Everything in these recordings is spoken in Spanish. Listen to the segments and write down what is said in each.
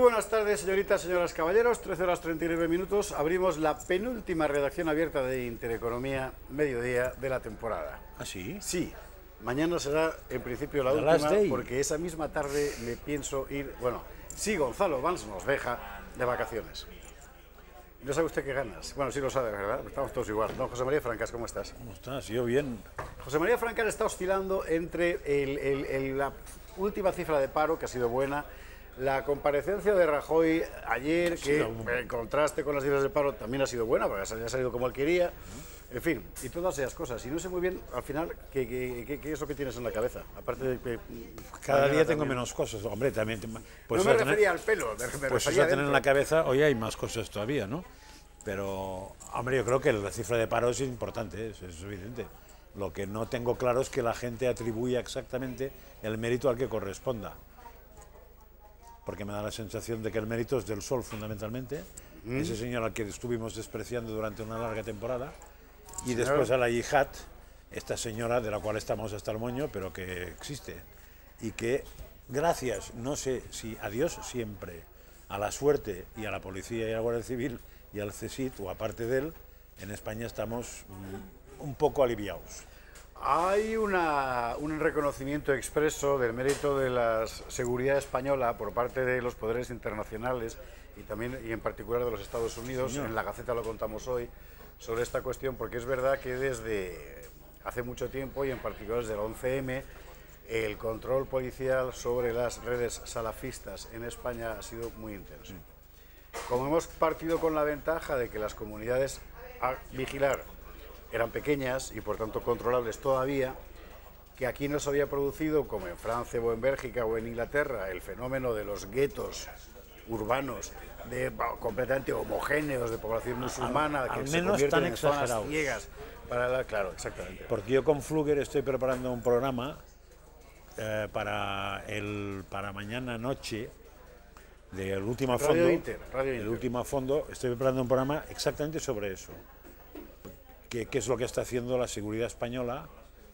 Muy buenas tardes, señoritas, señoras, caballeros. 13 horas 39 minutos. Abrimos la penúltima redacción abierta de Intereconomía Mediodía de la temporada. ¿Ah, sí? Sí. Mañana será, en principio, la última, porque esa misma tarde me pienso ir... Bueno, sí, Gonzalo Valls nos deja de vacaciones. ¿No sabe usted qué ganas? Bueno, sí lo sabe, ¿verdad? Estamos todos igual. Don José María Francas, ¿cómo estás? ¿Cómo estás? Yo bien. José María Francas está oscilando entre la última cifra de paro, que ha sido buena, la comparecencia de Rajoy ayer, que en contraste con las cifras de paro también ha sido buena, porque ha salido como él quería, en fin, y todas esas cosas. Y no sé muy bien, al final, qué es lo que tienes en la cabeza, aparte de que... Cada día tengo menos cosas, hombre, también... Pues no me refería al pelo, me pues refería a tener en la cabeza, hoy hay más cosas todavía, ¿no? Pero, hombre, yo creo que la cifra de paro es importante, es evidente. Lo que no tengo claro es que la gente atribuya exactamente el mérito al que corresponda. Porque me da la sensación de que el mérito es del Sol, fundamentalmente. Ese señor al que estuvimos despreciando durante una larga temporada. Y después a la yihad, esta señora de la cual estamos hasta el moño, pero que existe. Y que, gracias, no sé si a Dios siempre, a la suerte y a la policía y a la Guardia Civil y al CSIC, o aparte de él, en España estamos un poco aliviados. Hay un reconocimiento expreso del mérito de la seguridad española por parte de los poderes internacionales y también y en particular de los Estados Unidos. En la Gaceta lo contamos hoy sobre esta cuestión, porque es verdad que desde hace mucho tiempo y en particular desde el 11M el control policial sobre las redes salafistas en España ha sido muy intenso. Como hemos partido con la ventaja de que las comunidades a vigilar eran pequeñas y por tanto controlables todavía, que aquí no se había producido, como en Francia o en Bélgica o en Inglaterra, el fenómeno de los guetos urbanos completamente homogéneos de población musulmana que se convierten en zonas ciegas para la... Claro, exactamente. Porque yo con Fluger estoy preparando un programa para mañana noche del último fondo, el último fondo, estoy preparando un programa exactamente sobre eso. ¿Qué es lo que está haciendo la seguridad española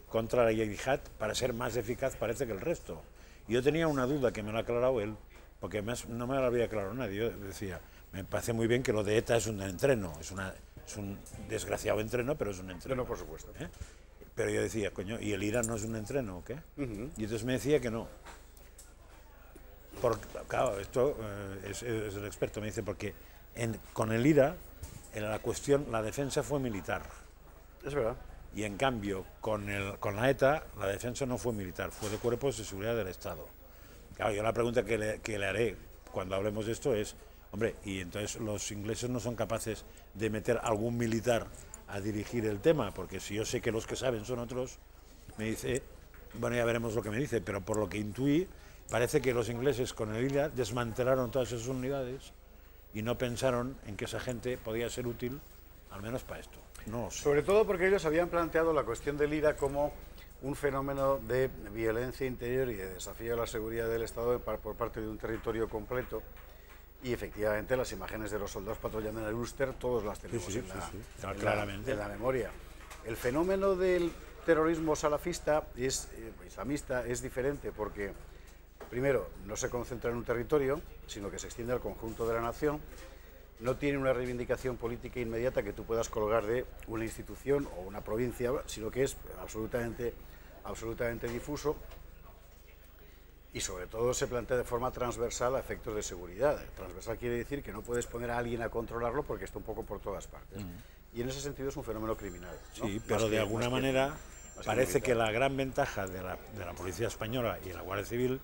contra la yihad para ser más eficaz, parece, que el resto? Y yo tenía una duda que me lo ha aclarado él, porque no me lo había aclarado nadie. Yo decía, me parece muy bien que lo de ETA es un entreno, es un desgraciado entreno, pero es un entreno. Por supuesto. Pero yo decía, coño, ¿y el IRA no es un entreno o qué? Y entonces me decía que no. Claro, esto es el experto, me dice, porque con el IRA, en la cuestión, la defensa fue militar. Es verdad. Y en cambio, con la ETA, la defensa no fue militar, fue de cuerpos de seguridad del Estado. Claro, yo la pregunta que le haré cuando hablemos de esto es, hombre, y entonces los ingleses no son capaces de meter algún militar a dirigir el tema, porque si yo sé que los que saben son otros, me dice, bueno, ya veremos lo que me dice, pero por lo que intuí, parece que los ingleses con el IRA desmantelaron todas esas unidades y no pensaron en que esa gente podía ser útil, al menos para esto. No sé. Sobre todo porque ellos habían planteado la cuestión del IRA como un fenómeno de violencia interior y de desafío a la seguridad del Estado por parte de un territorio completo. Y efectivamente las imágenes de los soldados patrullando en el Ulster todos las tenemos en la memoria. El fenómeno del terrorismo salafista islamista es diferente porque, primero, no se concentra en un territorio, sino que se extiende al conjunto de la nación. No tiene una reivindicación política inmediata que tú puedas colgar de una institución o una provincia, sino que es absolutamente difuso y sobre todo se plantea de forma transversal a efectos de seguridad. Transversal quiere decir que no puedes poner a alguien a controlarlo porque está un poco por todas partes. Y en ese sentido es un fenómeno criminal, ¿no? Sí, pero de alguna manera parece que la gran ventaja de la Policía Española y la Guardia Civil,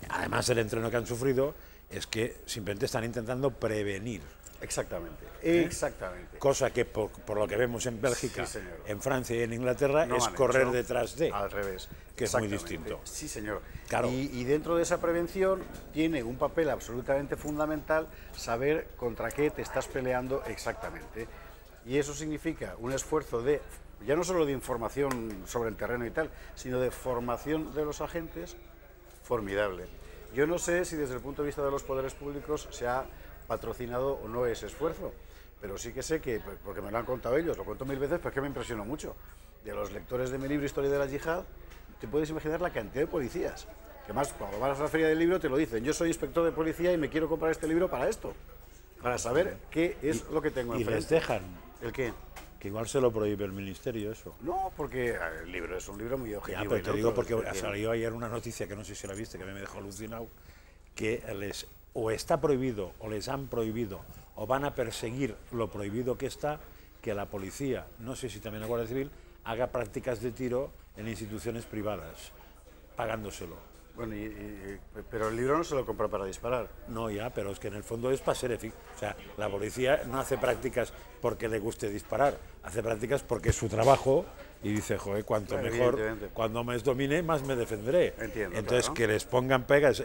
además del entreno que han sufrido, es que simplemente están intentando prevenir. Exactamente, exactamente. Cosa que por lo que vemos en Bélgica, en Francia y en Inglaterra es correr detrás de. Al revés. Que es muy distinto. Sí, señor. Claro. Y dentro de esa prevención tiene un papel absolutamente fundamental saber contra qué te estás peleando exactamente. Y eso significa un esfuerzo de, ya no solo de información sobre el terreno y tal, sino de formación de los agentes formidable. Yo no sé si desde el punto de vista de los poderes públicos se ha patrocinado o no ese esfuerzo, pero sí que sé que, porque me lo han contado ellos, lo cuento 1000 veces, pero es que me impresionó mucho. De los lectores de mi libro Historia de la Yihad, te puedes imaginar la cantidad de policías Que más, cuando vas a la feria del libro te lo dicen, yo soy inspector de policía y me quiero comprar este libro para esto, para saber qué es lo que tengo Y enfrente. les dejan. ¿El qué? Que igual se lo prohíbe el ministerio eso. No, porque el libro es un libro muy objetivo. Ya, pero te digo porque tiene... salió ayer una noticia que no sé si la viste, que a mí me dejó alucinado, que les o está prohibido o les han prohibido o van a perseguir lo prohibido que está, que la policía, no sé si también la Guardia Civil, haga prácticas de tiro en instituciones privadas, pagándoselo. Bueno, pero el libro no se lo compra para disparar. No, ya, pero es que en el fondo es para ser eficaz. O sea, la policía no hace prácticas porque le guste disparar, hace prácticas porque es su trabajo y dice, joder, cuanto mejor, cuando me domine, más me defenderé. Entiendo, entonces, claro. que les pongan pegas,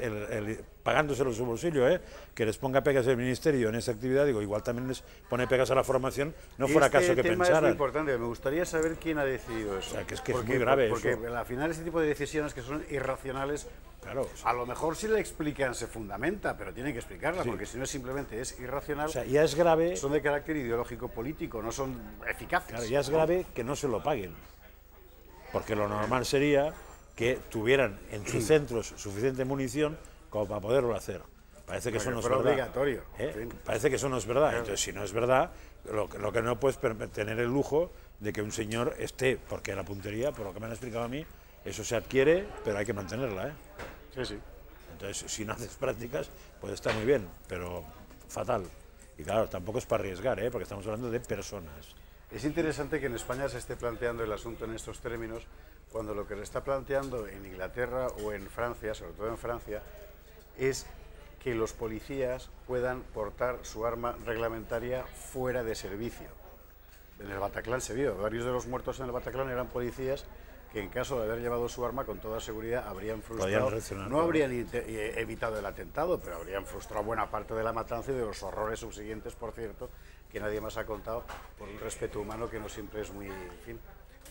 pagándoselo en su bolsillo, que les ponga pegas el ministerio en esa actividad, digo, igual también les pone pegas a la formación, no fuera caso que tema pensaran. Es muy importante, me gustaría saber quién ha decidido eso. O sea, que es porque, muy grave porque eso. al final ese tipo de decisiones que son irracionales, Claro, a lo mejor si la explican se fundamenta, pero tienen que explicarla, porque si no simplemente es irracional, o sea, ya es grave, son de carácter ideológico político, no son eficaces. claro, ya es grave que no se lo paguen. Porque lo normal sería que tuvieran en sus centros suficiente munición como para poderlo hacer. Parece que eso no es verdad. Obligatorio. Parece que eso no es verdad. Entonces, si no es verdad, lo que no puedes tener el lujo de que un señor esté, porque la puntería, por lo que me han explicado a mí, eso se adquiere, pero hay que mantenerla. Sí, sí. Entonces, si no haces prácticas, pues está muy bien, pero fatal. Y claro, tampoco es para arriesgar, porque estamos hablando de personas. Es interesante que en España se esté planteando el asunto en estos términos, cuando lo que se está planteando en Inglaterra o en Francia, sobre todo en Francia, es que los policías puedan portar su arma reglamentaria fuera de servicio. En el Bataclan se vio, varios de los muertos en el Bataclan eran policías que en caso de haber llevado su arma con toda seguridad habrían frustrado, no habrían evitado el atentado, pero habrían frustrado buena parte de la matanza y de los horrores subsiguientes, por cierto, que nadie más ha contado, por un respeto humano que no siempre es muy, en fin,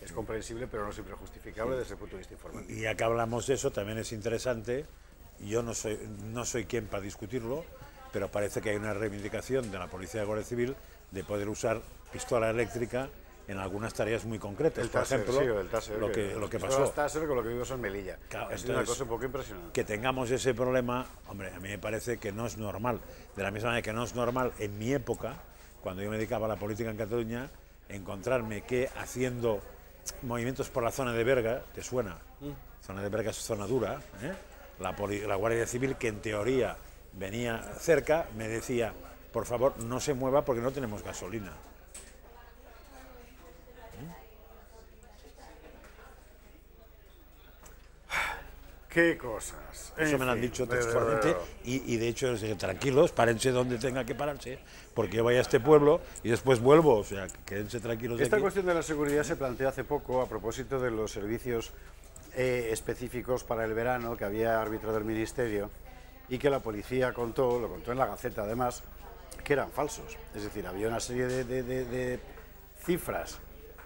es comprensible, pero no siempre justificable desde el punto de vista informativo. Y ya que hablamos de eso, también es interesante, yo no soy quien para discutirlo, pero parece que hay una reivindicación de la Policía de Guardia Civil de poder usar pistola eléctrica en algunas tareas muy concretas. El taser, por ejemplo, sí, el taser, lo que pasó. El taser con lo que vimos en Melilla. Claro, es una cosa un poco impresionante. Que tengamos ese problema, hombre, a mí me parece que no es normal. De la misma manera que no es normal en mi época, cuando yo me dedicaba a la política en Cataluña, encontrarme que haciendo movimientos por la zona de Berga, ¿te suena? Zona de Berga es zona dura, la Guardia Civil, que en teoría venía cerca, me decía, por favor, no se mueva porque no tenemos gasolina. Qué cosas. Eso me lo han dicho textualmente y de hecho les dije, tranquilos, párense donde tenga que pararse, porque yo voy a este pueblo y después vuelvo, o sea, quédense tranquilos. Esta cuestión de la seguridad se planteó hace poco a propósito de los servicios específicos para el verano que había arbitrado el Ministerio y que la policía contó, lo contó en la Gaceta además, que eran falsos. Es decir, había una serie de cifras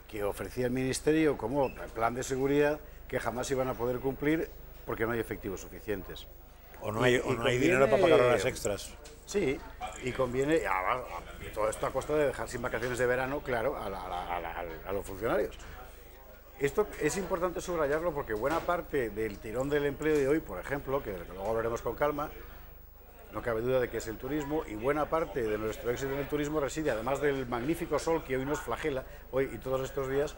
que ofrecía el Ministerio como plan de seguridad que jamás iban a poder cumplir porque no hay efectivos suficientes. O no hay dinero para pagar horas extras. Sí, y conviene, todo esto a costa de dejar sin vacaciones de verano, claro, a los funcionarios. Esto es importante subrayarlo porque buena parte del tirón del empleo de hoy, por ejemplo, que luego veremos con calma, no cabe duda de que es el turismo, y buena parte de nuestro éxito en el turismo reside, además del magnífico sol que hoy nos flagela, hoy y todos estos días,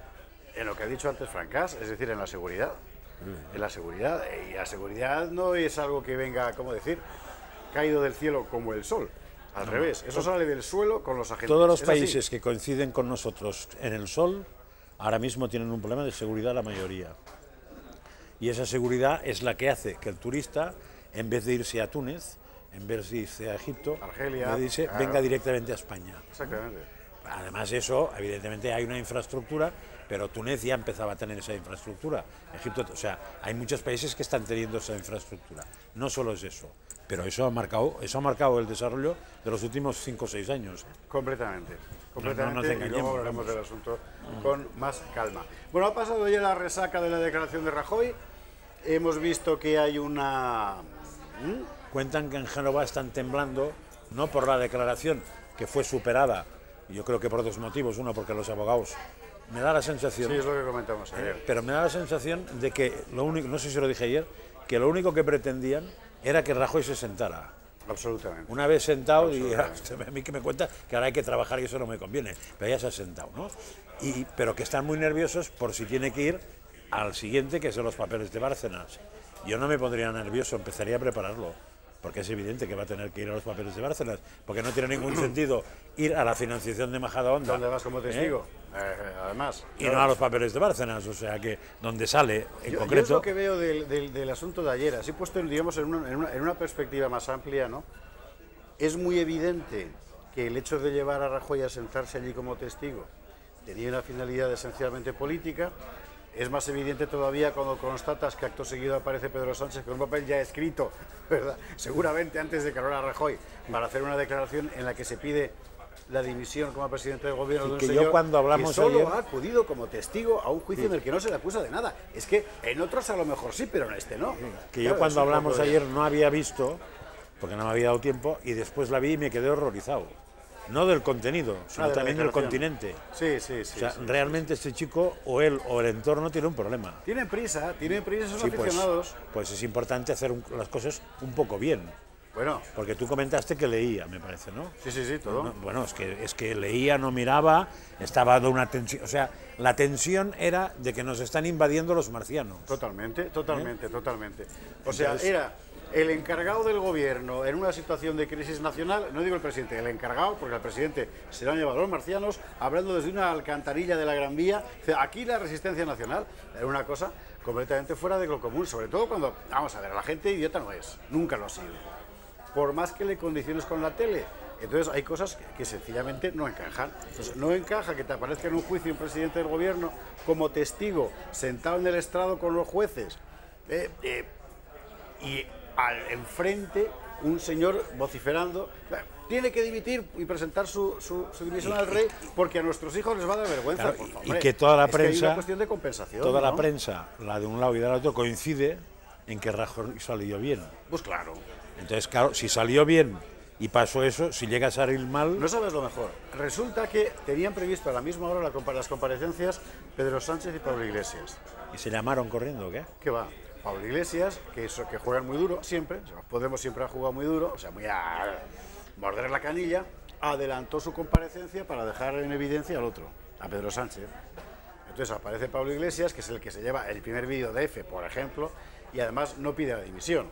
en lo que ha dicho antes Francás, es decir, en la seguridad. En la seguridad, y la seguridad no es algo que venga, ¿cómo decir?, caído del cielo como el sol. Al revés, eso sale del suelo con los agentes. Todos los países que coinciden con nosotros en el sol, ahora mismo tienen un problema de seguridad la mayoría. Y esa seguridad es la que hace que el turista, en vez de irse a Túnez, en vez de irse a Egipto, Argelia, venga directamente a España. Exactamente. Además de eso, evidentemente hay una infraestructura, pero Túnez ya empezaba a tener esa infraestructura. Egipto, o sea, hay muchos países que están teniendo esa infraestructura. No solo es eso, pero eso ha marcado el desarrollo de los últimos 5 o 6 años. Completamente. No Y luego hablaremos del asunto con más calma. Bueno, ha pasado ya la resaca de la declaración de Rajoy. Hemos visto que hay una... Cuentan que en Génova están temblando, no por la declaración, que fue superada, yo creo que por 2 motivos. Uno, porque los abogados, me da la sensación... Sí, es lo que comentamos ayer. Pero me da la sensación de que, lo único, no sé si lo dije ayer, que lo único que pretendían era que Rajoy se sentara. Absolutamente. Una vez sentado, y a mí que me cuenta que ahora hay que trabajar y eso no me conviene, pero ya se ha sentado, ¿no? Pero que están muy nerviosos por si tiene que ir al siguiente, que son los papeles de Bárcenas. Yo no me pondría nervioso, empezaría a prepararlo, porque es evidente que va a tener que ir a los papeles de Bárcenas, porque no tiene ningún sentido ir a la financiación de Majadahonda. ¿Dónde vas como testigo? Además. Y claro, no a los papeles de Bárcenas, o sea que donde sale en concreto... Yo es lo que veo del asunto de ayer, así puesto digamos, en una perspectiva más amplia, ¿no? Es muy evidente que el hecho de llevar a Rajoy a sentarse allí como testigo tenía una finalidad esencialmente política. Es más evidente todavía cuando constatas que acto seguido aparece Pedro Sánchez con un papel ya escrito, ¿verdad? Seguramente antes de que hablara Rajoy, para hacer una declaración en la que se pide la dimisión como presidente del gobierno de un señor cuando hablamos que solo ayer... ha acudido como testigo a un juicio en el que no se le acusa de nada. Es que en otros a lo mejor sí, pero en este no. Que yo cuando hablamos ayer no había visto, porque no me había dado tiempo, y después la vi y me quedé horrorizado. No del contenido, sino también del continente. Sí. O sea, realmente este chico, o él o el entorno, tiene un problema. Tienen prisa, son aficionados. Pues es importante hacer las cosas un poco bien. Bueno. Porque tú comentaste que leía, me parece, ¿no? Sí, todo. Bueno, es que leía, no miraba, estaba dando una tensión. O sea, la tensión era de que nos están invadiendo los marcianos. Totalmente. O sea, era el encargado del gobierno en una situación de crisis nacional, no digo el presidente, el encargado, porque al presidente se lo han llevado los marcianos, hablando desde una alcantarilla de la Gran Vía. Aquí la resistencia nacional era una cosa completamente fuera de lo común, sobre todo cuando, vamos a ver, la gente idiota no es, nunca lo ha sido, por más que le condiciones con la tele. Entonces hay cosas que sencillamente no encajan. Entonces, no encaja que te aparezca en un juicio un presidente del gobierno como testigo, sentado en el estrado con los jueces, y enfrente un señor vociferando, tiene que dimitir y presentar su dimisión al rey porque a nuestros hijos les va a dar vergüenza. Claro, y que toda la prensa, es que hay una cuestión de compensación, toda ¿no? la prensa, la de un lado y del otro, coincide en que Rajoy salió bien. Pues claro. Entonces, claro, si salió bien y pasó eso, si llega a salir mal... No sabes lo mejor. Resulta que tenían previsto a la misma hora las comparecencias Pedro Sánchez y Pablo Iglesias. ¿Y se llamaron corriendo o qué? ¿Qué va? Pablo Iglesias, que juegan muy duro siempre, Podemos siempre ha jugado muy duro, o sea, muy a morder la canilla, adelantó su comparecencia para dejar en evidencia al otro, a Pedro Sánchez. Entonces aparece Pablo Iglesias, que es el que se lleva el primer vídeo de F, por ejemplo, y además no pide la dimisión,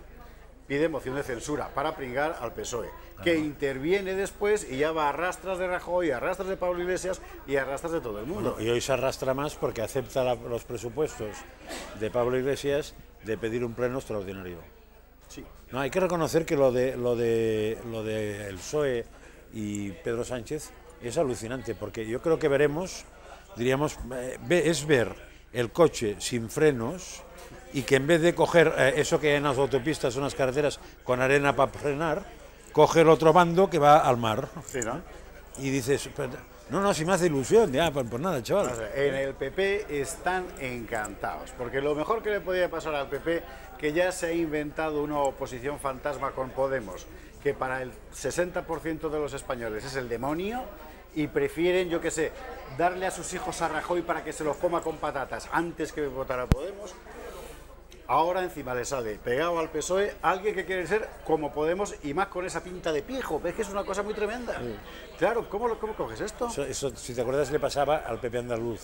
pide moción de censura para pringar al PSOE, que interviene después y ya va a rastras de Rajoy, a rastras de Pablo Iglesias y a rastras de todo el mundo. Bueno, y hoy se arrastra más porque acepta los presupuestos de Pablo Iglesias de pedir un pleno extraordinario. Sí. No, hay que reconocer que lo de el PSOE y Pedro Sánchez es alucinante, porque yo creo que veremos, diríamos, es ver el coche sin frenos y que en vez de coger eso que en las autopistas son las carreteras con arena para frenar, coge el otro bando que va al mar. Sí, ¿no? Y dices, no, si me hace ilusión, ya, pues nada, chaval. En el PP están encantados, porque lo mejor que le podía pasar al PP, que ya se ha inventado una oposición fantasma con Podemos, que para el 60% de los españoles es el demonio, y prefieren, yo qué sé, darle a sus hijos a Rajoy para que se los coma con patatas antes que votar a Podemos. Ahora encima le sale pegado al PSOE alguien que quiere ser como Podemos y más con esa pinta de pijo. ¿Ves que es una cosa muy tremenda? Sí. Claro, ¿cómo coges esto? Eso, si te acuerdas, le pasaba al PP andaluz,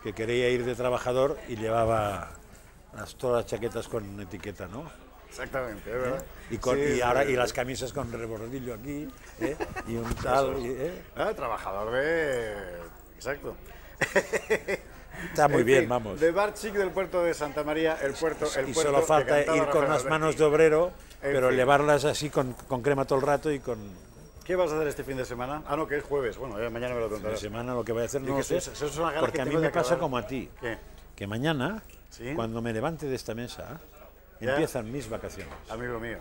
que quería ir de trabajador y llevaba todas las chaquetas con etiqueta, ¿no? Exactamente, es verdad. Y las camisas con rebordillo aquí, y un tal... trabajador de... Exacto. Está muy bien, vamos. De bar chic del puerto de Santa María, el puerto y solo falta ir con las manos de obrero, pero llevarlas así con crema todo el rato y con... ¿Qué vas a hacer este fin de semana? Ah, no, que es jueves. Bueno, mañana me lo contarás. Fin de semana lo que voy a hacer no sé, porque a mí me me pasa como a ti. ¿Qué? Que mañana, ¿sí? Cuando me levante de esta mesa, ¿ya? Empiezan mis vacaciones. Amigo mío.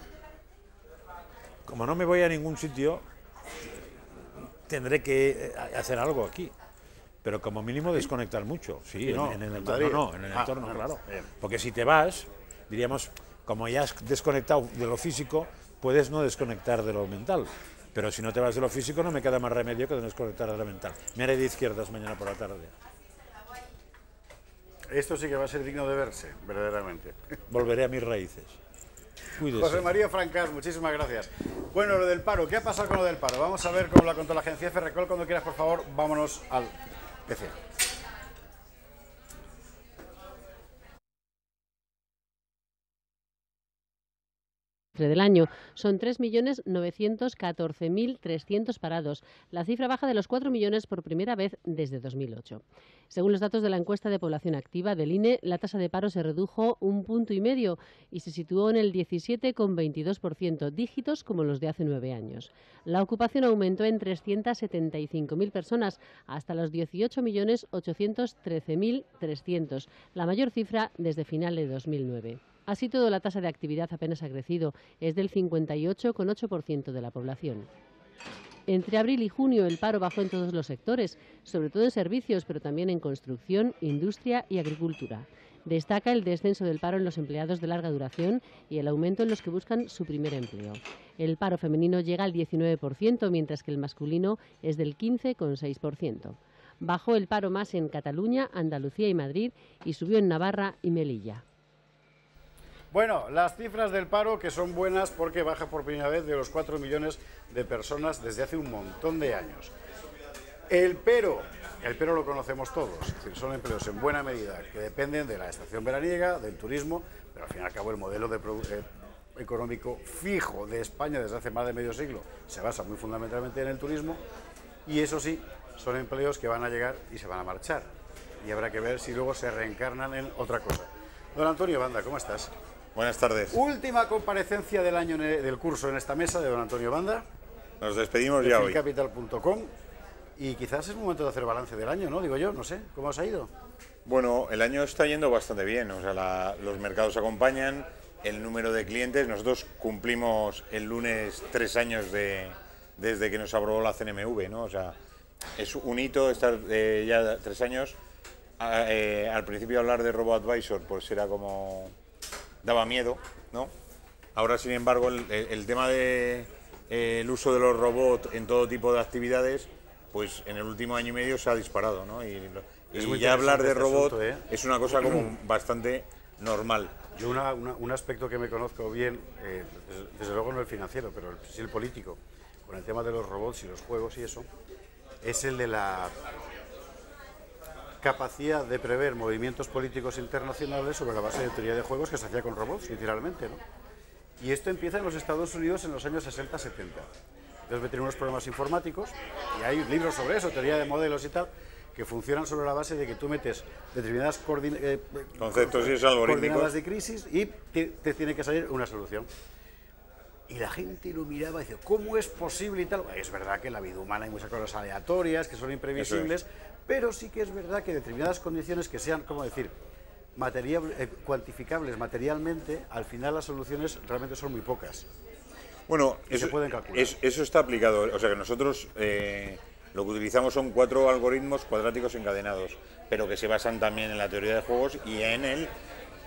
Como no me voy a ningún sitio, tendré que hacer algo aquí. Pero como mínimo desconectar mucho, sí, en el entorno, en el entorno, claro. Bien. Porque si te vas, diríamos, como ya has desconectado de lo físico, puedes no desconectar de lo mental. Pero si no te vas de lo físico, no me queda más remedio que desconectar de lo mental. Me haré de izquierdas mañana por la tarde. Esto sí que va a ser digno de verse, verdaderamente. Volveré a mis raíces. Cuídese. José María Francás, muchísimas gracias. Bueno, lo del paro, ¿qué ha pasado con lo del paro? Vamos a ver cómo lo ha contado la agencia EFE. Recol, cuando quieras, por favor, vámonos al PC. Del año. Son 3.914.300 parados, la cifra baja de los 4 millones por primera vez desde 2008. Según los datos de la encuesta de población activa del INE, la tasa de paro se redujo 1,5 puntos y se situó en el 17,22%, dígitos como los de hace 9 años. La ocupación aumentó en 375.000 personas hasta los 18.813.300, la mayor cifra desde final de 2009. Así todo, la tasa de actividad apenas ha crecido, es del 58,8% de la población. Entre abril y junio el paro bajó en todos los sectores, sobre todo en servicios, pero también en construcción, industria y agricultura. Destaca el descenso del paro en los empleados de larga duración y el aumento en los que buscan su primer empleo. El paro femenino llega al 19%, mientras que el masculino es del 15,6%. Bajó el paro más en Cataluña, Andalucía y Madrid y subió en Navarra y Melilla. Bueno, las cifras del paro, que son buenas porque baja por primera vez de los 4 millones de personas desde hace un montón de años. El pero lo conocemos todos, es decir, son empleos en buena medida que dependen de la estación veraniega, del turismo, pero al fin y al cabo el modelo económico fijo de España desde hace más de medio siglo se basa muy fundamentalmente en el turismo, y eso sí, son empleos que van a llegar y se van a marchar, y habrá que ver si luego se reencarnan en otra cosa. Don Antonio Banda, ¿cómo estás? Buenas tardes. Última comparecencia del año del curso en esta mesa de don Antonio Banda. Nos despedimos ya hoy. Capital.com, y quizás es momento de hacer balance del año, ¿no? Digo yo, no sé, ¿cómo os ha ido? Bueno, el año está yendo bastante bien, o sea, los mercados acompañan, el número de clientes. Nosotros cumplimos el lunes 3 años desde que nos aprobó la CNMV, ¿no? O sea, es un hito estar ya 3 años. Al principio hablar de RoboAdvisor pues era como... daba miedo, ¿no? Ahora, sin embargo, el tema del uso de los robots en todo tipo de actividades, pues en el último año y medio se ha disparado, ¿no? Y ya hablar de robot es una cosa como bastante normal. Yo un aspecto que me conozco bien, desde luego no el financiero, pero sí el político, con el tema de los robots y los juegos y eso, es el de la capacidad de prever movimientos políticos internacionales sobre la base de teoría de juegos que se hacía con robots, literalmente, ¿no? Y esto empieza en los Estados Unidos en los años 60-70. Entonces tienen unos programas informáticos, y hay libros sobre eso, teoría de modelos y tal, que funcionan sobre la base de que tú metes determinadas conceptos y coordenadas de crisis y te tiene que salir una solución. Y la gente lo miraba y decía, ¿cómo es posible y tal? Es verdad que en la vida humana hay muchas cosas aleatorias, que son imprevisibles, pero sí que es verdad que determinadas condiciones que sean, ¿cómo decir?, cuantificables materialmente, al final las soluciones realmente son muy pocas. Bueno, se pueden calcular. Eso está aplicado, o sea que nosotros lo que utilizamos son 4 algoritmos cuadráticos encadenados, pero que se basan también en la teoría de juegos y en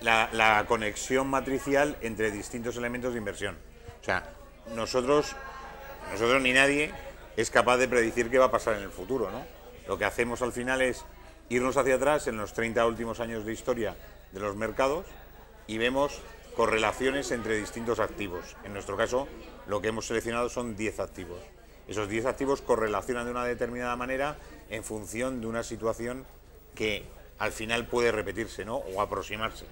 la conexión matricial entre distintos elementos de inversión. O sea, nosotros ni nadie es capaz de predecir qué va a pasar en el futuro, ¿no? Lo que hacemos al final es irnos hacia atrás en los 30 últimos años de historia de los mercados y vemos correlaciones entre distintos activos. En nuestro caso, lo que hemos seleccionado son 10 activos. Esos 10 activos correlacionan de una determinada manera en función de una situación que al final puede repetirse, ¿no? O aproximarse.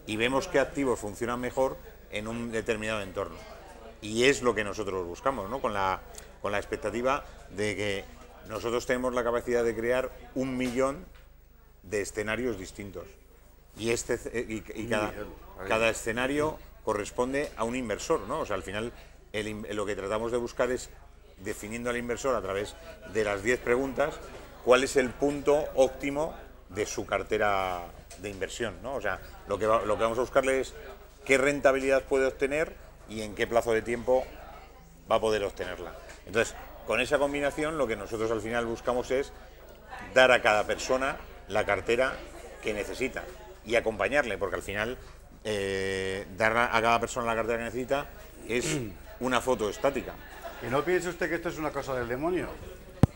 Y vemos qué activos funcionan mejor en un determinado entorno. Y es lo que nosotros buscamos, ¿no? Con la expectativa de que nosotros tenemos la capacidad de crear 1 millón de escenarios distintos. Y cada escenario corresponde a un inversor, ¿no? O sea, al final lo que tratamos de buscar es, definiendo al inversor a través de las 10 preguntas, cuál es el punto óptimo de su cartera de inversión, ¿no? O sea, lo que vamos a buscarle es qué rentabilidad puede obtener y en qué plazo de tiempo va a poder obtenerla. Entonces, con esa combinación, lo que nosotros al final buscamos es dar a cada persona la cartera que necesita y acompañarle, porque al final dar a cada persona la cartera que necesita es una foto estática. Y no piense usted que esto es una cosa del demonio.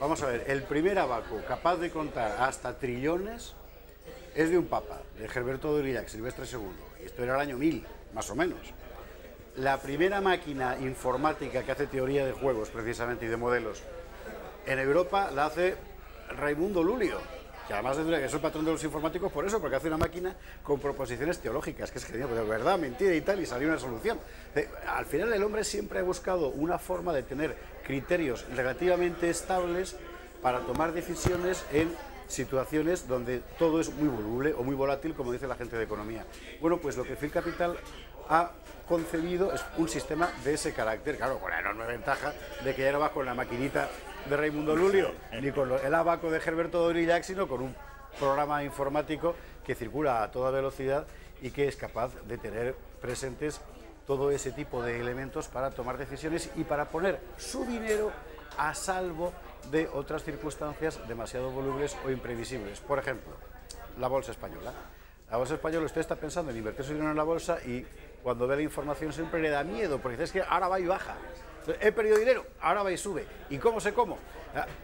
Vamos a ver, el primer abaco capaz de contar hasta trillones es de un papa, de Gerberto de Aurillac, Silvestre II, y esto era el año 1000, más o menos. La primera máquina informática que hace teoría de juegos, precisamente, y de modelos, en Europa la hace Raimundo Lulio, que además es el patrón de los informáticos por eso, porque hace una máquina con proposiciones teológicas, que es genial, de verdad, mentira y tal, y salió una solución. Al final el hombre siempre ha buscado una forma de tener criterios relativamente estables para tomar decisiones en situaciones donde todo es muy voluble o muy volátil, como dice la gente de economía. Bueno, pues lo que Phil Capital ha concebido es un sistema de ese carácter, claro, con la enorme ventaja de que ya no vas con la maquinita de Raimundo Lulio, ni con el abaco de Gerberto de Aurillac, sino con un programa informático que circula a toda velocidad y que es capaz de tener presentes todo ese tipo de elementos para tomar decisiones y para poner su dinero a salvo de otras circunstancias demasiado volubles o imprevisibles. Por ejemplo, la bolsa española. La bolsa española, usted está pensando en invertir su dinero en la bolsa y cuando ve la información siempre le da miedo, porque dice, es que ahora va y baja. He perdido dinero, ahora va y sube. ¿Y cómo sé cómo?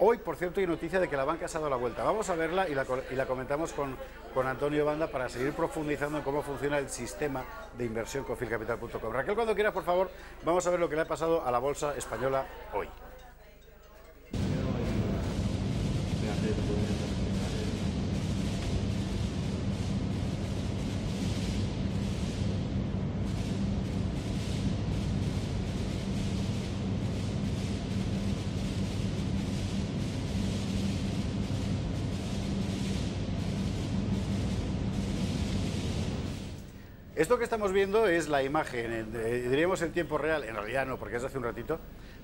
Hoy, por cierto, hay noticia de que la banca se ha dado la vuelta. Vamos a verla y la comentamos con Antonio Banda para seguir profundizando en cómo funciona el sistema de inversión con philcapital.com. Raquel, cuando quieras, por favor, vamos a ver lo que le ha pasado a la bolsa española hoy. Esto que estamos viendo es la imagen, diríamos en tiempo real, en realidad no, porque es de hace un ratito,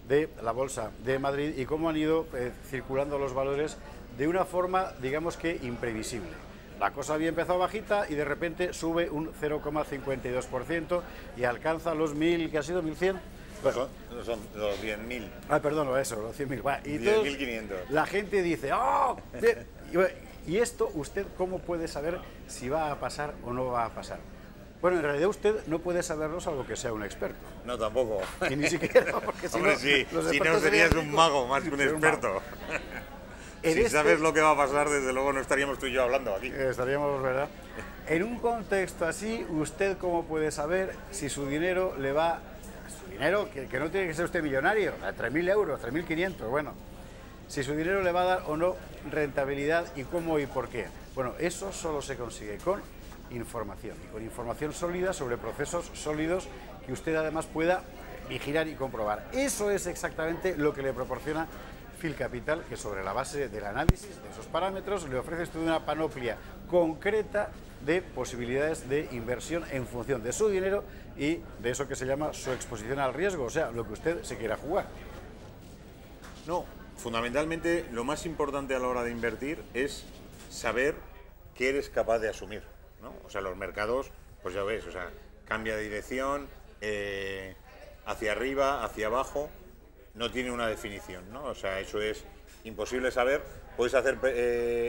de la Bolsa de Madrid y cómo han ido circulando los valores de una forma, digamos que imprevisible. La cosa había empezado bajita y de repente sube un 0,52% y alcanza los 1000, ¿qué ha sido? ¿1100? Bueno, son los 10.000. Ah, perdón, eso, los 100.000. Bueno, y 10.500. La gente dice, ¡oh! ¿Y esto usted cómo puede saber si va a pasar o no va a pasar? Bueno, en realidad usted no puede saberlo salvo que sea un experto. No, tampoco. Y ni siquiera, porque si Hombre, no, sí, los si no expertos serías serían un mago más que un Sí, experto. En Si sabes lo que va a pasar, desde luego no estaríamos tú y yo hablando aquí. Estaríamos, ¿verdad? En un contexto así, ¿usted cómo puede saber si su dinero le va... Su dinero, que no tiene que ser usted millonario, a 3.000 euros, 3.500, bueno. Si su dinero le va a dar o no rentabilidad y cómo y por qué. Bueno, eso solo se consigue con información, y con información sólida sobre procesos sólidos que usted además pueda vigilar y comprobar. Eso es exactamente lo que le proporciona Phil Capital, que sobre la base del análisis de esos parámetros le ofrece usted una panoplia concreta de posibilidades de inversión en función de su dinero y de eso que se llama su exposición al riesgo, o sea, lo que usted se quiera jugar. No, fundamentalmente lo más importante a la hora de invertir es saber qué eres capaz de asumir, ¿no? O sea, los mercados, pues ya ves, o sea, cambia de dirección, hacia arriba, hacia abajo, no tiene una definición, ¿no? O sea, eso es imposible saber, puedes hacer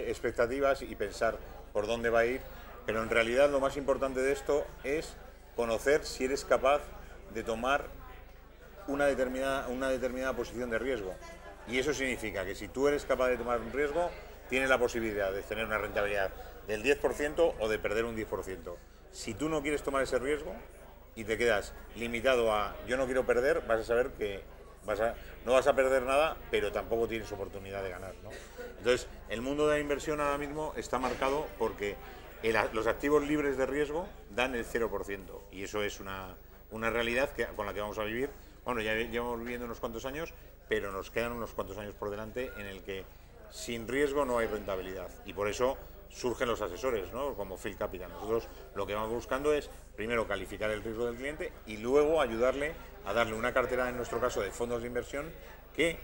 expectativas y pensar por dónde va a ir, pero en realidad lo más importante de esto es conocer si eres capaz de tomar una determinada posición de riesgo. Y eso significa que si tú eres capaz de tomar un riesgo, tienes la posibilidad de tener una rentabilidad del 10% o de perder un 10%. Si tú no quieres tomar ese riesgo y te quedas limitado a yo no quiero perder, vas a saber que no vas a perder nada, pero tampoco tienes oportunidad de ganar, ¿no? Entonces, el mundo de la inversión ahora mismo está marcado porque los activos libres de riesgo dan el 0%. Y eso es una realidad con la que vamos a vivir. Bueno, ya llevamos viviendo unos cuantos años, pero nos quedan unos cuantos años por delante en el que sin riesgo no hay rentabilidad. Y por eso surgen los asesores, ¿no? Como Phil Capital. Nosotros lo que vamos buscando es, primero, calificar el riesgo del cliente y luego ayudarle a darle una cartera, en nuestro caso, de fondos de inversión que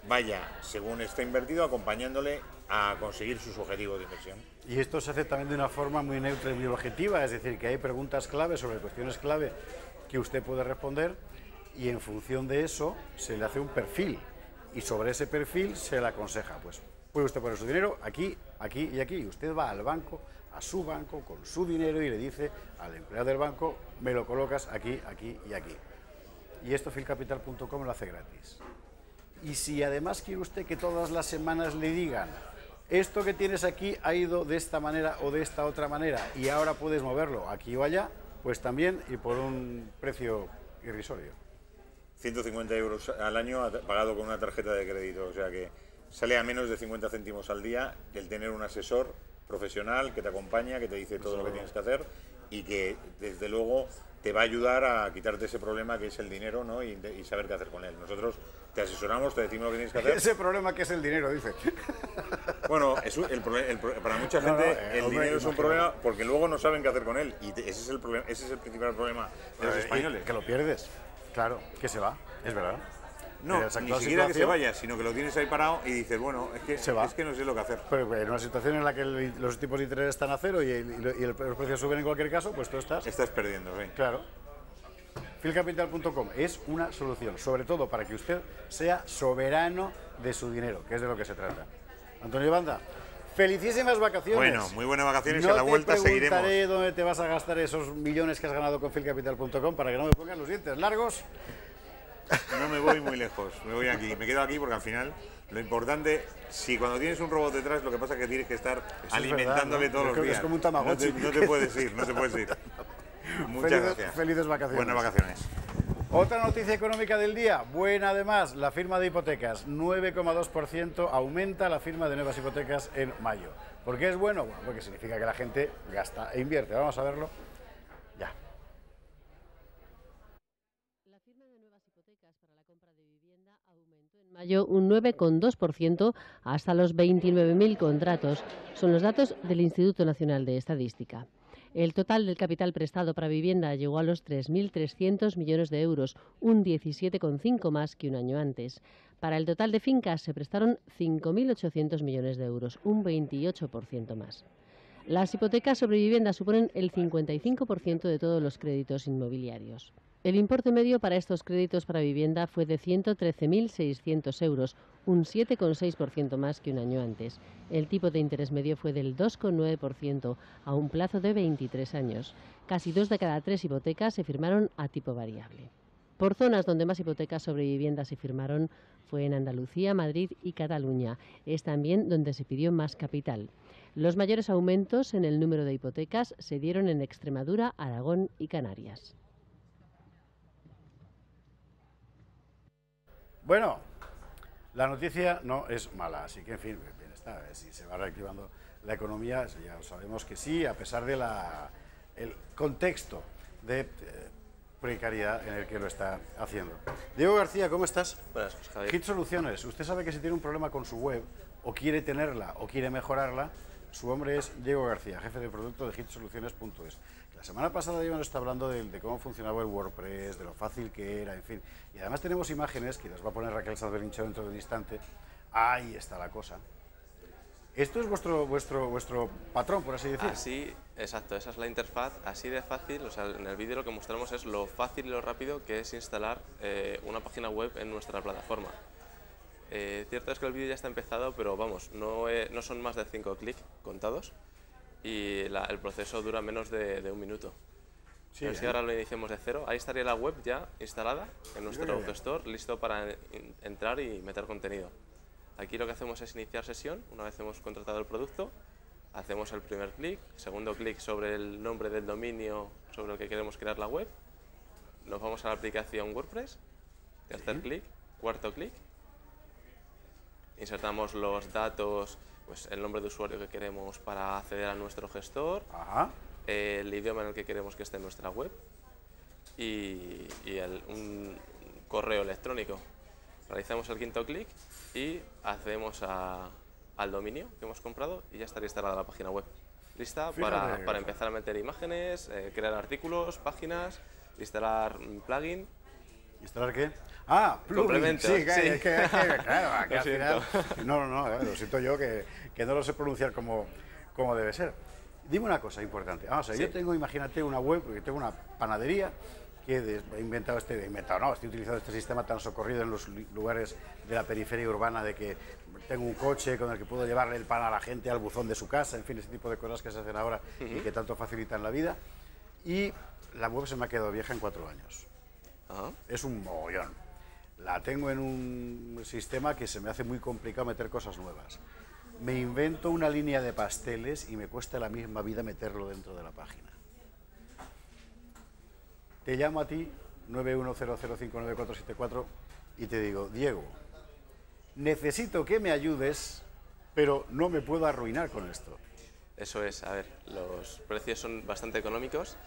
vaya, según esté invertido, acompañándole a conseguir sus objetivos de inversión. Y esto se hace también de una forma muy neutra y muy objetiva, es decir, que hay preguntas clave sobre cuestiones clave que usted puede responder y en función de eso se le hace un perfil y sobre ese perfil se le aconseja, pues puede usted poner su dinero aquí, aquí y aquí, y usted va al banco, a su banco, con su dinero y le dice al empleado del banco, me lo colocas aquí, aquí y aquí. Y esto philcapital.com lo hace gratis. Y si además quiere usted que todas las semanas le digan esto que tienes aquí ha ido de esta manera o de esta otra manera y ahora puedes moverlo aquí o allá, pues también y por un precio irrisorio. 150 euros al año pagado con una tarjeta de crédito, o sea que sale a menos de 50 céntimos al día el tener un asesor profesional que te acompaña, que te dice todo lo que tienes que hacer y que desde luego te va a ayudar a quitarte ese problema que es el dinero, ¿no? y saber qué hacer con él. Nosotros te asesoramos, te decimos lo que tienes que hacer. Ese problema que es el dinero, dice. Bueno, para mucha gente el dinero es un problema porque luego no saben qué hacer con él y ese es el principal problema de los españoles. Que lo pierdes, claro, que se va, es verdad. No, ni siquiera que se vaya, sino que lo tienes ahí parado y dices, bueno, es que no sé lo que hacer. Pero en una situación en la que los tipos de interés están a cero y los precios suben en cualquier caso, pues tú estás perdiendo, sí. Claro. Philcapital.com es una solución, sobre todo para que usted sea soberano de su dinero, que es de lo que se trata. Antonio Banda, felicísimas vacaciones. Bueno, muy buenas vacaciones y a la vuelta seguiremos. No te preguntaré dónde te vas a gastar esos millones que has ganado con Philcapital.com para que no me pongan los dientes largos. No me voy muy lejos, me voy aquí, me quedo aquí porque al final lo importante, si cuando tienes un robot detrás, lo que pasa es que tienes que estar alimentándole todos los días. Es como un Tamagotchi. No te puedes ir. Muchas gracias. Felices vacaciones. Buenas vacaciones. Otra noticia económica del día, buena además, la firma de hipotecas, 9,2% aumenta la firma de nuevas hipotecas en mayo. ¿Por qué es bueno? Bueno, porque significa que la gente gasta e invierte. Vamos a verlo ya. La firma de nuevas hipotecas para la compra de vivienda aumentó en mayo un 9,2% hasta los 29.000 contratos. Son los datos del Instituto Nacional de Estadística. El total del capital prestado para vivienda llegó a los 3.300 millones de euros, un 17,5 más que un año antes. Para el total de fincas se prestaron 5.800 millones de euros, un 28% más. Las hipotecas sobre vivienda suponen el 55% de todos los créditos inmobiliarios. El importe medio para estos créditos para vivienda fue de 113.600 euros, un 7,6% más que un año antes. El tipo de interés medio fue del 2,9% a un plazo de 23 años. Casi 2 de cada 3 hipotecas se firmaron a tipo variable. Por zonas donde más hipotecas sobre vivienda se firmaron fue en Andalucía, Madrid y Cataluña. Es también donde se pidió más capital. Los mayores aumentos en el número de hipotecas se dieron en Extremadura, Aragón y Canarias. Bueno, la noticia no es mala, así que en fin, bien está, si se va reactivando la economía, ya sabemos que sí, a pesar de el contexto de precariedad en el que lo está haciendo. Diego García, ¿cómo estás? Buenas, Javier. Hit Soluciones, usted sabe que si tiene un problema con su web, o quiere tenerla, o quiere mejorarla, su hombre es Diego García, jefe de producto de hitsoluciones.es. La semana pasada ya nos está hablando de cómo funcionaba el WordPress, de lo fácil que era, en fin. Y además tenemos imágenes, que las va a poner Raquel Salvelincho dentro de un instante. Ahí está la cosa. Esto es vuestro patrón, por así decirlo. Así, exacto, esa es la interfaz, así de fácil. O sea, en el vídeo lo que mostramos es lo fácil y lo rápido que es instalar una página web en nuestra plataforma. Cierto es que el vídeo ya está empezado, pero vamos, no son más de 5 clics contados y el proceso dura menos de un minuto. Sí, si ahora lo iniciamos de cero, ahí estaría la web ya instalada en nuestro AutoStore, listo para entrar y meter contenido. Aquí lo que hacemos es iniciar sesión. Una vez hemos contratado el producto, hacemos el primer clic, segundo clic sobre el nombre del dominio sobre el que queremos crear la web, nos vamos a la aplicación WordPress, tercer clic, cuarto clic, insertamos los datos, pues el nombre de usuario que queremos para acceder a nuestro gestor, el idioma en el que queremos que esté nuestra web y un correo electrónico. Realizamos el quinto clic y accedemos al dominio que hemos comprado y ya estaría instalada la página web. Lista para empezar a meter imágenes, crear artículos, páginas, instalar un plugin. ¿Instalar qué? Ah, plugin. Sí, sí. Claro, que al final... No, lo siento yo que no lo sé pronunciar como debe ser. Dime una cosa importante. Vamos a ver, yo tengo, imagínate, una web, porque tengo una panadería que estoy utilizando este sistema tan socorrido en los lugares de la periferia urbana, de que tengo un coche con el que puedo llevarle el pan a la gente al buzón de su casa, en fin, ese tipo de cosas que se hacen ahora y que tanto facilitan la vida. Y la web se me ha quedado vieja en 4 años. Es un mogollón. La tengo en un sistema que se me hace muy complicado meter cosas nuevas. me invento una línea de pasteles y me cuesta la misma vida meterlo dentro de la página. Te llamo a ti, 910059474, y te digo, Diego, necesito que me ayudes, pero no me puedo arruinar con esto. Eso es, a ver, los precios son bastante económicos,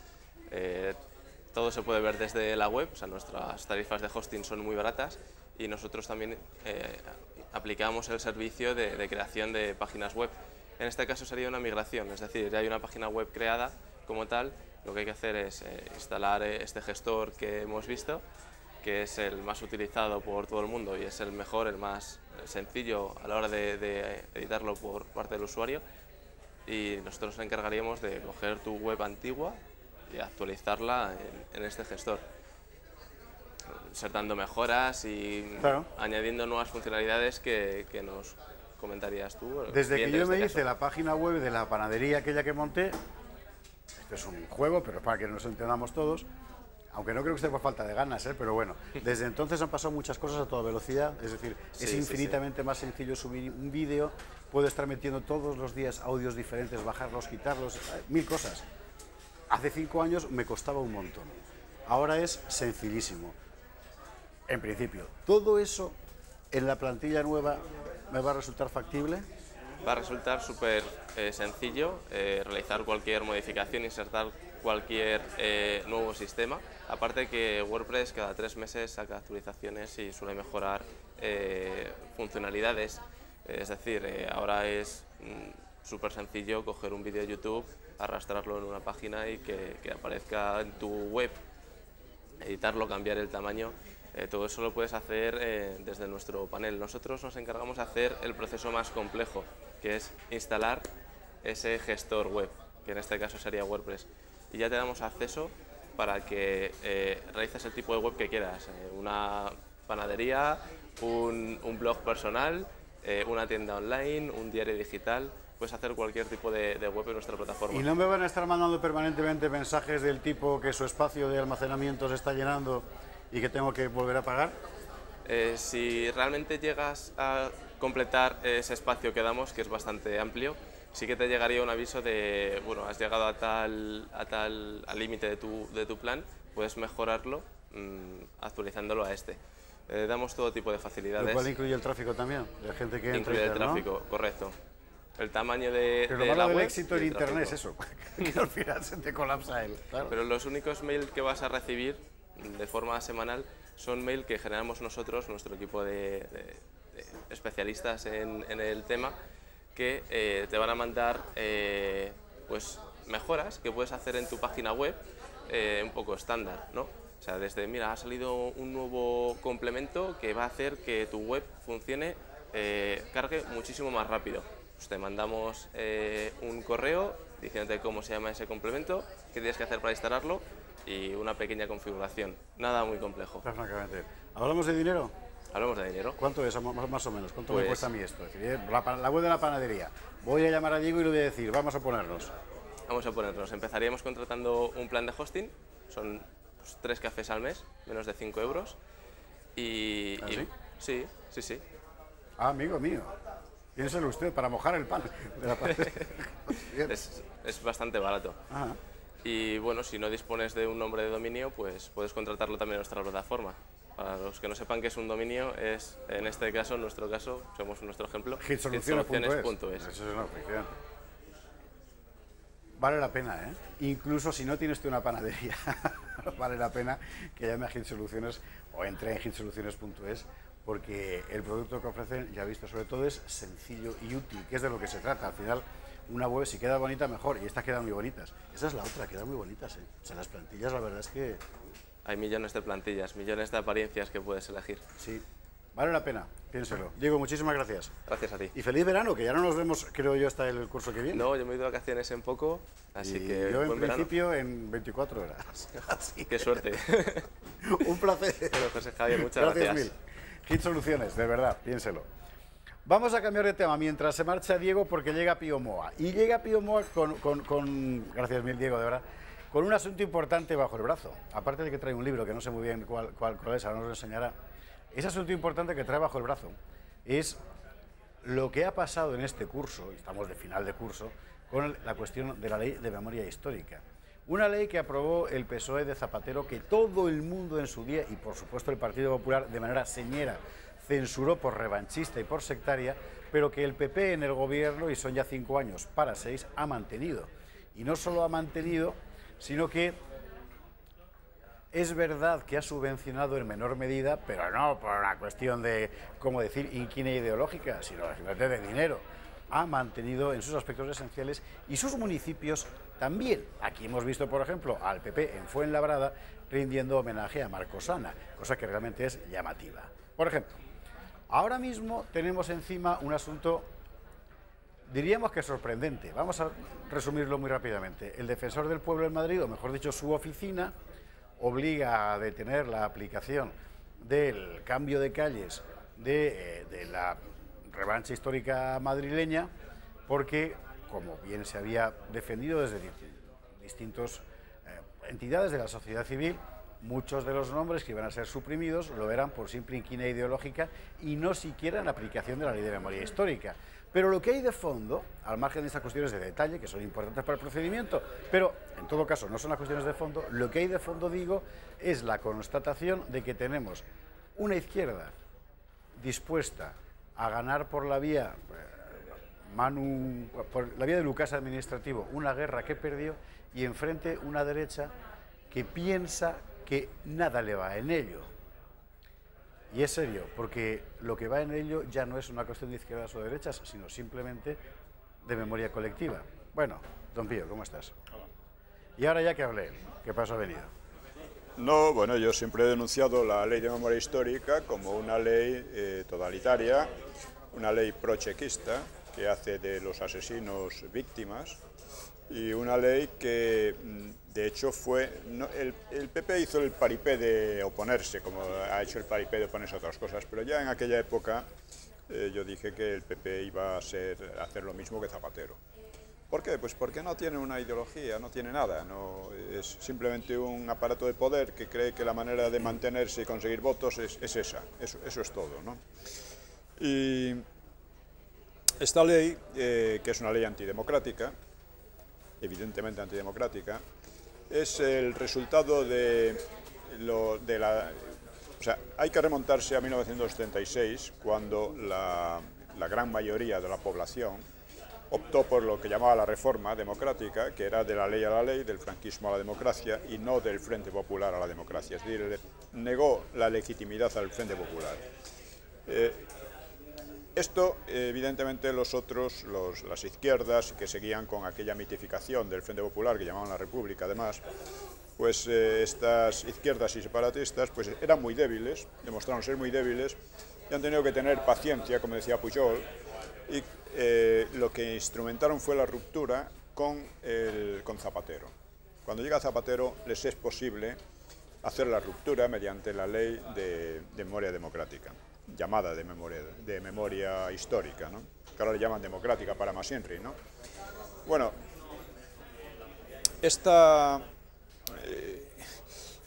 todo se puede ver desde la web, o sea, nuestras tarifas de hosting son muy baratas y nosotros también aplicamos el servicio de creación de páginas web. En este caso sería una migración, es decir, ya hay una página web creada como tal, lo que hay que hacer es instalar este gestor que hemos visto, que es el más utilizado por todo el mundo y es el mejor, el más sencillo a la hora de editarlo por parte del usuario, y nosotros nos encargaríamos de coger tu web antigua y actualizarla en este gestor, insertando mejoras y claro, añadiendo nuevas funcionalidades que nos comentarías tú. Desde que yo me hice la página web de la panadería aquella que monté, esto es un juego, pero es para que nos entendamos todos, aunque no creo que esté por falta de ganas, pero bueno, desde entonces han pasado muchas cosas a toda velocidad, es decir, es infinitamente más sencillo subir un vídeo, puedo estar metiendo todos los días audios diferentes, bajarlos, quitarlos, 1000 cosas. Hace 5 años me costaba un montón, ahora es sencillísimo. En principio, ¿todo eso en la plantilla nueva me va a resultar factible? Va a resultar súper sencillo realizar cualquier modificación, insertar cualquier nuevo sistema. Aparte que WordPress cada 3 meses saca actualizaciones y suele mejorar funcionalidades. Es decir, ahora es súper sencillo coger un vídeo de YouTube, arrastrarlo en una página y que aparezca en tu web, editarlo, cambiar el tamaño. Todo eso lo puedes hacer desde nuestro panel. Nosotros nos encargamos de hacer el proceso más complejo, que es instalar ese gestor web, que en este caso sería WordPress. Y ya te damos acceso para que realices el tipo de web que quieras. Una panadería, un blog personal, una tienda online, un diario digital. Puedes hacer cualquier tipo de web en nuestra plataforma. ¿Y no me van a estar mandando permanentemente mensajes del tipo que su espacio de almacenamiento se está llenando y que tengo que volver a pagar? Si realmente llegas a completar ese espacio que damos, que es bastante amplio, sí que te llegaría un aviso de, bueno, has llegado al límite de tu plan, puedes mejorarlo actualizándolo a este. Damos todo tipo de facilidades. Lo cual incluye el tráfico también, de gente que entra. Incluye el tráfico, ¿no? Correcto. El tamaño de pero lo la malo web del éxito en Internet Internet es eso, que al final se te colapsa él. Claro. Pero los únicos mails que vas a recibir de forma semanal son mails que generamos nosotros, nuestro equipo de especialistas en el tema, que te van a mandar pues mejoras que puedes hacer en tu página web un poco estándar, ¿no? O sea, desde, mira, ha salido un nuevo complemento que va a hacer que tu web funcione, cargue muchísimo más rápido. Pues te mandamos un correo diciéndote cómo se llama ese complemento, qué tienes que hacer para instalarlo y una pequeña configuración. Nada muy complejo. Francamente. ¿Hablamos de dinero? Hablamos de dinero. ¿Cuánto es más o menos? ¿Cuánto Pues, me cuesta a mí esto? Es decir, la web de la panadería. Voy a llamar a Diego y le voy a decir, vamos a ponernos. Vamos a ponernos. Empezaríamos contratando un plan de hosting. Son 3 cafés al mes, menos de 5 euros. Y, ¿Ah, sí? Sí. Ah, amigo mío. Piénselo usted, para mojar el pan de la panadería. es bastante barato. Ajá. Y bueno, si no dispones de un nombre de dominio, pues puedes contratarlo también en nuestra plataforma. Para los que no sepan qué es un dominio, es, en este caso, en nuestro caso, somos nuestro ejemplo, hitsoluciones.es. Eso es una ficción. Vale la pena, ¿eh? Incluso si no tienes tú una panadería, vale la pena que llame a Hitsoluciones o entre en hitsoluciones.es, porque el producto que ofrecen, ya visto, sobre todo es sencillo y útil, que es de lo que se trata. Al final, una web si queda bonita, mejor, y estas quedan muy bonitas. Esa es la otra, quedan muy bonitas, ¿eh? O sea, las plantillas, la verdad es que... Hay millones de plantillas, millones de apariencias que puedes elegir. Sí, vale la pena, piénselo. Diego, muchísimas gracias. Gracias a ti. Y feliz verano, que ya no nos vemos, creo yo, hasta el curso que viene. No, yo me he ido de vacaciones en poco, así que yo en buen verano. principio en 24 horas. Así Qué suerte. Un placer. Bueno, José Javier, muchas gracias. Mil. Hitsoluciones, de verdad, piénselo. Vamos a cambiar de tema mientras se marcha Diego, porque llega Pío Moa. Y llega Pío Moa con gracias mil, Diego, de verdad, con un asunto importante bajo el brazo. Aparte de que trae un libro, que no sé muy bien cuál es, ahora nos lo enseñará. Ese asunto importante que trae bajo el brazo es lo que ha pasado en este curso, y estamos de final de curso, con la cuestión de la ley de memoria histórica. Una ley que aprobó el PSOE de Zapatero, que todo el mundo en su día, y por supuesto el Partido Popular de manera señera, censuró por revanchista y por sectaria, pero que el PP en el gobierno, y son ya 5 años para 6, ha mantenido. Y no solo ha mantenido, sino que es verdad que ha subvencionado en menor medida, pero no por una cuestión de, como decir, inquina ideológica, sino de dinero. Ha mantenido en sus aspectos esenciales y sus municipios también. Aquí hemos visto, por ejemplo, al PP en Fuenlabrada rindiendo homenaje a Marcos Ana, cosa que realmente es llamativa. Por ejemplo, ahora mismo tenemos encima un asunto, diríamos que sorprendente. Vamos a resumirlo muy rápidamente. El Defensor del Pueblo en Madrid, o mejor dicho, su oficina, obliga a detener la aplicación del cambio de calles de la revancha histórica madrileña, porque, como bien se había defendido desde distintas entidades de la sociedad civil, muchos de los nombres que iban a ser suprimidos lo eran por simple inquina ideológica y no siquiera en la aplicación de la ley de memoria histórica. Pero lo que hay de fondo, al margen de estas cuestiones de detalle, que son importantes para el procedimiento, pero en todo caso no son las cuestiones de fondo, lo que hay de fondo, digo, es la constatación de que tenemos una izquierda dispuesta a ganar por la vía de Lucas administrativo una guerra que perdió, y enfrente una derecha que piensa que nada le va en ello. Y es serio, porque lo que va en ello ya no es una cuestión de izquierdas o derechas, sino simplemente de memoria colectiva. Bueno, don Pío, ¿cómo estás? Hola. Y ahora ya que hablé, ¿qué paso ha venido? No, bueno, yo siempre he denunciado la ley de memoria histórica como una ley totalitaria, una ley prochequista que hace de los asesinos víctimas, y una ley que de hecho fue, el PP hizo el paripé de oponerse, como ha hecho el paripé de oponerse a otras cosas, pero ya en aquella época yo dije que el PP iba a hacer lo mismo que Zapatero. ¿Por qué? Pues porque no tiene una ideología, no tiene nada, no, es simplemente un aparato de poder que cree que la manera de mantenerse y conseguir votos es esa, eso es todo, ¿no? Y esta ley, que es una ley antidemocrática, evidentemente antidemocrática, es el resultado o sea, hay que remontarse a 1976, cuando la gran mayoría de la población optó por lo que llamaba la reforma democrática, que era de la ley a la ley, del franquismo a la democracia, y no del Frente Popular a la democracia. Es decir, le negó la legitimidad al Frente Popular. Esto, evidentemente, las izquierdas, que seguían con aquella mitificación del Frente Popular, que llamaban la República, además, pues estas izquierdas y separatistas pues eran muy débiles, demostraron ser muy débiles, y han tenido que tener paciencia, como decía Pujol, y lo que instrumentaron fue la ruptura con Zapatero. Cuando llega Zapatero, les es posible hacer la ruptura mediante la ley de memoria democrática, llamada de memoria histórica, ¿no? Que ahora le llaman democrática para Massinri, ¿no? Bueno,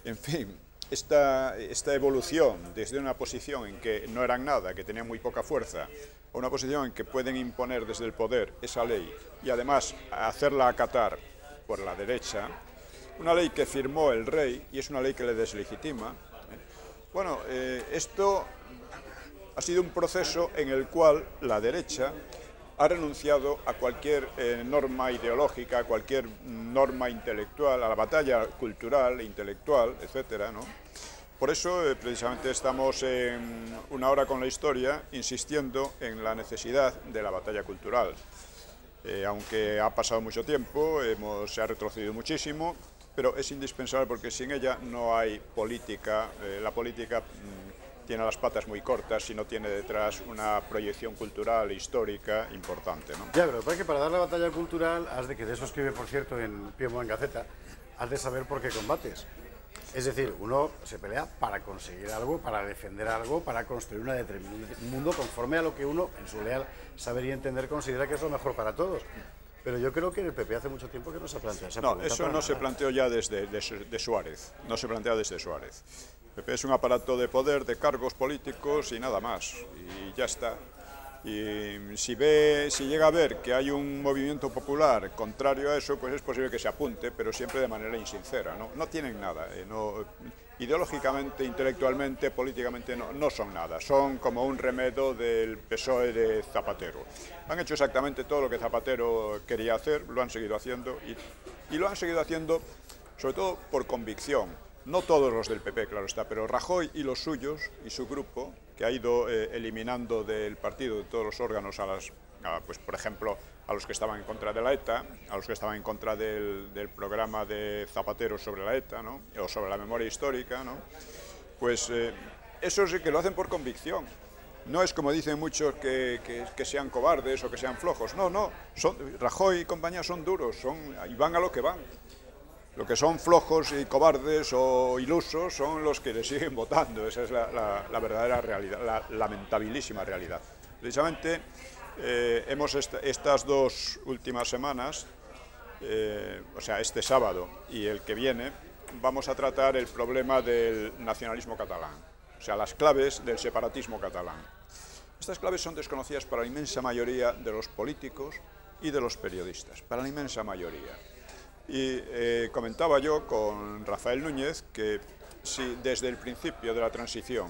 en fin, esta evolución desde una posición en que no eran nada, que tenían muy poca fuerza, a una posición en que pueden imponer desde el poder esa ley y además hacerla acatar por la derecha, una ley que firmó el rey y es una ley que le deslegitima. Bueno, esto ha sido un proceso en el cual la derecha ha renunciado a cualquier norma ideológica, a cualquier norma intelectual, a la batalla cultural, intelectual, etcétera, ¿no? Por eso, precisamente, estamos en Una Hora con la Historia insistiendo en la necesidad de la batalla cultural. Aunque ha pasado mucho tiempo, se ha retrocedido muchísimo, pero es indispensable porque sin ella no hay política. La política tiene las patas muy cortas y no tiene detrás una proyección cultural, histórica, importante, ¿no? Ya, pero parece que para dar la batalla cultural, de eso escribe, por cierto, en Piemo en Gaceta, has de saber por qué combates. Es decir, uno se pelea para conseguir algo, para defender algo, para construir un mundo conforme a lo que uno, en su leal saber y entender, considera que es lo mejor para todos. Pero yo creo que en el PP hace mucho tiempo que no se plantea esa pregunta. No, eso no se planteó ya desde Suárez, no se plantea desde Suárez. El PP es un aparato de poder, de cargos políticos y nada más, y ya está. Y si llega a ver que hay un movimiento popular contrario a eso, pues es posible que se apunte, pero siempre de manera insincera, ¿no? No tienen nada, ideológicamente, intelectualmente, políticamente no son nada, son como un remedo del PSOE de Zapatero. Han hecho exactamente todo lo que Zapatero quería hacer, lo han seguido haciendo y lo han seguido haciendo sobre todo por convicción. No todos los del PP, claro está, pero Rajoy y los suyos y su grupo, que ha ido eliminando del partido de todos los órganos pues por ejemplo, a los que estaban en contra de la ETA, a los que estaban en contra del programa de Zapatero sobre la ETA, ¿no? O sobre la memoria histórica, ¿no? Pues eso sí que lo hacen por convicción. No es como dicen muchos que sean cobardes o que sean flojos. No, Rajoy y compañía son duros, y van a lo que van. Lo que son flojos y cobardes o ilusos son los que le siguen votando. Esa es la verdadera realidad, la lamentabilísima realidad. Precisamente hemos estas 2 últimas semanas, o sea, este sábado y el que viene, vamos a tratar el problema del nacionalismo catalán, o sea, las claves del separatismo catalán. Estas claves son desconocidas para la inmensa mayoría de los políticos y de los periodistas, para la inmensa mayoría. Y comentaba yo con Rafael Núñez que si desde el principio de la transición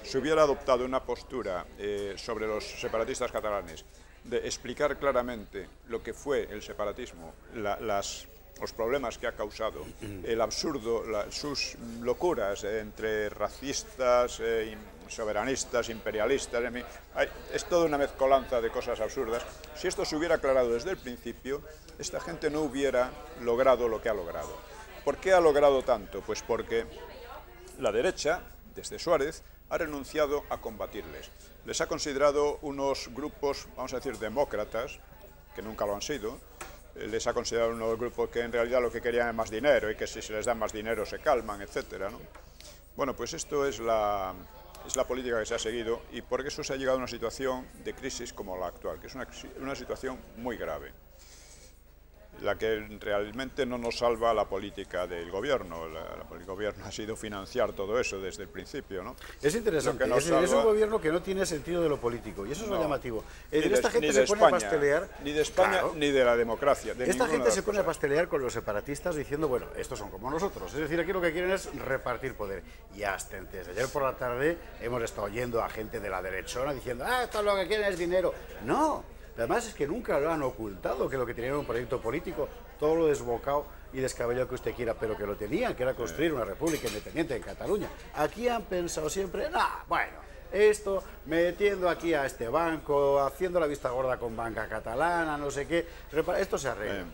se hubiera adoptado una postura sobre los separatistas catalanes de explicar claramente lo que fue el separatismo, los problemas que ha causado, el absurdo, sus locuras entre racistas, soberanistas, imperialistas, es toda una mezcolanza de cosas absurdas. Si esto se hubiera aclarado desde el principio, esta gente no hubiera logrado lo que ha logrado. ¿Por qué ha logrado tanto? Pues porque la derecha, desde Suárez, ha renunciado a combatirles. Les ha considerado unos grupos, vamos a decir, demócratas, que nunca lo han sido. Les ha considerado unos grupos que en realidad lo que querían es más dinero y que si se les da más dinero se calman, etcétera, ¿no? Bueno, pues esto es la política que se ha seguido y por eso se ha llegado a una situación de crisis como la actual, que es una situación muy grave, la que realmente no nos salva la política del gobierno. El gobierno ha sido financiar todo eso desde el principio, ¿no? Es interesante, es un gobierno que no tiene sentido de lo político, y eso es lo llamativo. Esta gente se pone a pastelear... Ni de España, claro, ni de la democracia. Esta gente se pone a pastelear con los separatistas diciendo, bueno, estos son como nosotros. Es decir, aquí lo que quieren es repartir poder. Y hasta antes de ayer por la tarde hemos estado oyendo a gente de la derechona diciendo, esto lo que quieren es dinero. No. Además es que nunca lo han ocultado, que lo que tenían era un proyecto político, todo lo desbocado y descabellado que usted quiera, pero que lo tenían, que era construir una república independiente en Cataluña. Aquí han pensado siempre, bueno, esto, metiendo aquí a este banco, haciendo la vista gorda con Banca Catalana, no sé qué, esto se arregla.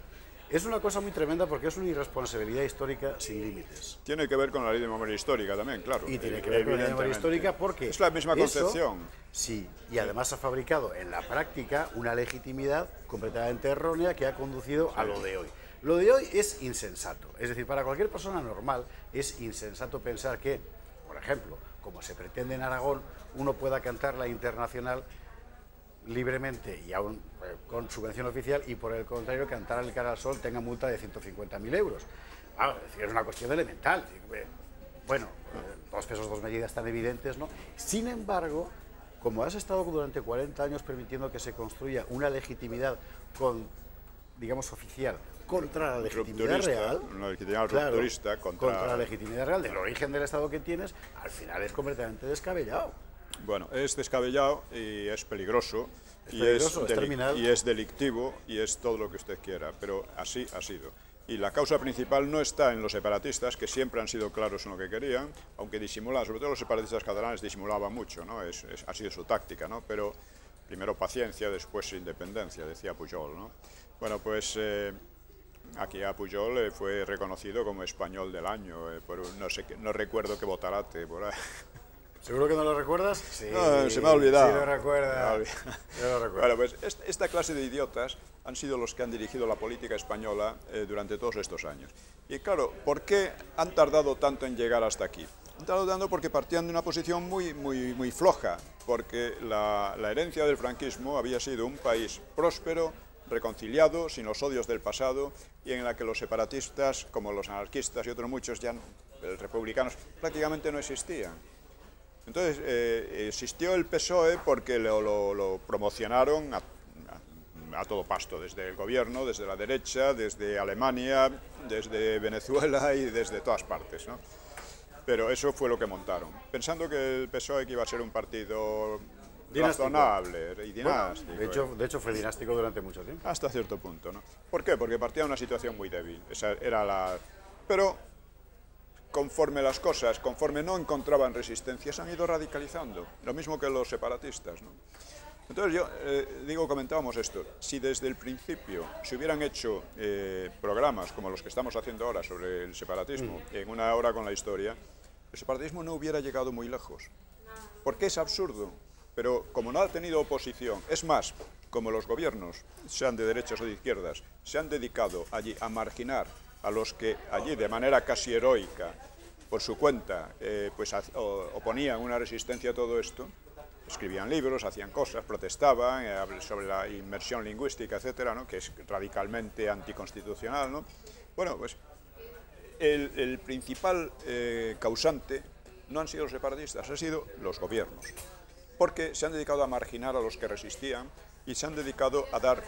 Es una cosa muy tremenda porque es una irresponsabilidad histórica sin límites. Tiene que ver con la ley de memoria histórica también, claro. Y tiene que ver con la ley de memoria histórica porque... Es la misma concepción. Sí, y además ha fabricado en la práctica una legitimidad completamente errónea que ha conducido a lo de hoy. Lo de hoy es insensato. Es decir, para cualquier persona normal es insensato pensar que, por ejemplo, como se pretende en Aragón, uno pueda cantar la Internacional libremente y aún con subvención oficial y por el contrario cantar el cara al sol tenga multa de 150.000 euros. Es una cuestión elemental. Bueno, 2 pesos, 2 medidas tan evidentes, ¿no? Sin embargo, como has estado durante 40 años permitiendo que se construya una legitimidad digamos oficial, contra la legitimidad real, una legitimidad rupturista, contra la legitimidad real del origen del Estado que tienes, al final es completamente descabellado. Bueno, es descabellado y es peligroso, y es delictivo y es todo lo que usted quiera, pero así ha sido. Y la causa principal no está en los separatistas, que siempre han sido claros en lo que querían, aunque disimulan, sobre todo los separatistas catalanes disimulaban mucho, ¿no? Ha sido su táctica, ¿no? Pero primero paciencia, después independencia, decía Pujol, ¿no? Bueno, pues aquí a Pujol fue reconocido como español del año, por no recuerdo qué botarate, por ahí. ¿Seguro que no lo recuerdas? Sí, no, se me ha olvidado. Sí, lo recuerda. Bueno, pues esta clase de idiotas han sido los que han dirigido la política española durante todos estos años. Y claro, ¿por qué han tardado tanto en llegar hasta aquí? Han tardado tanto porque partían de una posición muy floja, porque la herencia del franquismo había sido un país próspero, reconciliado, sin los odios del pasado, y en la que los separatistas, como los anarquistas y otros muchos republicanos, prácticamente no existían. Entonces, existió el PSOE porque lo promocionaron a todo pasto, desde el gobierno, desde la derecha, desde Alemania, desde Venezuela y desde todas partes, ¿no? Pero eso fue lo que montaron, pensando que el PSOE iba a ser un partido dinástico, razonable y dinástico. Bueno, de hecho fue dinástico durante mucho tiempo. Hasta cierto punto, ¿no? ¿Por qué? Porque partía de una situación muy débil. Esa era la... Pero conforme las cosas, conforme no encontraban resistencia, se han ido radicalizando. Lo mismo que los separatistas, ¿no? Entonces yo comentábamos esto, si desde el principio se hubieran hecho programas como los que estamos haciendo ahora sobre el separatismo, en Una hora con la historia, el separatismo no hubiera llegado muy lejos, porque es absurdo, pero como no ha tenido oposición, es más, como los gobiernos, sean de derechas o de izquierdas, se han dedicado allí a marginar a los que allí de manera casi heroica, por su cuenta, pues oponían una resistencia a todo esto, escribían libros, hacían cosas, protestaban sobre la inmersión lingüística, etcétera, ¿no? Que es radicalmente anticonstitucional, ¿no? Bueno, pues el principal causante no han sido los separatistas, han sido los gobiernos, porque se han dedicado a marginar a los que resistían y se han dedicado a dar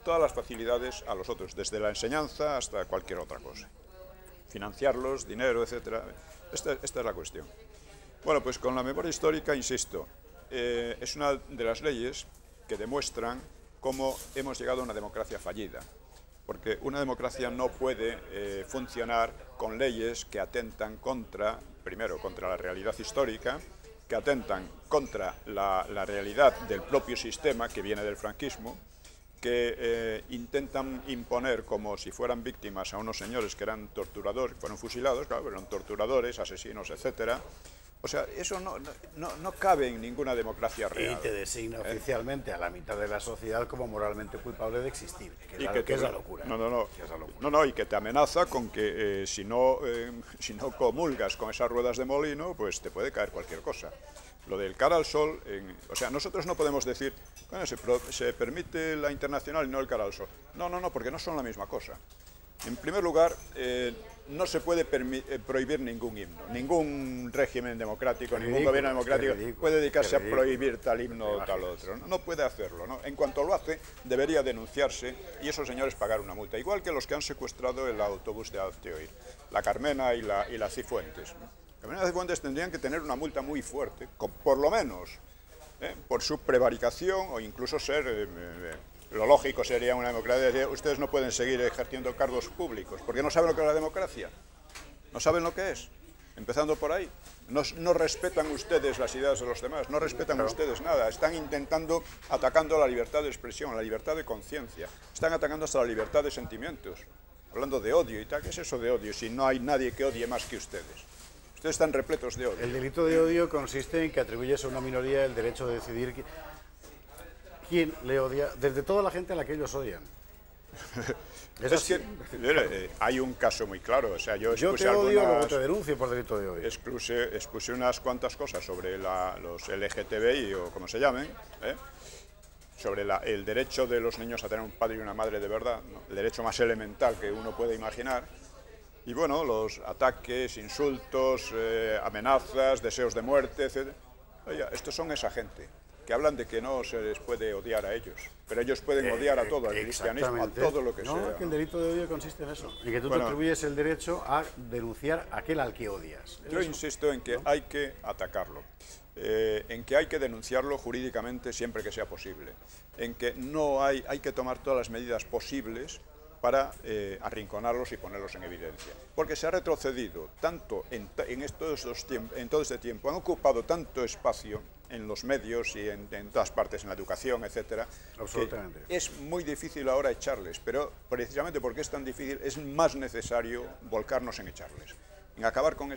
todas las facilidades a los otros, desde la enseñanza hasta cualquier otra cosa. Financiarlos, dinero, etcétera. Esta es la cuestión. Bueno, pues con la memoria histórica, insisto, es una de las leyes que demuestran cómo hemos llegado a una democracia fallida, porque una democracia no puede funcionar con leyes que atentan primero contra la realidad histórica, que atentan contra la realidad del propio sistema que viene del franquismo, que intentan imponer como si fueran víctimas a unos señores que eran torturadores, fueron fusilados, claro, eran torturadores, asesinos, etcétera. O sea, eso no cabe en ninguna democracia real. Y te designa oficialmente a la mitad de la sociedad como moralmente culpable de existir, que es la locura. No, y que te amenaza con que si no comulgas con esas ruedas de molino, pues te puede caer cualquier cosa. Lo del cara al sol, o sea, nosotros no podemos decir, bueno, se permite la internacional y no el cara al sol. No, porque no son la misma cosa. En primer lugar, no se puede prohibir ningún himno, ningún régimen democrático, ningún gobierno democrático puede dedicarse a prohibir tal himno o tal otro. No puede hacerlo, ¿no? En cuanto lo hace, debería denunciarse y esos señores pagar una multa, igual que los que han secuestrado el autobús de Hazte Oír, la Carmena y la Cifuentes. Carmena y Cifuentes tendrían que tener una multa muy fuerte, por lo menos, por su prevaricación o incluso ser... Lo lógico sería una democracia, ustedes no pueden seguir ejerciendo cargos públicos, porque no saben lo que es la democracia, no saben lo que es, empezando por ahí. No respetan ustedes las ideas de los demás, no respetan ustedes nada, están atacando la libertad de expresión, la libertad de conciencia, están atacando hasta la libertad de sentimientos, hablando de odio y tal. ¿Qué es eso de odio si no hay nadie que odie más que ustedes? Ustedes están repletos de odio. El delito de odio consiste en que atribuyes a una minoría el derecho de decidir quién le odia, desde toda la gente a la que ellos odian. Es que hay un caso muy claro. O sea, yo te odio, luego te denuncio por delito de odio. Expuse unas cuantas cosas sobre los LGTBI o como se llamen, sobre el derecho de los niños a tener un padre y una madre de verdad, ¿no? El derecho más elemental que uno puede imaginar. Y bueno, los ataques, insultos, amenazas, deseos de muerte, etc. Oye, estos son esa gente que hablan de que no se les puede odiar a ellos, pero ellos pueden odiar a todo, al cristianismo, a todo lo que sea. No, que el delito de odio consiste en eso, en que tú te atribuyes el derecho a denunciar a aquel al que odias. Yo insisto en que hay que atacarlo, en que hay que denunciarlo jurídicamente siempre que sea posible, en que hay que tomar todas las medidas posibles para arrinconarlos y ponerlos en evidencia. Porque se ha retrocedido tanto en todo este tiempo, han ocupado tanto espacio en los medios y en todas partes, en la educación, etcétera. Absolutamente. Es muy difícil ahora echarles, pero precisamente porque es tan difícil, es más necesario volcarnos en echarles, en acabar con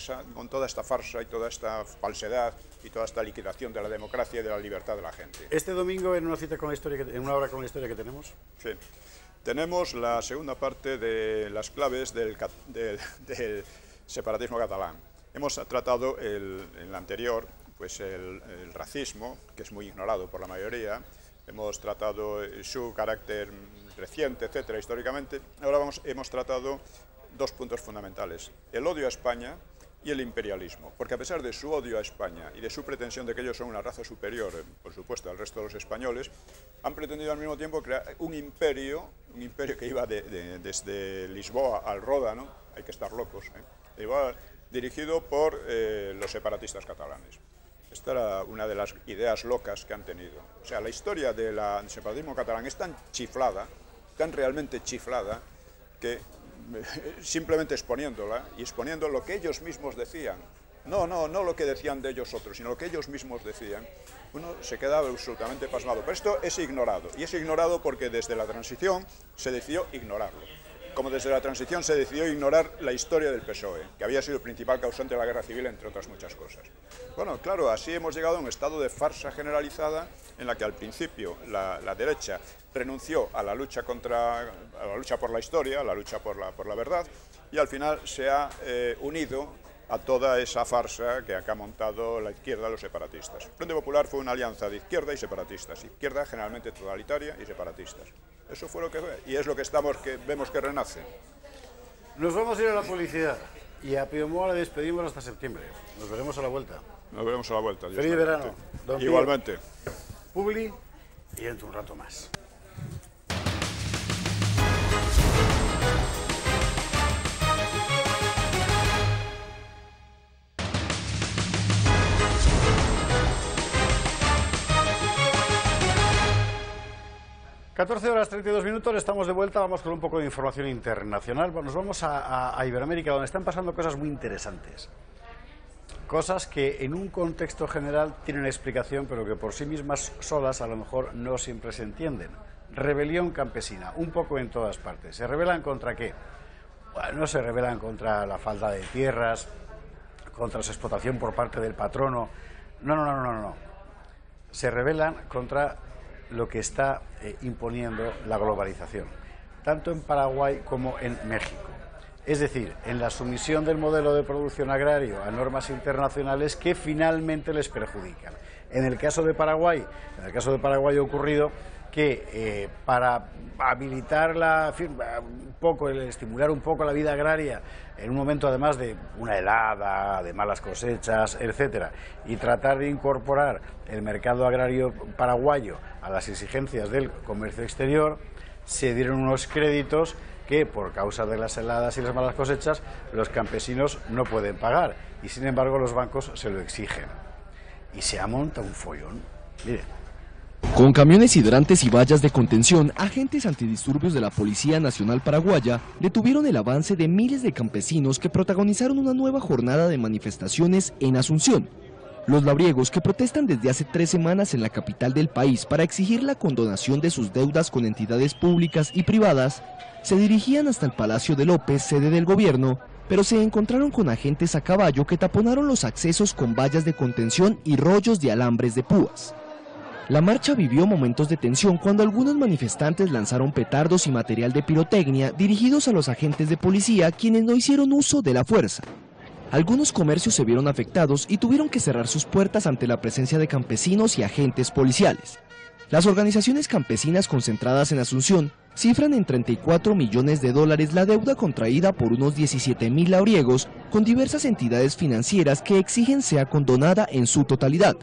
toda esta farsa y toda esta falsedad y toda esta liquidación de la democracia y de la libertad de la gente. Este domingo, en una cita con la historia, en Una hora con la historia que tenemos. Sí. Tenemos la segunda parte de las claves del separatismo catalán. Hemos tratado en la anterior pues el racismo, que es muy ignorado por la mayoría. Hemos tratado su carácter reciente, etcétera, históricamente. Ahora hemos tratado dos puntos fundamentales: el odio a España y el imperialismo, porque a pesar de su odio a España y de su pretensión de que ellos son una raza superior, por supuesto, al resto de los españoles, han pretendido al mismo tiempo crear un imperio que iba desde Lisboa al Ródano, hay que estar locos, iba dirigido por los separatistas catalanes. Esta era una de las ideas locas que han tenido. O sea, la historia del separatismo catalán es tan chiflada, tan realmente chiflada, que simplemente exponiéndola y exponiendo lo que ellos mismos decían, no lo que decían de ellos otros, sino lo que ellos mismos decían, uno se quedaba absolutamente pasmado. Pero esto es ignorado, y es ignorado porque desde la transición se decidió ignorarlo. Como desde la transición se decidió ignorar la historia del PSOE, que había sido el principal causante de la guerra civil, entre otras muchas cosas. Bueno, claro, así hemos llegado a un estado de farsa generalizada en la que al principio la derecha renunció a la lucha por la historia, a la lucha por la verdad, y al final se ha unido a toda esa farsa que acá ha montado la izquierda, los separatistas. El Frente Popular fue una alianza de izquierda y separatistas, izquierda generalmente totalitaria y separatistas. Eso fue lo que fue, y es lo que vemos que renace. Nos vamos a ir a la publicidad, y a Pío Moa le despedimos hasta septiembre. Nos veremos a la vuelta. Nos veremos a la vuelta. Feliz verano. Don Pío. Igualmente. Publi, y dentro un rato más. (14:32), estamos de vuelta, vamos con un poco de información internacional. Nos vamos a Iberoamérica, donde están pasando cosas muy interesantes. Cosas que en un contexto general tienen explicación, pero que por sí mismas solas a lo mejor no siempre se entienden. Rebelión campesina, un poco en todas partes. ¿Se rebelan contra qué? Bueno, no se rebelan contra la falta de tierras, contra la explotación por parte del patrono. No. Se rebelan contra lo que está imponiendo la globalización, tanto en Paraguay como en México. Es decir, en la sumisión del modelo de producción agrario a normas internacionales que finalmente les perjudican. En el caso de Paraguay ha ocurrido que para habilitar estimular un poco la vida agraria en un momento además de una helada, de malas cosechas, etcétera, y tratar de incorporar el mercado agrario paraguayo a las exigencias del comercio exterior, se dieron unos créditos que por causa de las heladas y las malas cosechas los campesinos no pueden pagar, y sin embargo los bancos se lo exigen. Y se ha montado un follón. Miren. Con camiones hidrantes y vallas de contención, agentes antidisturbios de la Policía Nacional Paraguaya detuvieron el avance de miles de campesinos que protagonizaron una nueva jornada de manifestaciones en Asunción. Los labriegos, que protestan desde hace 3 semanas en la capital del país para exigir la condonación de sus deudas con entidades públicas y privadas, se dirigían hasta el Palacio de López, sede del gobierno, pero se encontraron con agentes a caballo que taponaron los accesos con vallas de contención y rollos de alambres de púas. La marcha vivió momentos de tensión cuando algunos manifestantes lanzaron petardos y material de pirotecnia dirigidos a los agentes de policía, quienes no hicieron uso de la fuerza. Algunos comercios se vieron afectados y tuvieron que cerrar sus puertas ante la presencia de campesinos y agentes policiales. Las organizaciones campesinas concentradas en Asunción cifran en $34 millones la deuda contraída por unos 17.000 labriegos con diversas entidades financieras que exigen sea condonada en su totalidad.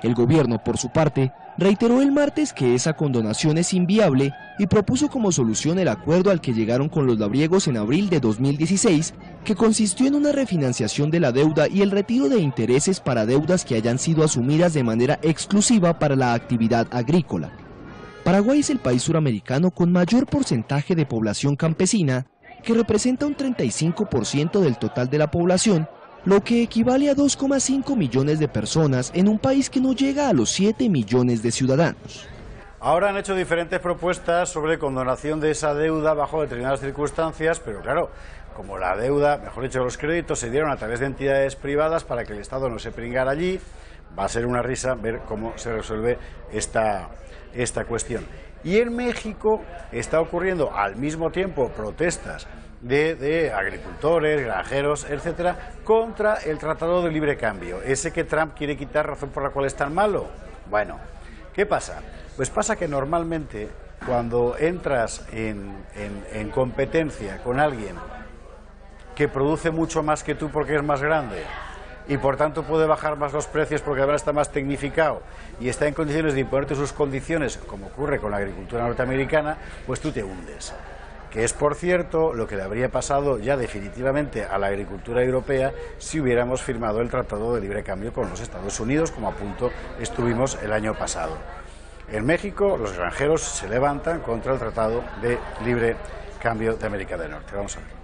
El gobierno, por su parte, reiteró el martes que esa condonación es inviable y propuso como solución el acuerdo al que llegaron con los labriegos en abril de 2016, que consistió en una refinanciación de la deuda y el retiro de intereses para deudas que hayan sido asumidas de manera exclusiva para la actividad agrícola. Paraguay es el país suramericano con mayor porcentaje de población campesina, que representa un 35% del total de la población, lo que equivale a 2,5 millones de personas en un país que no llega a los 7 millones de ciudadanos. Ahora han hecho diferentes propuestas sobre condonación de esa deuda bajo determinadas circunstancias, pero claro, como la deuda, mejor dicho, los créditos se dieron a través de entidades privadas para que el Estado no se pringara allí, va a ser una risa ver cómo se resuelve esta cuestión. Y en México está ocurriendo al mismo tiempo protestas de agricultores, granjeros, etcétera, contra el Tratado de Libre Cambio, ese que Trump quiere quitar, razón por la cual es tan malo. Bueno, ¿qué pasa? Pues pasa que normalmente cuando entras en competencia con alguien que produce mucho más que tú porque es más grande y por tanto puede bajar más los precios porque ahora está más tecnificado y está en condiciones de imponerte sus condiciones, como ocurre con la agricultura norteamericana, pues tú te hundes. Que es, por cierto, lo que le habría pasado ya definitivamente a la agricultura europea si hubiéramos firmado el Tratado de Libre Cambio con los Estados Unidos, como a punto estuvimos el año pasado. En México, los granjeros se levantan contra el Tratado de Libre Cambio de América del Norte. Vamos a ver.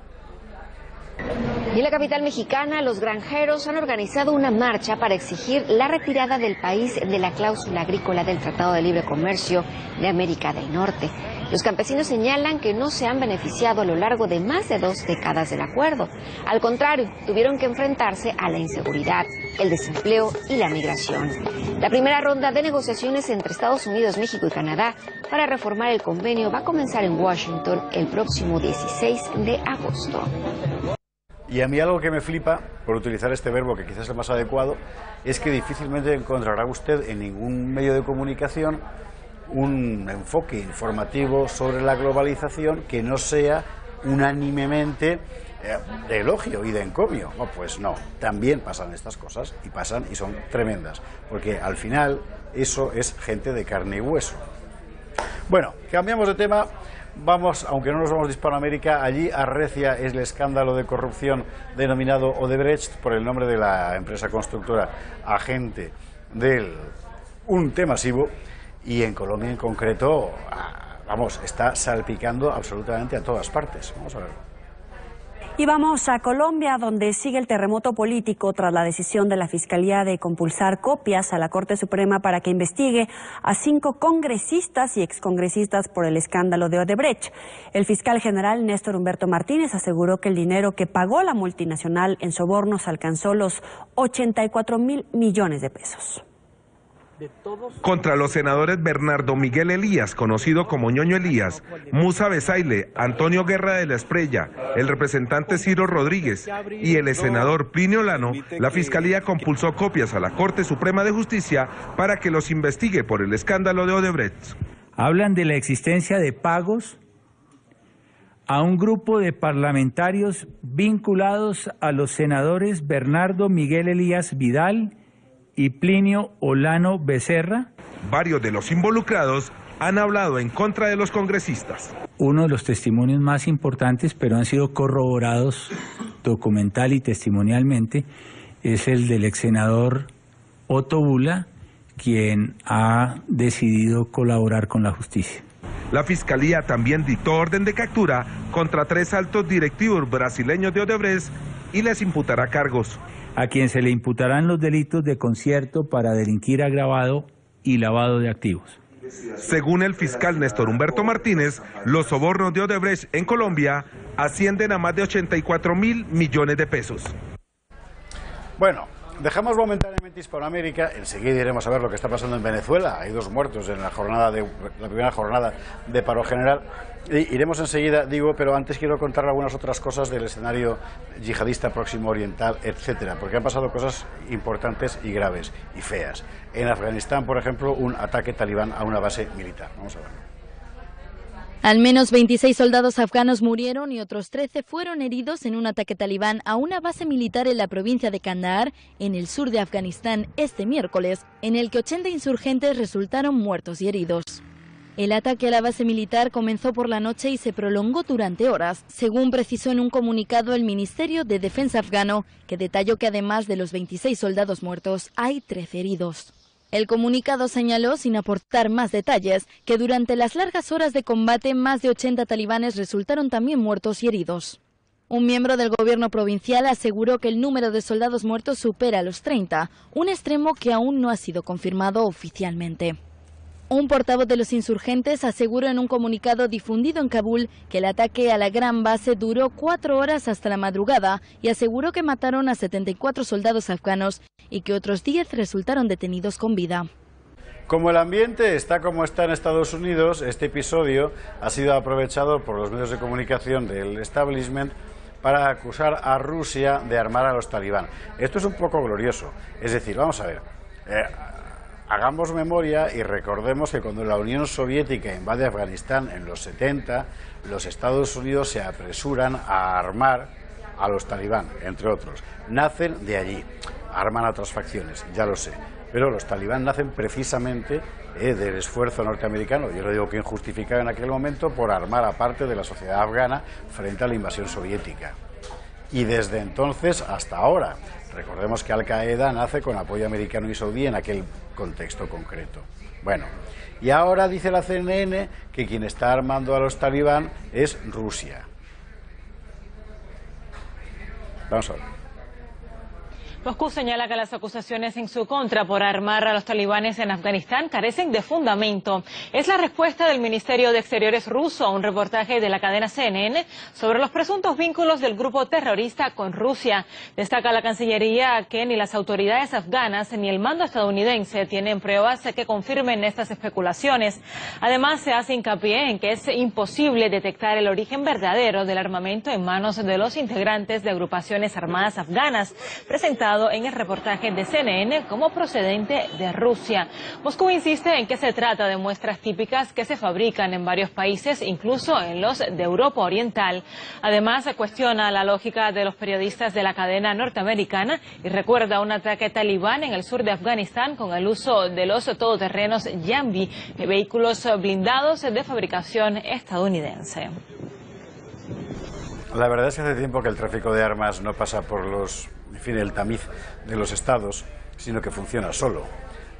Y en la capital mexicana, los granjeros han organizado una marcha para exigir la retirada del país de la cláusula agrícola del Tratado de Libre Comercio de América del Norte. Los campesinos señalan que no se han beneficiado a lo largo de más de 2 décadas del acuerdo. Al contrario, tuvieron que enfrentarse a la inseguridad, el desempleo y la migración. La primera ronda de negociaciones entre Estados Unidos, México y Canadá para reformar el convenio va a comenzar en Washington el próximo 16 de agosto. Y a mí algo que me flipa, por utilizar este verbo que quizás es el más adecuado, es que difícilmente encontrará usted en ningún medio de comunicación un enfoque informativo sobre la globalización que no sea unánimemente de elogio y de encomio. No, pues no, también pasan estas cosas y pasan y son tremendas, porque al final eso es gente de carne y hueso. Bueno, cambiamos de tema. Vamos, aunque no nos vamos de Hispanoamérica, allí arrecia el escándalo de corrupción denominado Odebrecht por el nombre de la empresa constructora agente del unte masivo, y en Colombia en concreto, vamos, está salpicando absolutamente a todas partes. Vamos a verlo. Y vamos a Colombia, donde sigue el terremoto político tras la decisión de la Fiscalía de compulsar copias a la Corte Suprema para que investigue a 5 congresistas y excongresistas por el escándalo de Odebrecht. El fiscal general Néstor Humberto Martínez aseguró que el dinero que pagó la multinacional en sobornos alcanzó los 84.000 millones de pesos. Contra los senadores Bernardo Miguel Elías, conocido como Ñoño Elías, Musa Besaile, Antonio Guerra de la Esprella, el representante Ciro Rodríguez y el senador Plinio Lano, la Fiscalía compulsó copias a la Corte Suprema de Justicia para que los investigue por el escándalo de Odebrecht. Hablan de la existencia de pagos a un grupo de parlamentarios vinculados a los senadores Bernardo Miguel Elías Vidal y Plinio Olano Becerra. Varios de los involucrados han hablado en contra de los congresistas. Uno de los testimonios más importantes, pero han sido corroborados documental y testimonialmente, es el del ex senador Otto Bula, quien ha decidido colaborar con la justicia. La Fiscalía también dictó orden de captura contra 3 altos directivos brasileños de Odebrecht y les imputará cargos. A quien se le imputarán los delitos de concierto para delinquir agravado y lavado de activos. Según el fiscal Néstor Humberto Martínez, los sobornos de Odebrecht en Colombia ascienden a más de 84.000 millones de pesos. Bueno, dejamos momentáneamente Hispanoamérica, enseguida iremos a ver lo que está pasando en Venezuela. Hay 2 muertos en la primera jornada de paro general. Iremos enseguida, digo, pero antes quiero contar algunas otras cosas del escenario yihadista próximo oriental, etcétera, porque han pasado cosas importantes y graves y feas. En Afganistán, por ejemplo, un ataque talibán a una base militar. Vamos a verlo. Al menos 26 soldados afganos murieron y otros 13 fueron heridos en un ataque talibán a una base militar en la provincia de Kandahar, en el sur de Afganistán, este miércoles, en el que 80 insurgentes resultaron muertos y heridos. El ataque a la base militar comenzó por la noche y se prolongó durante horas, según precisó en un comunicado el Ministerio de Defensa afgano, que detalló que además de los 26 soldados muertos, hay 13 heridos. El comunicado señaló, sin aportar más detalles, que durante las largas horas de combate más de 80 talibanes resultaron también muertos y heridos. Un miembro del gobierno provincial aseguró que el número de soldados muertos supera los 30, un extremo que aún no ha sido confirmado oficialmente. Un portavoz de los insurgentes aseguró en un comunicado difundido en Kabul que el ataque a la gran base duró 4 horas hasta la madrugada y aseguró que mataron a 74 soldados afganos y que otros 10 resultaron detenidos con vida. Como el ambiente está como está en Estados Unidos, este episodio ha sido aprovechado por los medios de comunicación del establishment para acusar a Rusia de armar a los talibán. Esto es un poco glorioso. Es decir, vamos a ver, hagamos memoria y recordemos que cuando la Unión Soviética invade Afganistán en los 70, los Estados Unidos se apresuran a armar a los talibán, entre otros. Nacen de allí, arman a otras facciones, ya lo sé, pero los talibán nacen precisamente del esfuerzo norteamericano, yo lo digo que injustificado en aquel momento, por armar a parte de la sociedad afgana frente a la invasión soviética. Y desde entonces hasta ahora, recordemos que Al-Qaeda nace con apoyo americano y saudí en aquel contexto concreto. Bueno, y ahora dice la CNN que quien está armando a los talibán es Rusia. Vamos a ver. Moscú señala que las acusaciones en su contra por armar a los talibanes en Afganistán carecen de fundamento. Es la respuesta del Ministerio de Exteriores ruso a un reportaje de la cadena CNN sobre los presuntos vínculos del grupo terrorista con Rusia. Destaca la Cancillería que ni las autoridades afganas ni el mando estadounidense tienen pruebas que confirmen estas especulaciones. Además, se hace hincapié en que es imposible detectar el origen verdadero del armamento en manos de los integrantes de agrupaciones armadas afganas, presentado en el reportaje de CNN como procedente de Rusia. Moscú insiste en que se trata de muestras típicas que se fabrican en varios países, incluso en los de Europa Oriental. Además, cuestiona la lógica de los periodistas de la cadena norteamericana y recuerda un ataque talibán en el sur de Afganistán con el uso de los todoterrenos Yambi, vehículos blindados de fabricación estadounidense. La verdad es que hace tiempo que el tráfico de armas no pasa por el tamiz de los estados, sino que funciona solo.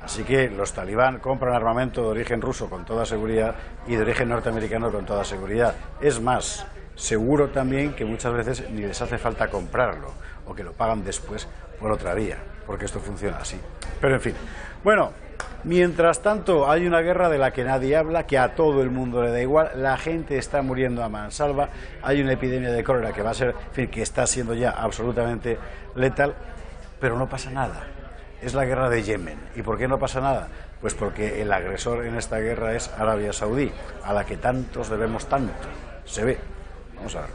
Así que los talibán compran armamento de origen ruso con toda seguridad y de origen norteamericano con toda seguridad. Es más, seguro también que muchas veces ni les hace falta comprarlo o que lo pagan después por otra vía, porque esto funciona así. Pero en fin, bueno, mientras tanto hay una guerra de la que nadie habla, que a todo el mundo le da igual, la gente está muriendo a mansalva, hay una epidemia de cólera que va a ser, en fin, que está siendo ya absolutamente letal, pero no pasa nada. Es la guerra de Yemen. ¿Y por qué no pasa nada? Pues porque el agresor en esta guerra es Arabia Saudí, a la que tantos debemos tanto. Se ve. Vamos a ver.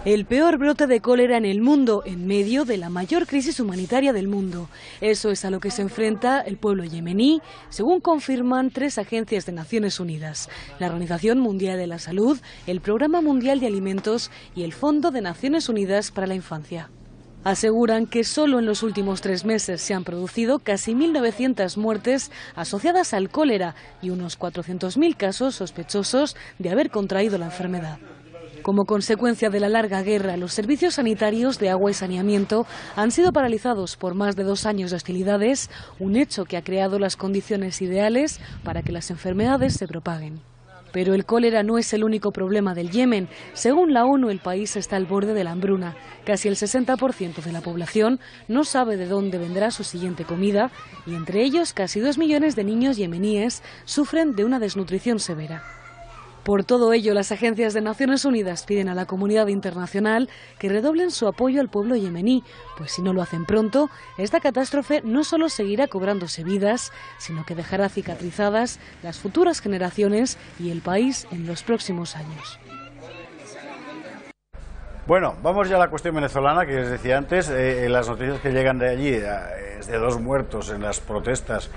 El peor brote de cólera en el mundo, en medio de la mayor crisis humanitaria del mundo. Eso es a lo que se enfrenta el pueblo yemení, según confirman 3 agencias de Naciones Unidas: la Organización Mundial de la Salud, el Programa Mundial de Alimentos y el Fondo de Naciones Unidas para la Infancia. Aseguran que solo en los últimos 3 meses se han producido casi 1.900 muertes asociadas al cólera y unos 400.000 casos sospechosos de haber contraído la enfermedad. Como consecuencia de la larga guerra, los servicios sanitarios de agua y saneamiento han sido paralizados por más de 2 años de hostilidades, un hecho que ha creado las condiciones ideales para que las enfermedades se propaguen. Pero el cólera no es el único problema del Yemen. Según la ONU, el país está al borde de la hambruna. Casi el 60% de la población no sabe de dónde vendrá su siguiente comida y entre ellos casi 2 millones de niños yemeníes sufren de una desnutrición severa. Por todo ello, las agencias de Naciones Unidas piden a la comunidad internacional que redoblen su apoyo al pueblo yemení, pues si no lo hacen pronto, esta catástrofe no solo seguirá cobrándose vidas, sino que dejará cicatrizadas las futuras generaciones y el país en los próximos años. Bueno, vamos ya a la cuestión venezolana, que les decía antes. Las noticias que llegan de allí es de 2 muertos en las protestas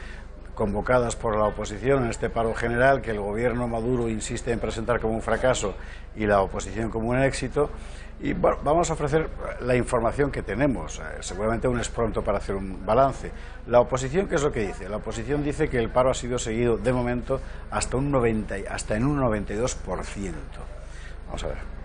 convocadas por la oposición en este paro general, que el gobierno Maduro insiste en presentar como un fracaso y la oposición como un éxito. Y bueno, vamos a ofrecer la información que tenemos. Seguramente aún es pronto para hacer un balance. La oposición, ¿qué es lo que dice? La oposición dice que el paro ha sido seguido de momento hasta en un 92%. Vamos a ver.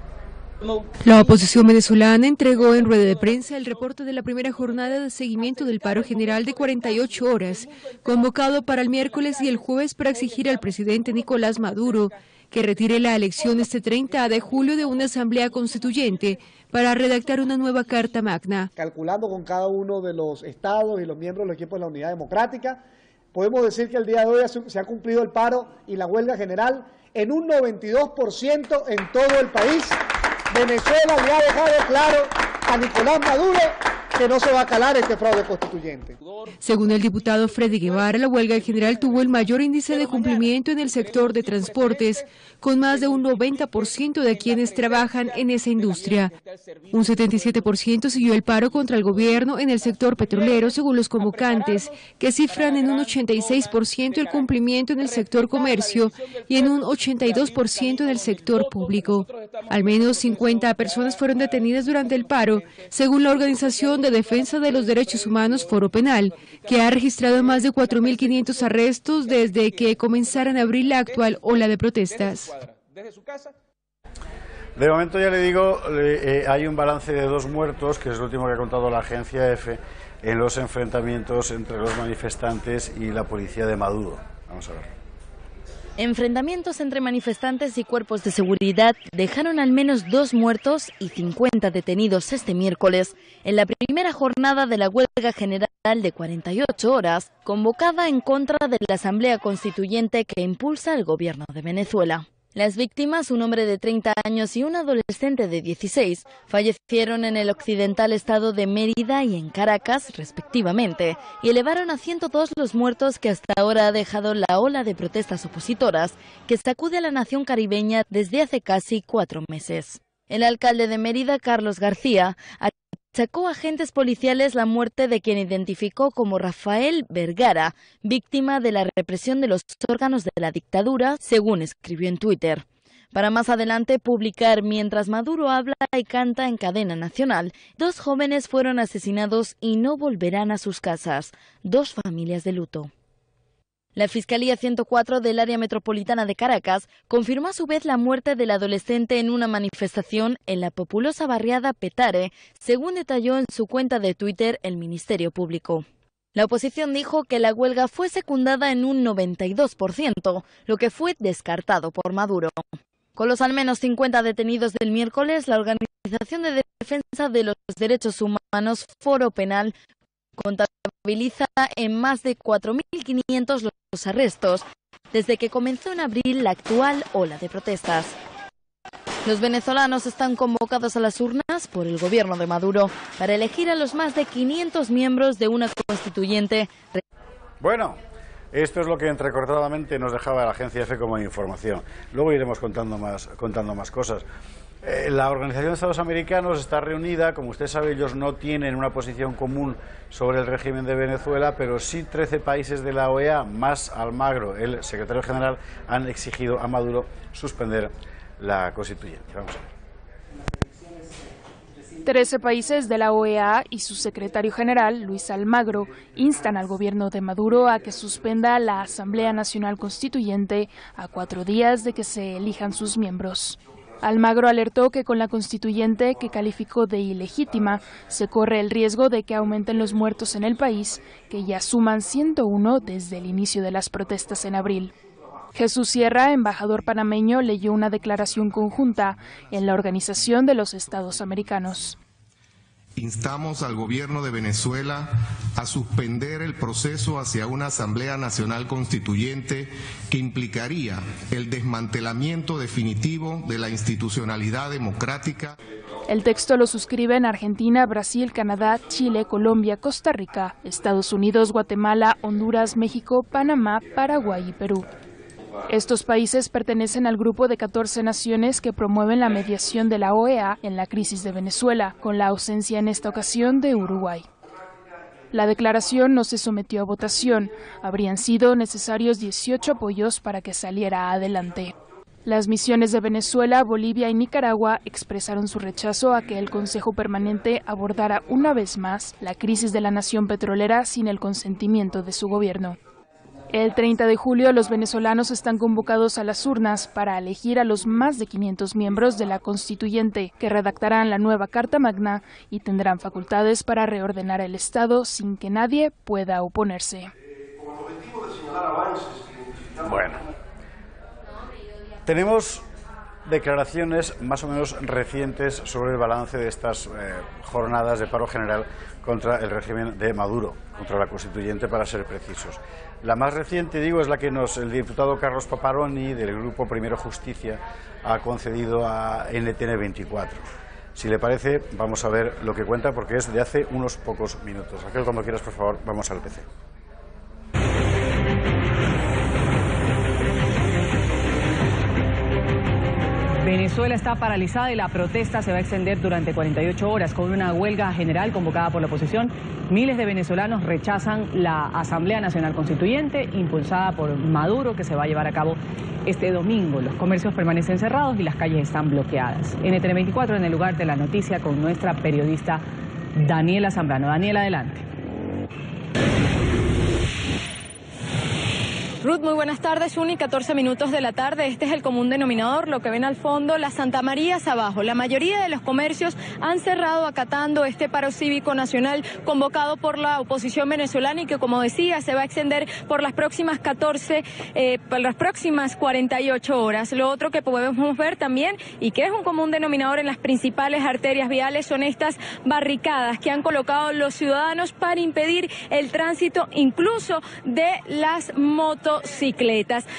La oposición venezolana entregó en rueda de prensa el reporte de la primera jornada de seguimiento del paro general de 48 horas, convocado para el miércoles y el jueves para exigir al presidente Nicolás Maduro que retire la elección este 30 de julio de una asamblea constituyente para redactar una nueva Carta Magna. Calculando con cada uno de los estados y los miembros del equipo de la Unidad Democrática, podemos decir que el día de hoy se ha cumplido el paro y la huelga general en un 92% en todo el país. Venezuela le ha dejado claro a Nicolás Maduro que no se va a calar este fraude constituyente. Según el diputado Freddy Guevara, la huelga en general tuvo el mayor índice de cumplimiento en el sector de transportes, con más de un 90% de quienes trabajan en esa industria. Un 77% siguió el paro contra el gobierno en el sector petrolero, según los convocantes, que cifran en un 86% el cumplimiento en el sector comercio y en un 82% en el sector público. Al menos 50 personas fueron detenidas durante el paro, según la Organización de Defensa de los Derechos Humanos Foro Penal, que ha registrado más de 4.500 arrestos desde que comenzara en abril la actual ola de protestas. De momento, ya le digo, hay un balance de 2 muertos, que es lo último que ha contado la agencia EFE, en los enfrentamientos entre los manifestantes y la policía de Maduro. Vamos a ver. Enfrentamientos entre manifestantes y cuerpos de seguridad dejaron al menos 2 muertos y 50 detenidos este miércoles en la primera jornada de la huelga general de 48 horas convocada en contra de la Asamblea Constituyente que impulsa el gobierno de Venezuela. Las víctimas, un hombre de 30 años y un adolescente de 16, fallecieron en el occidental estado de Mérida y en Caracas, respectivamente, y elevaron a 102 los muertos que hasta ahora ha dejado la ola de protestas opositoras que sacude a la nación caribeña desde hace casi 4 meses. El alcalde de Mérida, Carlos García, achacó a agentes policiales la muerte de quien identificó como Rafael Vergara, víctima de la represión de los órganos de la dictadura, según escribió en Twitter. Para más adelante publicar mientras Maduro habla y canta en cadena nacional, 2 jóvenes fueron asesinados y no volverán a sus casas, 2 familias de luto. La Fiscalía 104 del área metropolitana de Caracas confirmó a su vez la muerte del adolescente en una manifestación en la populosa barriada Petare, según detalló en su cuenta de Twitter el Ministerio Público. La oposición dijo que la huelga fue secundada en un 92%, lo que fue descartado por Maduro. Con los al menos 50 detenidos del miércoles, la Organización de Defensa de los Derechos Humanos Foro Penal contabiliza en más de 4.500 los arrestos desde que comenzó en abril la actual ola de protestas. Los venezolanos están convocados a las urnas por el gobierno de Maduro para elegir a los más de 500 miembros de una constituyente. Bueno, esto es lo que entrecortadamente nos dejaba la agencia EFE como información. Luego iremos contando más cosas. La Organización de Estados Americanos está reunida, como usted sabe, ellos no tienen una posición común sobre el régimen de Venezuela, pero sí 13 países de la OEA, más Almagro, el secretario general, han exigido a Maduro suspender la constituyente. Vamos a ver. 13 países de la OEA y su secretario general, Luis Almagro, instan al gobierno de Maduro a que suspenda la Asamblea Nacional Constituyente a 4 días de que se elijan sus miembros. Almagro alertó que con la constituyente, que calificó de ilegítima, se corre el riesgo de que aumenten los muertos en el país, que ya suman 101 desde el inicio de las protestas en abril. Jesús Sierra, embajador panameño, leyó una declaración conjunta en la Organización de los Estados Americanos. Instamos al gobierno de Venezuela a suspender el proceso hacia una Asamblea Nacional Constituyente que implicaría el desmantelamiento definitivo de la institucionalidad democrática. El texto lo suscriben Argentina, Brasil, Canadá, Chile, Colombia, Costa Rica, Estados Unidos, Guatemala, Honduras, México, Panamá, Paraguay y Perú. Estos países pertenecen al grupo de 14 naciones que promueven la mediación de la OEA en la crisis de Venezuela, con la ausencia en esta ocasión de Uruguay. La declaración no se sometió a votación. Habrían sido necesarios 18 apoyos para que saliera adelante. Las misiones de Venezuela, Bolivia y Nicaragua expresaron su rechazo a que el Consejo Permanente abordara una vez más la crisis de la nación petrolera sin el consentimiento de su gobierno. El 30 de julio los venezolanos están convocados a las urnas para elegir a los más de 500 miembros de la constituyente, que redactarán la nueva Carta Magna y tendrán facultades para reordenar el Estado sin que nadie pueda oponerse. Bueno, tenemos declaraciones más o menos recientes sobre el balance de estas jornadas de paro general contra el régimen de Maduro, contra la constituyente para ser precisos. La más reciente, digo, es la que el diputado Carlos Paparoni del Grupo Primero Justicia ha concedido a NTN 24. Si le parece, vamos a ver lo que cuenta porque es de hace unos pocos minutos. Raquel, cuando quieras, por favor, vamos al PC. Venezuela está paralizada y la protesta se va a extender durante 48 horas con una huelga general convocada por la oposición. Miles de venezolanos rechazan la Asamblea Nacional Constituyente impulsada por Maduro, que se va a llevar a cabo este domingo. Los comercios permanecen cerrados y las calles están bloqueadas. NTN 24 en el lugar de la noticia con nuestra periodista Daniela Zambrano. Daniela, adelante. Ruth, muy buenas tardes, 1:14 minutos de la tarde. Este es el común denominador, lo que ven al fondo, las Santa Marías abajo. La mayoría de los comercios han cerrado acatando este paro cívico nacional convocado por la oposición venezolana y que, como decía, se va a extender por las próximas 48 horas. Lo otro que podemos ver también, y que es un común denominador en las principales arterias viales, son estas barricadas que han colocado los ciudadanos para impedir el tránsito incluso de las motocicletas.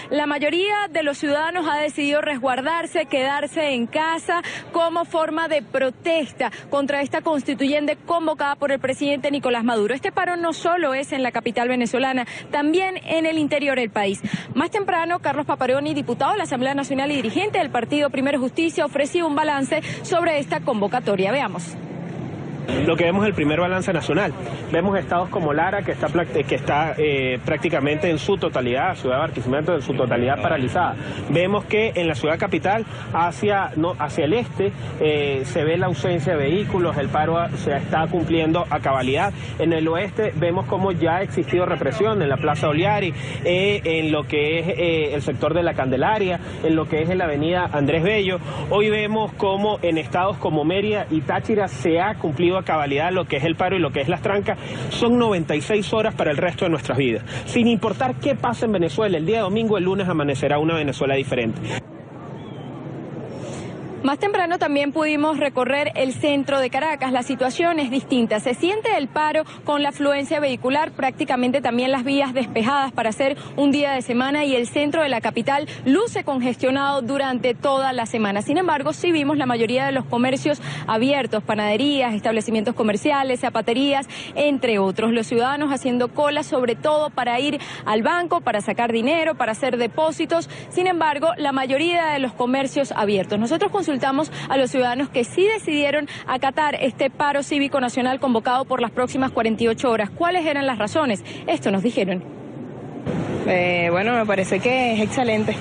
La mayoría de los ciudadanos ha decidido resguardarse, quedarse en casa como forma de protesta contra esta constituyente convocada por el presidente Nicolás Maduro. Este paro no solo es en la capital venezolana, también en el interior del país. Más temprano, Carlos Paparoni, diputado de la Asamblea Nacional y dirigente del partido Primero Justicia, ofrecía un balance sobre esta convocatoria. Veamos. Lo que vemos es el primer balance nacional. Vemos estados como Lara, que está prácticamente en su totalidad, ciudad de Barquisimeto en su totalidad paralizada. Vemos que en la ciudad capital, hacia el este, se ve la ausencia de vehículos, el paro se está cumpliendo a cabalidad. En el oeste vemos como ya ha existido represión en la Plaza Oliari, en lo que es el sector de la Candelaria, en lo que es en la avenida Andrés Bello. Hoy vemos como en estados como Mérida y Táchira se ha cumplido a cabalidad lo que es el paro y lo que es las trancas. Son 96 horas para el resto de nuestras vidas. Sin importar qué pasa en Venezuela, el día domingo, el lunes amanecerá una Venezuela diferente. Más temprano también pudimos recorrer el centro de Caracas. La situación es distinta. Se siente el paro con la afluencia vehicular, prácticamente también las vías despejadas para hacer un día de semana, y el centro de la capital luce congestionado durante toda la semana. Sin embargo, sí vimos la mayoría de los comercios abiertos, panaderías, establecimientos comerciales, zapaterías, entre otros. Los ciudadanos haciendo cola, sobre todo para ir al banco, para sacar dinero, para hacer depósitos. Sin embargo, la mayoría de los comercios abiertos. Nosotros consultamos a los ciudadanos que sí decidieron acatar este paro cívico nacional convocado por las próximas 48 horas. ¿Cuáles eran las razones? Esto nos dijeron. Bueno, me parece que es excelente.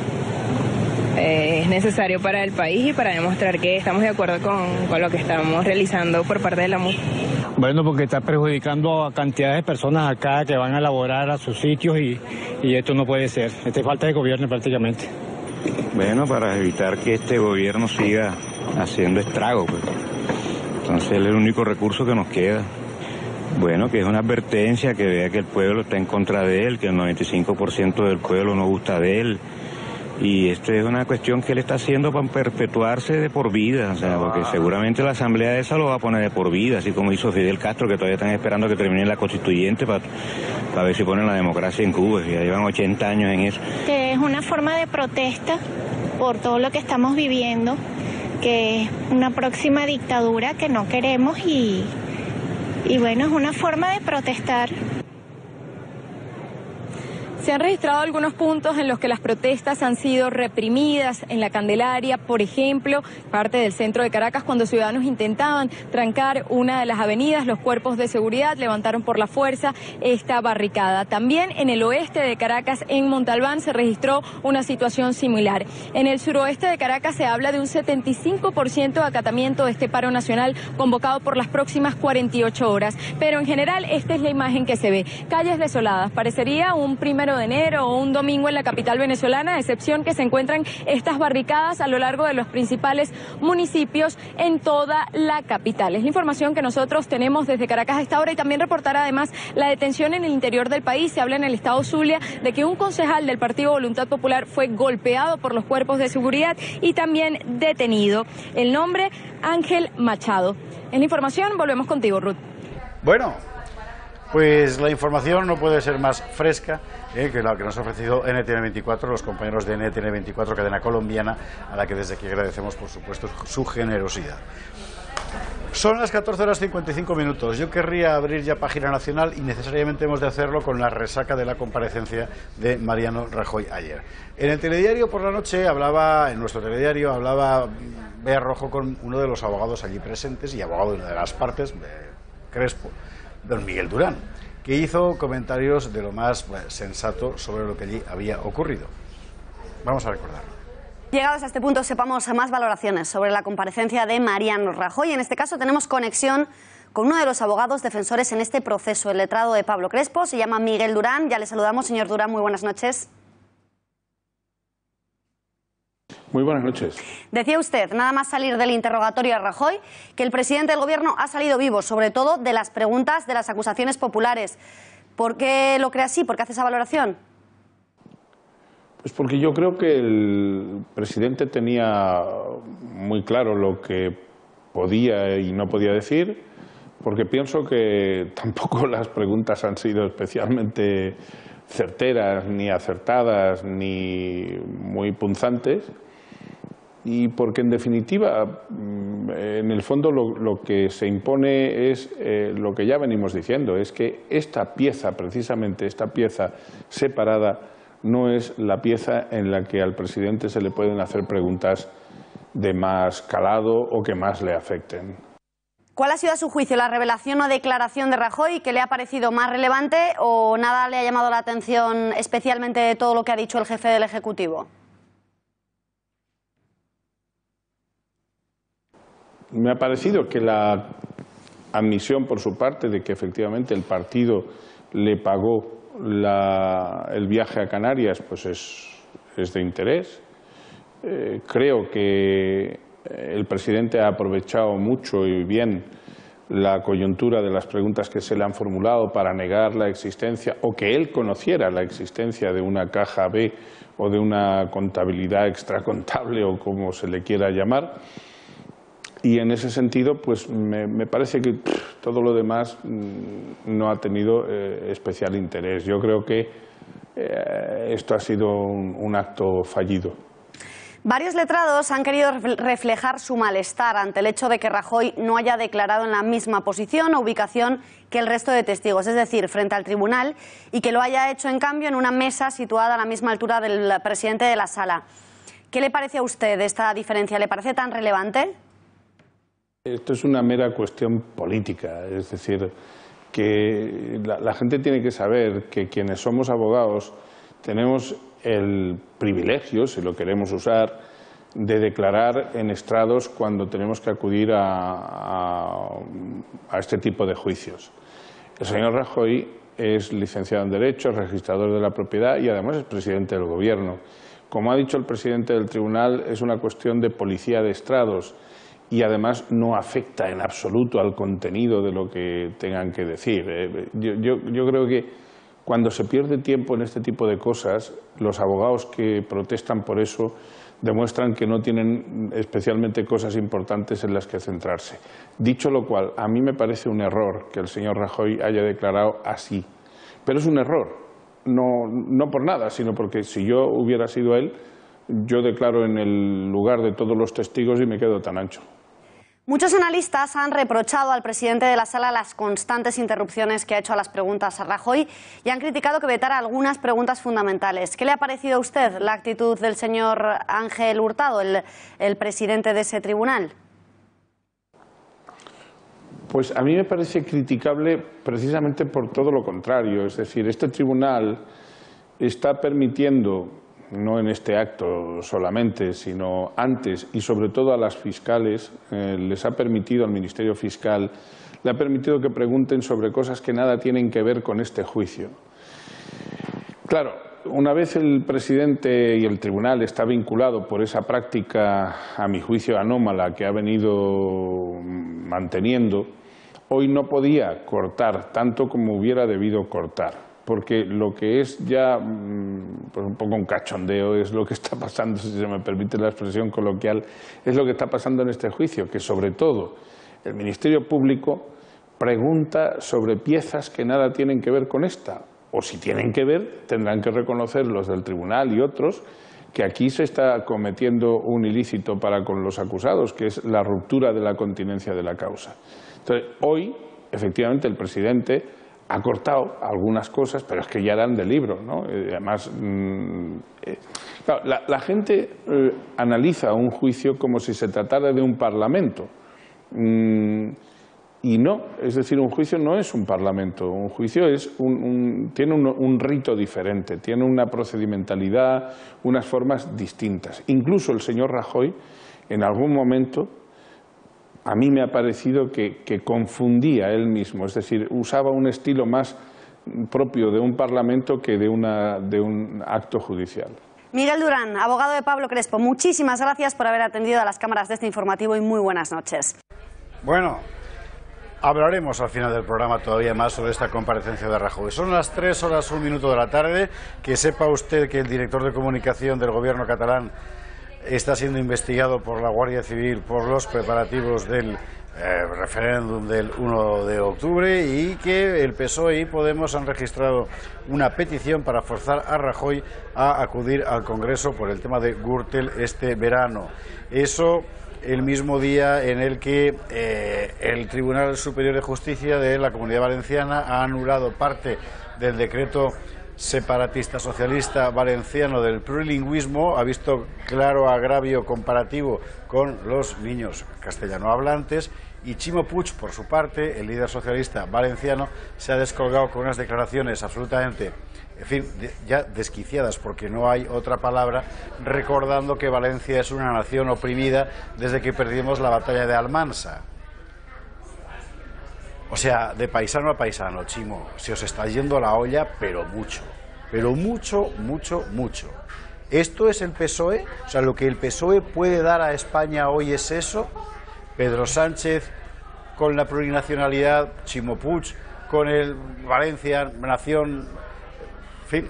Es necesario para el país y para demostrar que estamos de acuerdo con lo que estamos realizando por parte de la MUT. Bueno, porque está perjudicando a cantidades de personas acá que van a laborar a sus sitios y esto no puede ser. Esta es falta de gobierno prácticamente. Bueno, para evitar que este gobierno siga haciendo estragos, pues. Entonces es el único recurso que nos queda. Bueno, que es una advertencia, que vea que el pueblo está en contra de él, que el 95% del pueblo no gusta de él. Y esto es una cuestión que él está haciendo para perpetuarse de por vida, o sea, porque seguramente la asamblea esa lo va a poner de por vida, así como hizo Fidel Castro, que todavía están esperando que termine la constituyente para ver si ponen la democracia en Cuba, ya llevan 80 años en eso. Que es una forma de protesta por todo lo que estamos viviendo, que es una próxima dictadura que no queremos y bueno, es una forma de protestar. Se han registrado algunos puntos en los que las protestas han sido reprimidas. En la Candelaria, por ejemplo, parte del centro de Caracas, cuando ciudadanos intentaban trancar una de las avenidas, los cuerpos de seguridad levantaron por la fuerza esta barricada. También en el oeste de Caracas, en Montalbán, se registró una situación similar. En el suroeste de Caracas se habla de un 75% de acatamiento de este paro nacional convocado por las próximas 48 horas. Pero en general, esta es la imagen que se ve. Calles desoladas. Parecería un 1 de enero o un domingo en la capital venezolana, a excepción que se encuentran estas barricadas a lo largo de los principales municipios en toda la capital. Es la información que nosotros tenemos desde Caracas a esta hora, y también reportar además la detención en el interior del país. Se habla en el estado Zulia de que un concejal del Partido Voluntad Popular fue golpeado por los cuerpos de seguridad y también detenido. El nombre, Ángel Machado. Es la información, volvemos contigo, Ruth. Bueno, pues la información no puede ser más fresca que la que nos ha ofrecido NTN24, los compañeros de NTN24, cadena colombiana, a la que desde aquí agradecemos, por supuesto, su generosidad. Son las 14:55. Yo querría abrir ya página nacional y necesariamente hemos de hacerlo con la resaca de la comparecencia de Mariano Rajoy ayer. En el telediario por la noche en nuestro telediario hablaba Bea Rojo con uno de los abogados allí presentes y abogado de una de las partes, Crespo, don Miguel Durán, que hizo comentarios de lo más sensato sobre lo que allí había ocurrido. Vamos a recordarlo. Llegados a este punto, sepamos más valoraciones sobre la comparecencia de Mariano Rajoy. En este caso tenemos conexión con uno de los abogados defensores en este proceso, el letrado de Pablo Crespo, se llama Miguel Durán. Ya le saludamos, señor Durán, muy buenas noches. Muy buenas noches. Decía usted, nada más salir del interrogatorio a Rajoy, que el presidente del Gobierno ha salido vivo, sobre todo de las preguntas, de las acusaciones populares. ¿Por qué lo cree así? ¿Por qué hace esa valoración? Pues porque yo creo que el presidente tenía muy claro lo que podía y no podía decir, porque pienso que tampoco las preguntas han sido especialmente certeras, ni acertadas, ni muy punzantes, y porque en definitiva, en el fondo lo que se impone es lo que ya venimos diciendo, es que esta pieza, precisamente esta pieza separada, no es la pieza en la que al presidente se le pueden hacer preguntas de más calado o que más le afecten. ¿Cuál ha sido a su juicio la revelación o declaración de Rajoy que le ha parecido más relevante o nada le ha llamado la atención especialmente de todo lo que ha dicho el jefe del Ejecutivo? Me ha parecido que la admisión por su parte de que efectivamente el partido le pagó el viaje a Canarias pues es de interés. Creo que el presidente ha aprovechado mucho y bien la coyuntura de las preguntas que se le han formulado para negar la existencia o que él conociera la existencia de una caja B o de una contabilidad extracontable o como se le quiera llamar. Y en ese sentido, pues me parece que todo lo demás no ha tenido especial interés. Yo creo que esto ha sido un acto fallido. Varios letrados han querido reflejar su malestar ante el hecho de que Rajoy no haya declarado en la misma posición o ubicación que el resto de testigos, es decir, frente al tribunal, y que lo haya hecho en cambio en una mesa situada a la misma altura del presidente de la sala. ¿Qué le parece a usted esta diferencia? ¿Le parece tan relevante? Esto es una mera cuestión política, es decir, que la gente tiene que saber que quienes somos abogados tenemos el privilegio, si lo queremos usar, de declarar en estrados cuando tenemos que acudir a este tipo de juicios. El señor Rajoy es licenciado en Derecho, es registrador de la propiedad y además es presidente del Gobierno. Como ha dicho el presidente del tribunal, es una cuestión de policía de estrados y además no afecta en absoluto al contenido de lo que tengan que decir. Yo creo que cuando se pierde tiempo en este tipo de cosas, los abogados que protestan por eso demuestran que no tienen especialmente cosas importantes en las que centrarse. Dicho lo cual, a mí me parece un error que el señor Rajoy haya declarado así. Pero es un error, no por nada, sino porque si yo hubiera sido él, yo declaro en el lugar de todos los testigos y me quedo tan ancho. Muchos analistas han reprochado al presidente de la sala las constantes interrupciones que ha hecho a las preguntas a Rajoy y han criticado que vetara algunas preguntas fundamentales. ¿Qué le ha parecido a usted la actitud del señor Ángel Hurtado, el presidente de ese tribunal? Pues a mí me parece criticable precisamente por todo lo contrario. Es decir, este tribunal está permitiendo, no en este acto solamente, sino antes y sobre todo a las fiscales, les ha permitido al Ministerio Fiscal, le ha permitido que pregunten sobre cosas que nada tienen que ver con este juicio. Claro, una vez el presidente y el tribunal está vinculado por esa práctica, a mi juicio anómala, que ha venido manteniendo, hoy no podía cortar tanto como hubiera debido cortar. Porque lo que es ya pues un poco un cachondeo es lo que está pasando, si se me permite la expresión coloquial, es lo que está pasando en este juicio, que sobre todo el Ministerio Público pregunta sobre piezas que nada tienen que ver con esta, o si tienen que ver, tendrán que reconocer los del tribunal y otros que aquí se está cometiendo un ilícito para con los acusados, que es la ruptura de la continencia de la causa. Entonces, hoy, efectivamente, el presidente ha cortado algunas cosas, pero es que ya eran de libro, ¿no? Además, claro, la gente analiza un juicio como si se tratara de un parlamento. Y no, es decir, un juicio no es un parlamento, un juicio es tiene un rito diferente, tiene una procedimentalidad, unas formas distintas. Incluso el señor Rajoy, en algún momento, a mí me ha parecido que confundía él mismo, es decir, usaba un estilo más propio de un parlamento que de un acto judicial. Miguel Durán, abogado de Pablo Crespo, muchísimas gracias por haber atendido a las cámaras de este informativo y muy buenas noches. Bueno, hablaremos al final del programa todavía más sobre esta comparecencia de Rajoy. Son las 3 horas 1 minuto de la tarde. Que sepa usted que el director de comunicación del gobierno catalán está siendo investigado por la Guardia Civil por los preparativos del referéndum del 1 de octubre y que el PSOE y Podemos han registrado una petición para forzar a Rajoy a acudir al Congreso por el tema de Gürtel este verano. Eso el mismo día en el que el Tribunal Superior de Justicia de la Comunidad Valenciana ha anulado parte del decreto separatista socialista valenciano del plurilingüismo, ha visto claro agravio comparativo con los niños castellano hablantes, y Chimo Puig, por su parte, el líder socialista valenciano, se ha descolgado con unas declaraciones absolutamente, en fin, ya desquiciadas, porque no hay otra palabra, recordando que Valencia es una nación oprimida desde que perdimos la batalla de Almansa. O sea, de paisano a paisano, Chimo, se os está yendo la olla, pero mucho. Pero mucho, mucho, mucho. ¿Esto es el PSOE? O sea, lo que el PSOE puede dar a España hoy es eso. Pedro Sánchez con la plurinacionalidad, Chimo Puig con el Valencia, nación... En fin.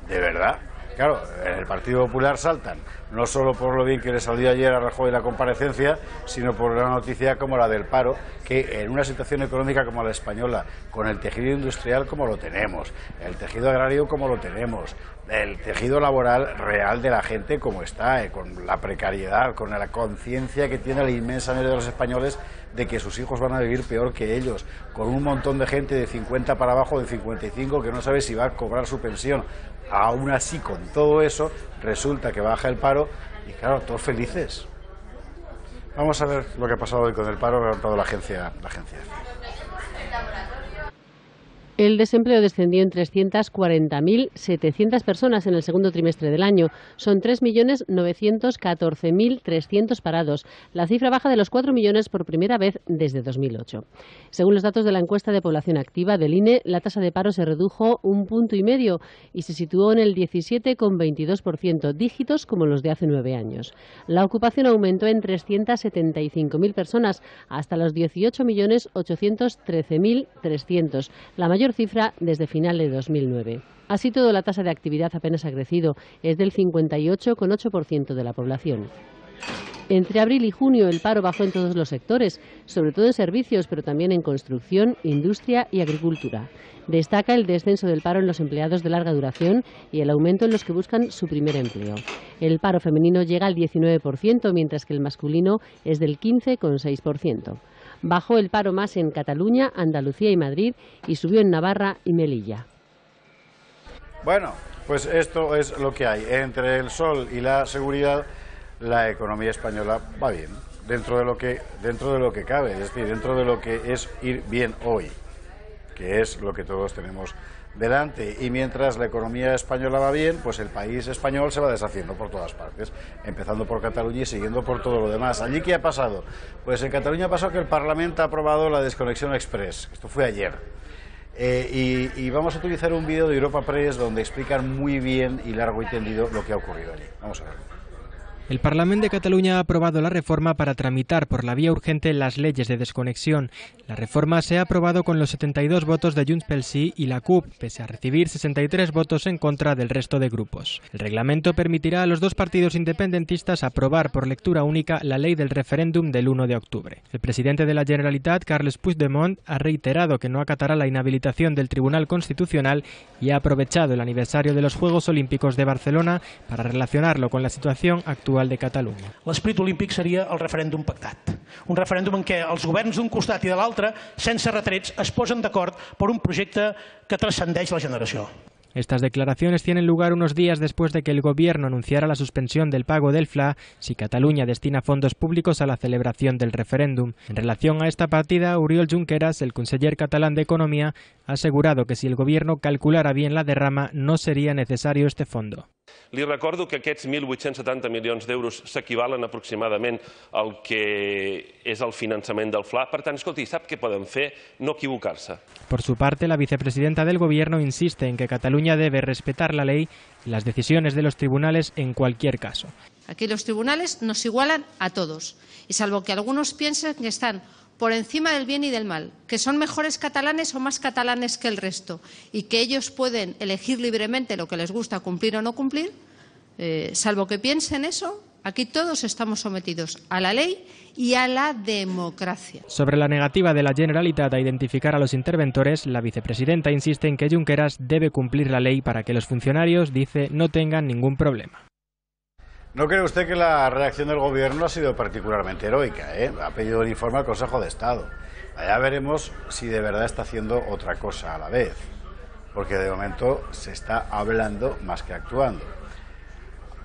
¿De verdad? Claro, en el Partido Popular saltan, no solo por lo bien que le salió ayer a Rajoy la comparecencia, sino por una noticia como la del paro, que en una situación económica como la española, con el tejido industrial como lo tenemos, el tejido agrario como lo tenemos, el tejido laboral real de la gente como está, con la precariedad, con la conciencia que tiene la inmensa mayoría de los españoles de que sus hijos van a vivir peor que ellos, con un montón de gente de 50 para abajo, de 55, que no sabe si va a cobrar su pensión. Aún así, con todo eso, resulta que baja el paro y claro, todos felices. Vamos a ver lo que ha pasado hoy con el paro que ha levantado la agencia. El desempleo descendió en 340.700 personas en el segundo trimestre del año. Son 3.914.300 parados, la cifra baja de los 4 millones por primera vez desde 2008. Según los datos de la encuesta de población activa del INE, la tasa de paro se redujo 1,5 puntos y se situó en el 17,22%, dígitos como los de hace 9 años. La ocupación aumentó en 375.000 personas hasta los 18.813.300, la mayor cifra desde final de 2009. Así todo, la tasa de actividad apenas ha crecido, es del 58,8% de la población. Entre abril y junio el paro bajó en todos los sectores, sobre todo en servicios, pero también en construcción, industria y agricultura. Destaca el descenso del paro en los empleados de larga duración y el aumento en los que buscan su primer empleo. El paro femenino llega al 19%, mientras que el masculino es del 15,6%. Bajó el paro más en Cataluña, Andalucía y Madrid y subió en Navarra y Melilla. Bueno, pues esto es lo que hay. Entre el sol y la seguridad, la economía española va bien, dentro de lo que cabe, es decir, dentro de lo que es ir bien hoy, que es lo que todos tenemos delante. Y mientras la economía española va bien, pues el país español se va deshaciendo por todas partes, empezando por Cataluña y siguiendo por todo lo demás. ¿Allí qué ha pasado? Pues en Cataluña ha pasado que el Parlamento ha aprobado la desconexión express. Esto fue ayer. Y vamos a utilizar un vídeo de Europa Press donde explican muy bien y largo y tendido lo que ha ocurrido allí. Vamos a verlo. El Parlament de Cataluña ha aprobado la reforma para tramitar por la vía urgente las leyes de desconexión. La reforma se ha aprobado con los 72 votos de Junts pel Sí y la CUP, pese a recibir 63 votos en contra del resto de grupos. El reglamento permitirá a los dos partidos independentistas aprobar por lectura única la ley del referéndum del 1 de octubre. El presidente de la Generalitat, Carles Puigdemont, ha reiterado que no acatará la inhabilitación del Tribunal Constitucional y ha aprovechado el aniversario de los Juegos Olímpicos de Barcelona para relacionarlo con la situación actual de Catalunya. L'esperit olímpic seria el referèndum pactat. Un referèndum en què els governs d'un costat i de l'altre, sense retrets, es posen d'acord per un projecte que transcendeix la generació. Estas declaraciones tienen lugar unos días después de que el gobierno anunciara la suspensión del pago del FLA si Cataluña destina fondos públicos a la celebración del referéndum. En relación a esta partida, Oriol Junqueras, el conseller catalán de Economía, ha asegurado que si el gobierno calculara bien la derrama no sería necesario este fondo. Li recordo que aquests 1.870 milions d'euros s'equivalen aproximadament al que és el finançament del FLA. Per tant, escolti, sap què poden fer? No equivocar-se. Por su parte, la vicepresidenta del Gobierno insiste en que Cataluña debe respetar la ley y las decisiones de los tribunales en cualquier caso. Aquí los tribunales nos igualan a todos, y salvo que algunos piensen que están por encima del bien y del mal, que son mejores catalanes o más catalanes que el resto, y que ellos pueden elegir libremente lo que les gusta cumplir o no cumplir, salvo que piensen eso, aquí todos estamos sometidos a la ley y a la democracia. Sobre la negativa de la Generalitat a identificar a los interventores, la vicepresidenta insiste en que Junqueras debe cumplir la ley para que los funcionarios, dice, no tengan ningún problema. ¿No cree usted que la reacción del gobierno ha sido particularmente heroica? Ha pedido el informe al Consejo de Estado. Allá veremos si de verdad está haciendo otra cosa a la vez, porque de momento se está hablando más que actuando.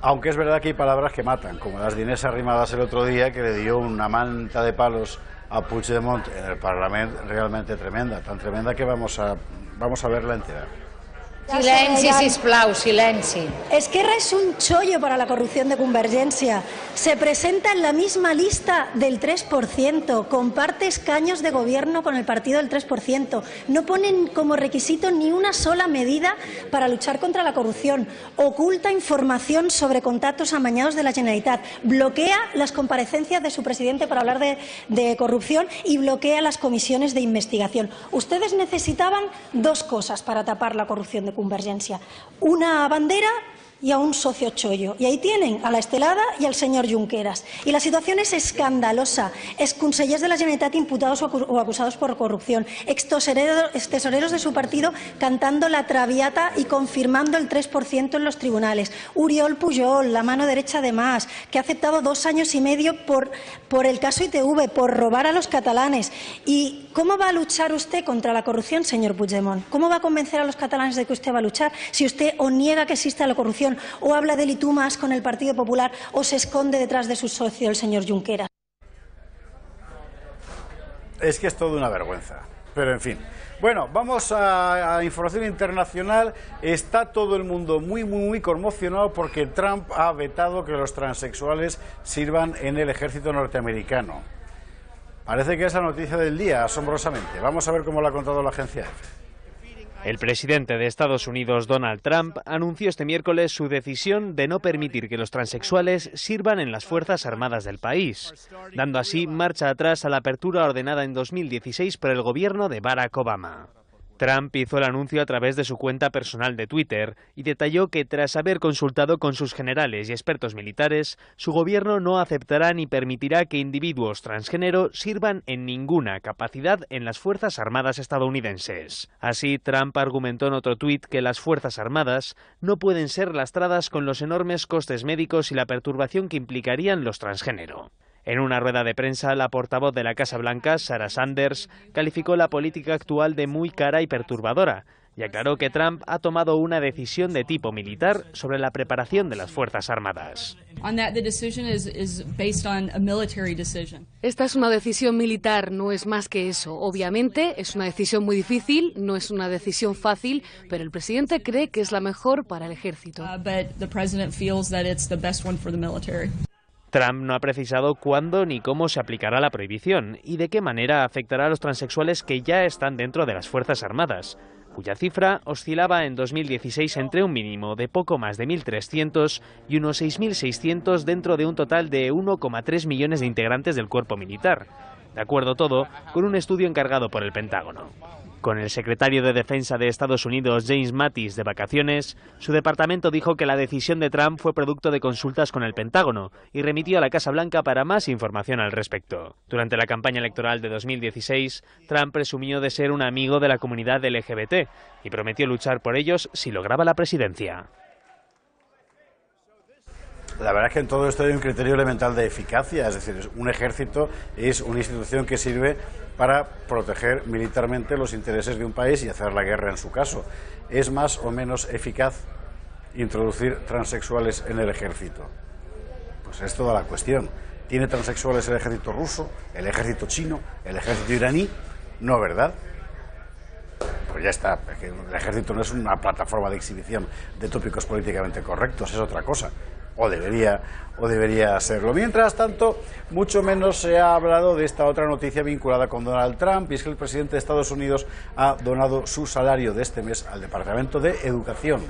Aunque es verdad que hay palabras que matan, como las de Inés Arrimadas el otro día, que le dio una manta de palos a Puigdemont en el Parlamento realmente tremenda, tan tremenda que vamos a verla entera. Silenci, sisplau, silenci. Esquerra es un chollo para la corrupción de Convergencia. Se presenta en la misma lista del 3%, comparte escaños de gobierno con el partido del 3%. No ponen como requisito ni una sola medida para luchar contra la corrupción. Oculta información sobre contactos amañados de la Generalitat. Bloquea las comparecencias de su presidente para hablar de corrupción y bloquea las comisiones de investigación. Ustedes necesitaban dos cosas para tapar la corrupción de Convergencia: una bandera y a un socio chollo. Y ahí tienen a la Estelada y al señor Junqueras. Y la situación es escandalosa. Exconsellers de la Generalitat imputados o acusados por corrupción. Extesoreros de su partido cantando la Traviata y confirmando el 3% en los tribunales. Oriol Pujol, la mano derecha de Mas, que ha aceptado 2 años y medio por el caso ITV, por robar a los catalanes. ¿Y cómo va a luchar usted contra la corrupción, señor Puigdemont? ¿Cómo va a convencer a los catalanes de que usted va a luchar si usted o niega que exista la corrupción, o habla de litumas con el Partido Popular, o se esconde detrás de su socio, el señor Junqueras? Es que es todo una vergüenza, pero en fin. Bueno, vamos a información internacional. Está todo el mundo muy conmocionado porque Trump ha vetado que los transexuales sirvan en el ejército norteamericano. Parece que es la noticia del día, asombrosamente. Vamos a ver cómo lo ha contado la agencia EFE. El presidente de Estados Unidos, Donald Trump, anunció este miércoles su decisión de no permitir que los transexuales sirvan en las Fuerzas Armadas del país, dando así marcha atrás a la apertura ordenada en 2016 por el gobierno de Barack Obama. Trump hizo el anuncio a través de su cuenta personal de Twitter y detalló que tras haber consultado con sus generales y expertos militares, su gobierno no aceptará ni permitirá que individuos transgénero sirvan en ninguna capacidad en las Fuerzas Armadas estadounidenses. Así, Trump argumentó en otro tuit que las Fuerzas Armadas no pueden ser lastradas con los enormes costes médicos y la perturbación que implicarían los transgénero. En una rueda de prensa, la portavoz de la Casa Blanca, Sarah Sanders, calificó la política actual de muy cara y perturbadora y aclaró que Trump ha tomado una decisión de tipo militar sobre la preparación de las Fuerzas Armadas. Esta es una decisión militar, no es más que eso. Obviamente es una decisión muy difícil, no es una decisión fácil, pero el presidente cree que es la mejor para el ejército. Trump no ha precisado cuándo ni cómo se aplicará la prohibición y de qué manera afectará a los transexuales que ya están dentro de las Fuerzas Armadas, cuya cifra oscilaba en 2016 entre un mínimo de poco más de 1.300 y unos 6.600 dentro de un total de 1,3 millones de integrantes del cuerpo militar. De acuerdo todo con un estudio encargado por el Pentágono. Con el secretario de Defensa de Estados Unidos, James Mattis, de vacaciones, su departamento dijo que la decisión de Trump fue producto de consultas con el Pentágono y remitió a la Casa Blanca para más información al respecto. Durante la campaña electoral de 2016, Trump presumió de ser un amigo de la comunidad LGBT y prometió luchar por ellos si lograba la presidencia. La verdad es que en todo esto hay un criterio elemental de eficacia, es decir, un ejército es una institución que sirve para proteger militarmente los intereses de un país y hacer la guerra en su caso. ¿Es más o menos eficaz introducir transexuales en el ejército? Pues es toda la cuestión. ¿Tiene transexuales el ejército ruso, el ejército chino, el ejército iraní? No, ¿verdad? Pues ya está, porque el ejército no es una plataforma de exhibición de tópicos políticamente correctos, es otra cosa. O debería serlo. Mientras tanto, mucho menos se ha hablado de esta otra noticia vinculada con Donald Trump, y es que el presidente de Estados Unidos ha donado su salario de este mes al Departamento de Educación.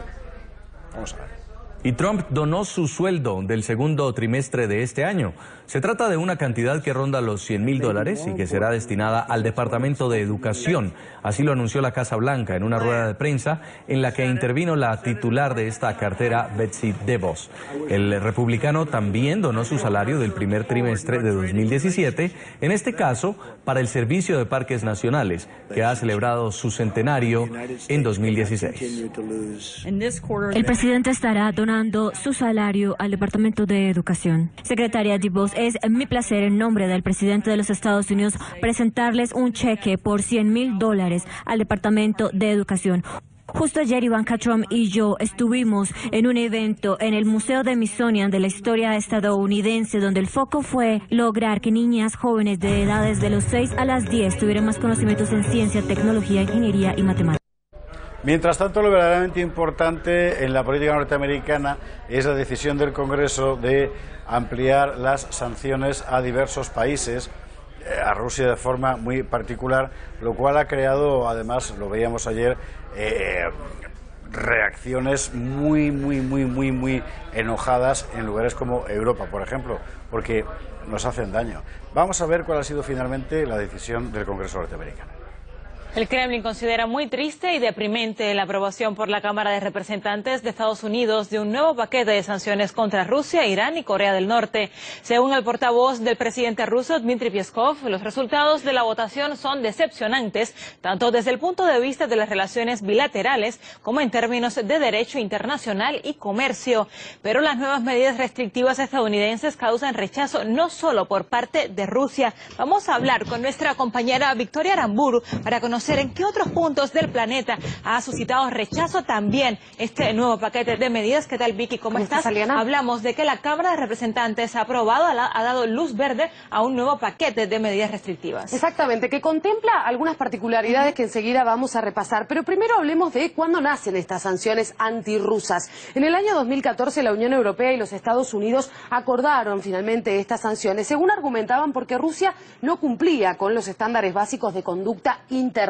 Vamos a ver. Y Trump donó su sueldo del segundo trimestre de este año. Se trata de una cantidad que ronda los $100,000 y que será destinada al Departamento de Educación. Así lo anunció la Casa Blanca en una rueda de prensa en la que intervino la titular de esta cartera, Betsy DeVos. El republicano también donó su salario del primer trimestre de 2017, en este caso para el Servicio de Parques Nacionales, que ha celebrado su centenario en 2016. El presidente estará donando su salario al Departamento de Educación. Secretaria DeVos, es mi placer en nombre del presidente de los Estados Unidos presentarles un cheque por $100,000 al Departamento de Educación. Justo ayer Ivanka Trump y yo estuvimos en un evento en el Museo de Smithsonian de la historia estadounidense, donde el foco fue lograr que niñas jóvenes de edades de los 6 a las 10 tuvieran más conocimientos en ciencia, tecnología, ingeniería y matemáticas. Mientras tanto, lo verdaderamente importante en la política norteamericana es la decisión del Congreso de ampliar las sanciones a diversos países, a Rusia de forma muy particular, lo cual ha creado, además, lo veíamos ayer, reacciones muy enojadas en lugares como Europa, por ejemplo, porque nos hacen daño. Vamos a ver cuál ha sido finalmente la decisión del Congreso norteamericano. El Kremlin considera muy triste y deprimente la aprobación por la Cámara de Representantes de Estados Unidos de un nuevo paquete de sanciones contra Rusia, Irán y Corea del Norte. Según el portavoz del presidente ruso, Dmitry Peskov, los resultados de la votación son decepcionantes, tanto desde el punto de vista de las relaciones bilaterales como en términos de derecho internacional y comercio. Pero las nuevas medidas restrictivas estadounidenses causan rechazo no solo por parte de Rusia. Vamos a hablar con nuestra compañera Victoria Aramburu para conocer en qué otros puntos del planeta ha suscitado rechazo también este nuevo paquete de medidas. ¿Qué tal, Vicky? ¿Cómo estás? Hablamos de que la Cámara de Representantes ha aprobado, ha dado luz verde a un nuevo paquete de medidas restrictivas. Exactamente, que contempla algunas particularidades que enseguida vamos a repasar. Pero primero hablemos de cuándo nacen estas sanciones antirrusas. En el año 2014 la Unión Europea y los Estados Unidos acordaron finalmente estas sanciones, según argumentaban porque Rusia no cumplía con los estándares básicos de conducta internacional.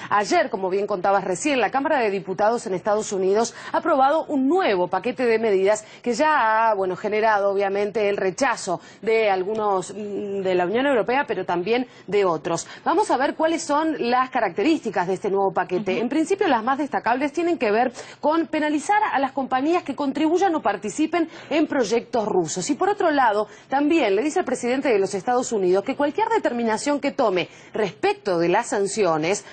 Ayer, como bien contabas recién, la Cámara de Diputados en Estados Unidos ha aprobado un nuevo paquete de medidas que ya ha generado obviamente el rechazo de algunos de la Unión Europea, pero también de otros. Vamos a ver cuáles son las características de este nuevo paquete. En principio, las más destacables tienen que ver con penalizar a las compañías que contribuyan o participen en proyectos rusos. Y por otro lado, también le dice el presidente de los Estados Unidos que cualquier determinación que tome respecto de las sanciones,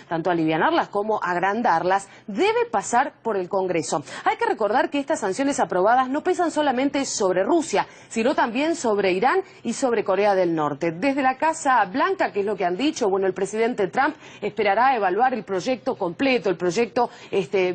tanto alivianarlas como agrandarlas, debe pasar por el Congreso. Hay que recordar que estas sanciones aprobadas no pesan solamente sobre Rusia, sino también sobre Irán y sobre Corea del Norte. Desde la Casa Blanca, que es lo que han dicho, el presidente Trump esperará evaluar el proyecto completo, el proyecto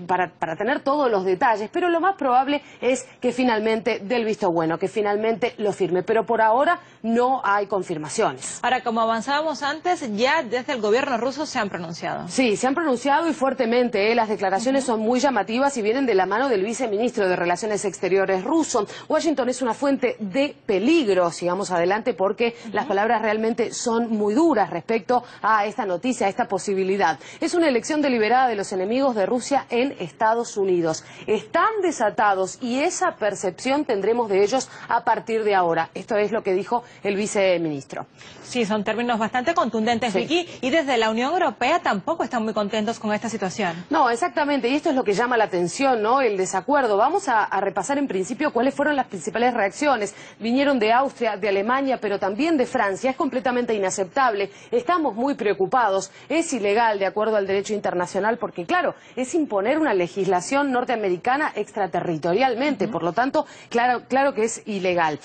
para tener todos los detalles, pero lo más probable es que finalmente dé el visto bueno, que finalmente lo firme, pero por ahora no hay confirmaciones. Ahora, como avanzábamos antes, ya desde el gobierno ruso se han pronunciado. Sí, se han pronunciado y fuertemente. Las declaraciones son muy llamativas y vienen de la mano del viceministro de Relaciones Exteriores ruso. Washington es una fuente de peligro, sigamos adelante, porque las palabras realmente son muy duras respecto a esta noticia, a esta posibilidad. Es una elección deliberada de los enemigos de Rusia en Estados Unidos. Están desatados y esa percepción tendremos de ellos a partir de ahora. Esto es lo que dijo el viceministro. Sí, son términos bastante contundentes, sí. Vicky, y desde la Unión Europea tampoco están muy contentos con esta situación. No, exactamente, y esto es lo que llama la atención, ¿no? El desacuerdo. Vamos a repasar en principio cuáles fueron las principales reacciones. Vinieron de Austria, de Alemania, pero también de Francia. Es completamente inaceptable. Estamos muy preocupados. Es ilegal de acuerdo al derecho internacional porque, claro, es imponer una legislación norteamericana extraterritorialmente. Por lo tanto, claro que es ilegal.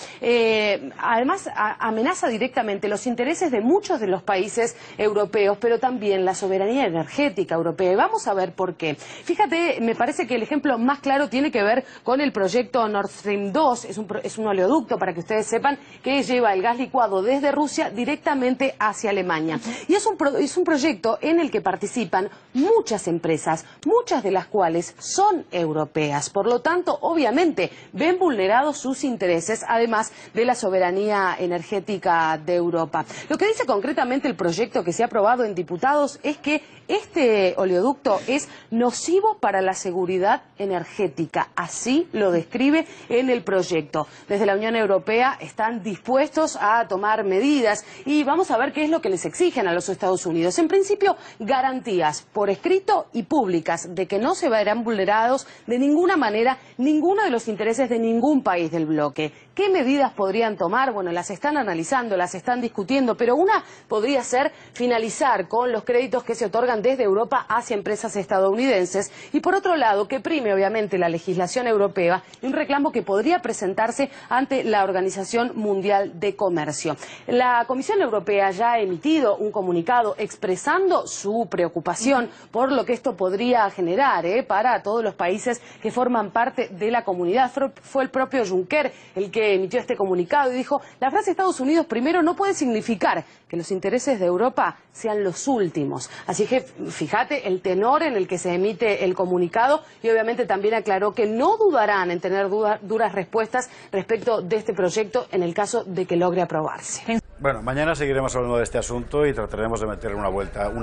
Además, amenaza directamente los intereses de muchos de los países europeos, pero también la soberanía energética europea. Y vamos a ver por qué. Fíjate, me parece que el ejemplo más claro tiene que ver con el proyecto Nord Stream 2. Es un oleoducto, para que ustedes sepan, que lleva el gas licuado desde Rusia directamente hacia Alemania. Y es un proyecto en el que participan muchas empresas, muchas de las cuales son europeas. Por lo tanto, obviamente, ven vulnerados sus intereses, además de la soberanía energética de Europa. Lo que dice concretamente el proyecto que se ha aprobado en diputados es que este oleoducto es nocivo para la seguridad energética. Así lo describe en el proyecto. Desde la Unión Europea están dispuestos a tomar medidas y vamos a ver qué es lo que les exigen a los Estados Unidos. En principio, garantías por escrito y públicas de que no se verán vulnerados de ninguna manera ninguno de los intereses de ningún país del bloque. ¿Qué medidas podrían tomar? Bueno, las están analizando, las están discutiendo, pero una podría ser finalizar con los créditos que se otorgan desde Europa hacia empresas estadounidenses y, por otro lado, que prime obviamente la legislación europea y un reclamo que podría presentarse ante la Organización Mundial de Comercio. La Comisión Europea ya ha emitido un comunicado expresando su preocupación por lo que esto podría generar para todos los países que forman parte de la comunidad. Fue el propio Juncker el que emitió este comunicado y dijo: la frase Estados Unidos primero no puede significar que los intereses de Europa sean los últimos. Así que fíjate el tenor en el que se emite el comunicado y obviamente también aclaró que no dudarán en tener duras respuestas respecto de este proyecto en el caso de que logre aprobarse. Bueno, mañana seguiremos hablando de este asunto y trataremos de meterle una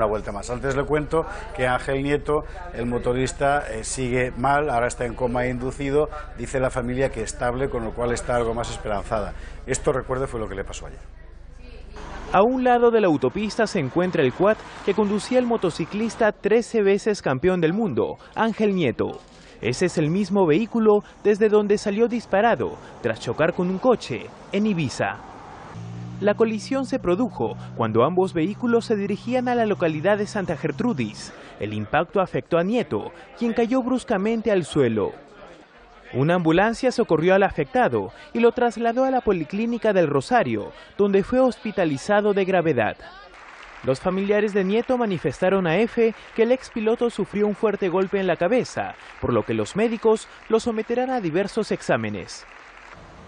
vuelta más. Antes le cuento que Ángel Nieto, el motorista, sigue mal, ahora está en coma inducido, dice la familia que estable, con lo cual está algo más esperanzada. Esto, recuerde, fue lo que le pasó ayer. A un lado de la autopista se encuentra el quad que conducía el motociclista 13 veces campeón del mundo, Ángel Nieto. Ese es el mismo vehículo desde donde salió disparado tras chocar con un coche en Ibiza. La colisión se produjo cuando ambos vehículos se dirigían a la localidad de Santa Gertrudis. El impacto afectó a Nieto, quien cayó bruscamente al suelo. Una ambulancia socorrió al afectado y lo trasladó a la Policlínica del Rosario, donde fue hospitalizado de gravedad. Los familiares de Nieto manifestaron a EFE que el expiloto sufrió un fuerte golpe en la cabeza, por lo que los médicos lo someterán a diversos exámenes.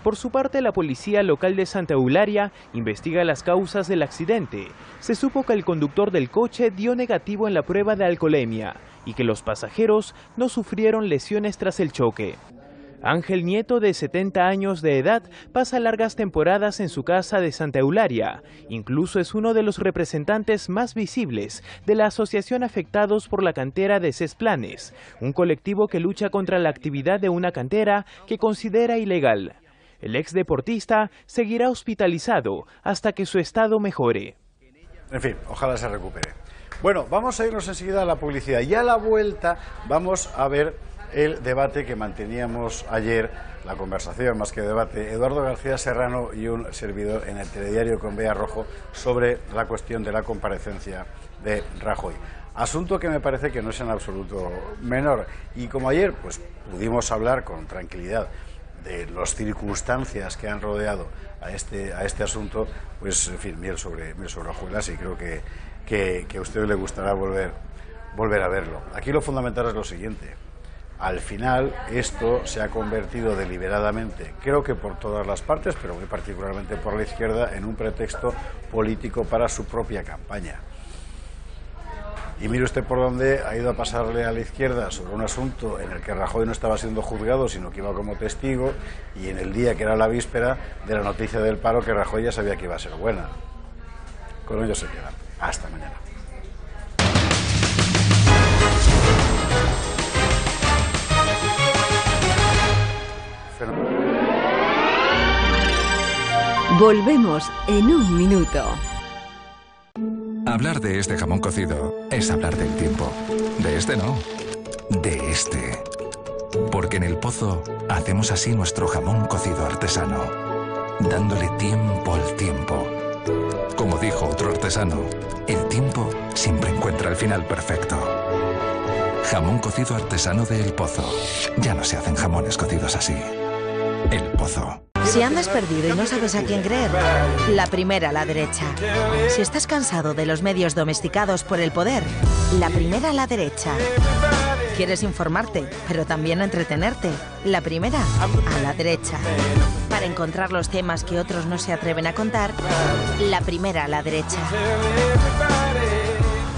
Por su parte, la policía local de Santa Eulalia investiga las causas del accidente. Se supo que el conductor del coche dio negativo en la prueba de alcoholemia y que los pasajeros no sufrieron lesiones tras el choque. Ángel Nieto, de 70 años de edad, pasa largas temporadas en su casa de Santa Eulalia. Incluso es uno de los representantes más visibles de la Asociación Afectados por la Cantera de Cesplanes, un colectivo que lucha contra la actividad de una cantera que considera ilegal. El exdeportista seguirá hospitalizado hasta que su estado mejore. En fin, ojalá se recupere. Bueno, vamos a irnos enseguida a la publicidad y a la vuelta vamos a ver el debate que manteníamos ayer, la conversación más que debate, Eduardo García Serrano y un servidor en el telediario con Bea Rojo sobre la cuestión de la comparecencia de Rajoy. Asunto que me parece que no es en absoluto menor. Y como ayer pues pudimos hablar con tranquilidad de las circunstancias que han rodeado a este asunto, pues en fin, miel sobre hojuelas, y creo que a usted le gustará volver a verlo. Aquí lo fundamental es lo siguiente. Al final esto se ha convertido deliberadamente, creo que por todas las partes, pero muy particularmente por la izquierda, en un pretexto político para su propia campaña. Y mire usted por dónde ha ido a pasarle a la izquierda sobre un asunto en el que Rajoy no estaba siendo juzgado, sino que iba como testigo, y en el día que era la víspera de la noticia del paro, que Rajoy ya sabía que iba a ser buena. Con ello se quedan. Hasta mañana. Volvemos en un minuto. Hablar de este jamón cocido es hablar del tiempo. De este no, de este. Porque en El Pozo hacemos así nuestro jamón cocido artesano, dándole tiempo al tiempo. Como dijo otro artesano, el tiempo siempre encuentra el final perfecto. Jamón cocido artesano de El Pozo. Ya no se hacen jamones cocidos así. El Pozo. Si andas perdido y no sabes a quién creer, la primera a la derecha. Si estás cansado de los medios domesticados por el poder, la primera a la derecha. ¿Quieres informarte, pero también entretenerte? La primera a la derecha. Para encontrar los temas que otros no se atreven a contar, la primera a la derecha.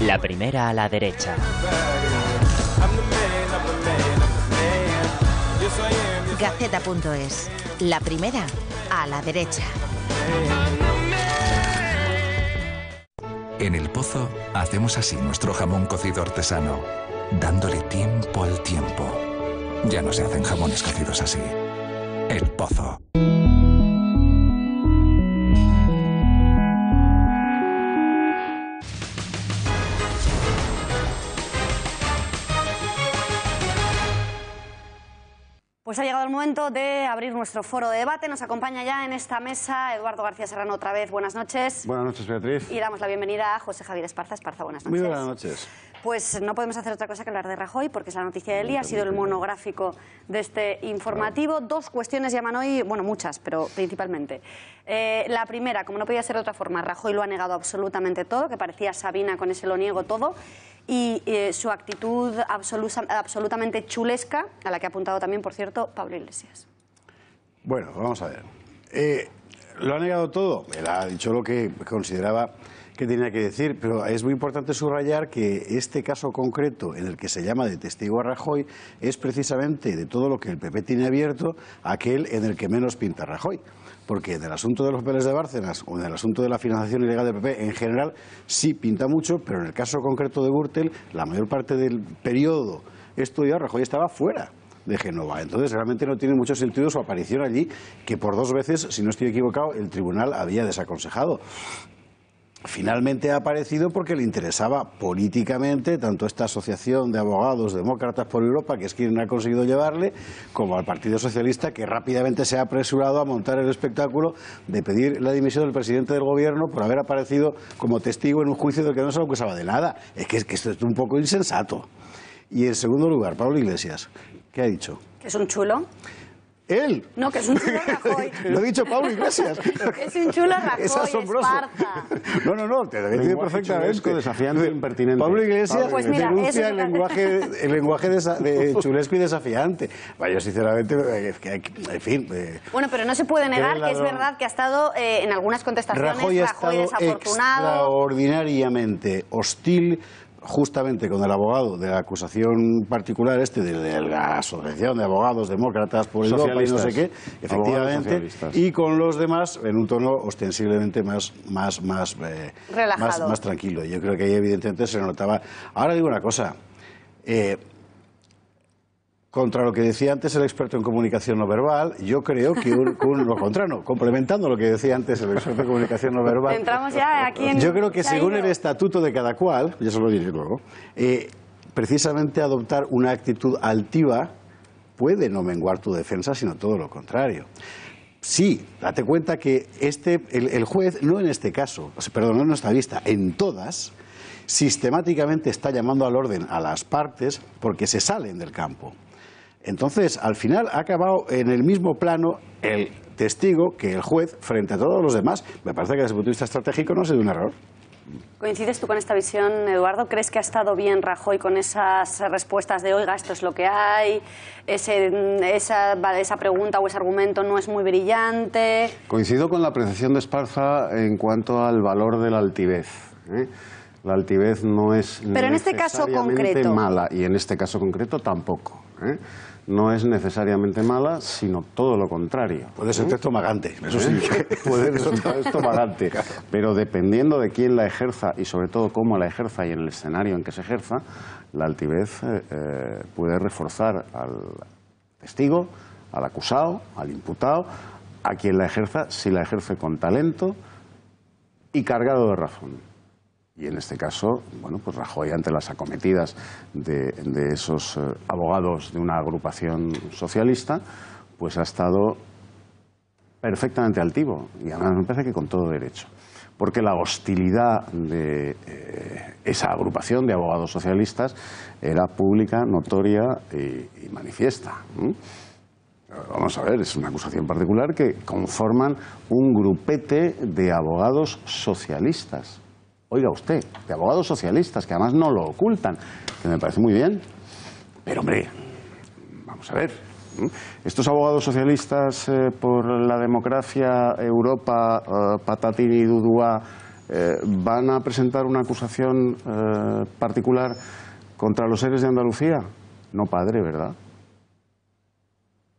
La primera a la derecha. Gaceta.es. La primera a la derecha. En El Pozo hacemos así nuestro jamón cocido artesano, dándole tiempo al tiempo. Ya no se hacen jamones cocidos así. El Pozo. Pues ha llegado el momento de abrir nuestro foro de debate. Nos acompaña ya en esta mesa Eduardo García Serrano otra vez. Buenas noches. Buenas noches, Beatriz. Y damos la bienvenida a José Javier Esparza. Esparza, buenas noches. Muy buenas noches. Pues no podemos hacer otra cosa que hablar de Rajoy, porque es la noticia del día, ha sido el monográfico de este informativo. Dos cuestiones llaman hoy, bueno, muchas, pero principalmente. La primera, como no podía ser de otra forma, Rajoy lo ha negado absolutamente todo, que parecía Sabina con ese lo niego todo, y su actitud absolutamente chulesca, a la que ha apuntado también, por cierto, Pablo Iglesias. Bueno, vamos a ver. Lo ha negado todo. Él ha dicho lo que consideraba que tenía que decir, pero es muy importante subrayar que este caso concreto en el que se llama de testigo a Rajoy es precisamente de todo lo que el PP tiene abierto aquel en el que menos pinta Rajoy. Porque en el asunto de los papeles de Bárcenas o en el asunto de la financiación ilegal del PP en general sí pinta mucho, pero en el caso concreto de Gürtel la mayor parte del periodo estudiado Rajoy estaba fuera de Génova. Entonces realmente no tiene mucho sentido su aparición allí, que por 2 veces, si no estoy equivocado, el tribunal había desaconsejado. Finalmente ha aparecido porque le interesaba políticamente tanto esta asociación de abogados demócratas por Europa, que es quien ha conseguido llevarle, como al Partido Socialista, que rápidamente se ha apresurado a montar el espectáculo de pedir la dimisión del presidente del gobierno por haber aparecido como testigo en un juicio del que no se lo acusaba de nada. Es que esto es un poco insensato. Y en segundo lugar, Pablo Iglesias, ¿qué ha dicho? ¿Que es un chulo? ¿Él? No, que es un chulo Rajoy. Lo ha dicho Pablo Iglesias. Es un chulo Rajoy, es asombroso. Esparza. No, te lo entiendo perfectamente. Desafiante, impertinente. Pablo Iglesias pues mira, denuncia el lenguaje de chulesco y desafiante. Vaya, sinceramente, en fin. Bueno, pero no se puede negar que es verdad que ha estado en algunas contestaciones Rajoy desafortunado. Extraordinariamente hostil, justamente con el abogado de la acusación particular de la Asociación de Abogados Demócratas por Europa y no sé qué, efectivamente, y con los demás en un tono ostensiblemente más relajado, más tranquilo. Yo creo que ahí evidentemente se notaba. Ahora digo una cosa, contra lo que decía antes el experto en comunicación no verbal, yo creo que lo contrario, complementando lo que decía antes el experto en comunicación no verbal. Entramos ya aquí en... Yo creo que según el estatuto de cada cual, ya se lo diré luego, precisamente adoptar una actitud altiva puede no menguar tu defensa, sino todo lo contrario. Sí, date cuenta que el juez, no en este caso, perdón, no en esta vista, en todas, sistemáticamente está llamando al orden a las partes porque se salen del campo. Entonces, al final ha acabado en el mismo plano el testigo que el juez frente a todos los demás. Me parece que desde el punto de vista estratégico no ha sido un error. ¿Coincides tú con esta visión, Eduardo? ¿Crees que ha estado bien Rajoy con esas respuestas de oiga, esto es lo que hay, esa pregunta o ese argumento no es muy brillante? Coincido con la apreciación de Esparza en cuanto al valor de la altivez, La altivez no es Pero en este caso concreto mala, y en este caso concreto tampoco, ¿eh? No es necesariamente mala, sino todo lo contrario. Puede ser estomagante, eso sí. Puede resultar estomagante, pero dependiendo de quién la ejerza y sobre todo cómo la ejerza y en el escenario en que se ejerza, la altivez puede reforzar al testigo, al acusado, al imputado, a quien la ejerza, si la ejerce con talento y cargado de razón. Y en este caso, bueno, pues Rajoy, ante las acometidas de esos abogados de una agrupación socialista, pues ha estado perfectamente altivo, y además me parece que con todo derecho, porque la hostilidad de esa agrupación de abogados socialistas era pública, notoria y manifiesta. Vamos a ver, es una acusación particular que conforman un grupete de abogados socialistas. Oiga usted, de abogados socialistas, que además no lo ocultan, que me parece muy bien. Pero, hombre, vamos a ver, estos abogados socialistas por la democracia, Europa, Patatín y Dudúa, ¿van a presentar una acusación particular contra los seres de Andalucía? No, padre, ¿verdad?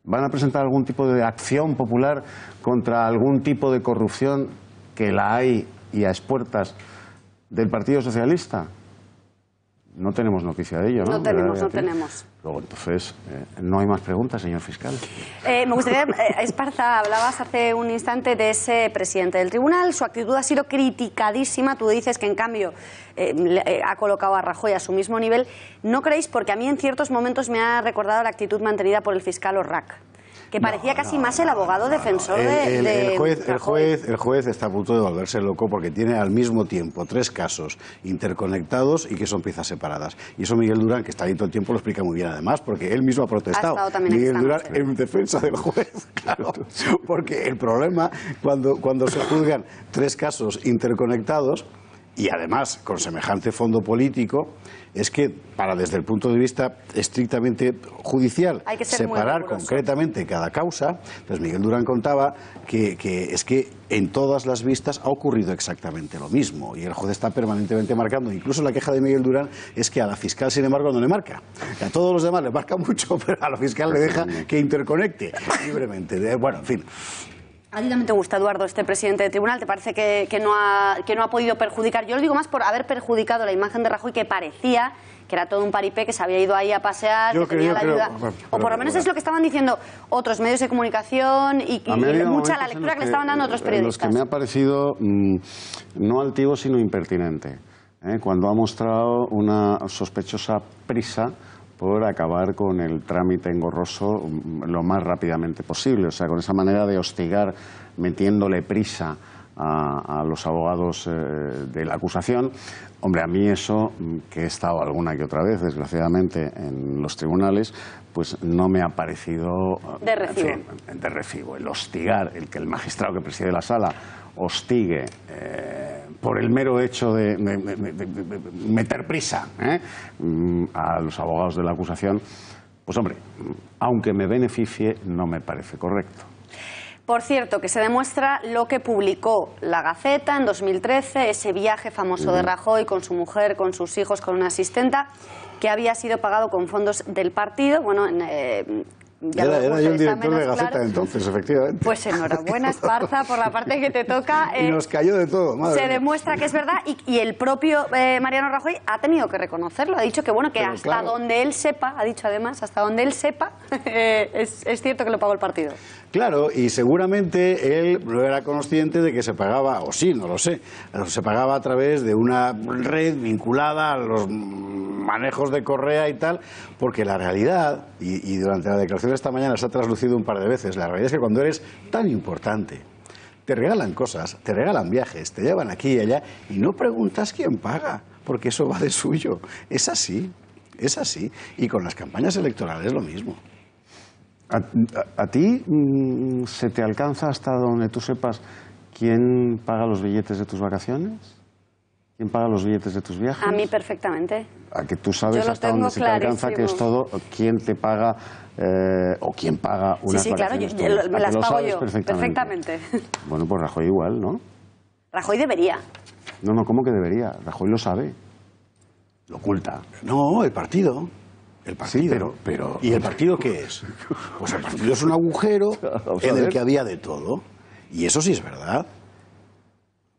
¿Van a presentar algún tipo de acción popular contra algún tipo de corrupción que la hay y a expuertas del Partido Socialista? No tenemos noticia de ello, ¿no? No tenemos. Luego, entonces, no hay más preguntas, señor fiscal. Me gustaría, Esparza, hablabas hace un instante de ese presidente del tribunal. Su actitud ha sido criticadísima. Tú dices que, en cambio, ha colocado a Rajoy a su mismo nivel. ¿No creéis? Porque a mí en ciertos momentos me ha recordado la actitud mantenida por el fiscal Orrac, que parecía casi más el abogado defensor de el juez está a punto de volverse loco porque tiene al mismo tiempo 3 casos interconectados y que son piezas separadas. Y eso Miguel Durán, que está ahí todo el tiempo, lo explica muy bien además, porque él mismo ha protestado. Miguel Durán en defensa del juez, claro, porque el problema cuando se juzgan 3 casos interconectados y además con semejante fondo político, es que desde el punto de vista estrictamente judicial, separar concretamente cada causa. Pues Miguel Durán contaba que es que en todas las vistas ha ocurrido exactamente lo mismo y el juez está permanentemente marcando. Incluso la queja de Miguel Durán es que a la fiscal, sin embargo, no le marca. Que a todos los demás le marca mucho, pero a la fiscal le deja que interconecte libremente. Bueno, en fin. ¿A ti también te gusta, Eduardo, este presidente de tribunal? ¿Te parece que no ha podido perjudicar? Yo lo digo más por haber perjudicado la imagen de Rajoy, que parecía que era todo un paripé, que se había ido ahí a pasear, que tenía la ayuda. O por lo menos es lo que estaban diciendo otros medios de comunicación y mucha la lectura que le estaban dando otros periodistas. En los que me ha parecido no altivo, sino impertinente. Cuando ha mostrado una sospechosa prisa por acabar con el trámite engorroso lo más rápidamente posible. O sea, con esa manera de hostigar, metiéndole prisa a los abogados de la acusación. Hombre, a mí eso, que he estado alguna que otra vez, desgraciadamente, en los tribunales, pues no me ha parecido de recibo. De recibo. El hostigar, el que el magistrado que preside la sala hostigue por el mero hecho de meter prisa a los abogados de la acusación, pues hombre, aunque me beneficie, no me parece correcto. Por cierto, que se demuestra lo que publicó La Gaceta en 2013, ese viaje famoso de Rajoy con su mujer, con sus hijos, con una asistenta, que había sido pagado con fondos del partido. Bueno, era yo el director de Gaceta entonces, efectivamente. Pues enhorabuena, Esparza, por la parte que te toca. Y nos cayó de todo, madre Se demuestra que es verdad y el propio Mariano Rajoy ha tenido que reconocerlo. Ha dicho que, bueno, que pero hasta donde él sepa, ha dicho además, hasta donde él sepa, es cierto que lo pagó el partido. Claro, y seguramente él no era consciente de que se pagaba, o sí, no lo sé, se pagaba a través de una red vinculada a los manejos de Correa y tal, porque la realidad, y durante la declaración de esta mañana se ha traslucido un par de veces, la realidad es que cuando eres tan importante, te regalan cosas, te regalan viajes, te llevan aquí y allá, y no preguntas quién paga, porque eso va de suyo. Es así, y con las campañas electorales es lo mismo. ¿A ti se te alcanza hasta donde tú sepas quién paga los billetes de tus vacaciones? ¿Quién paga los billetes de tus viajes? A mí perfectamente. ¿A que tú sabes hasta dónde se te alcanza que es todo quién te paga o quién paga unas vacaciones? Sí, claro, me las pago yo perfectamente. Bueno, pues Rajoy igual, ¿no? Rajoy debería. No, ¿cómo que debería? Rajoy lo sabe. Lo oculta. No, el partido. El partido. Sí, pero... ¿Y el partido qué es? Pues el partido es un agujero en el que había de todo. Y eso sí es verdad.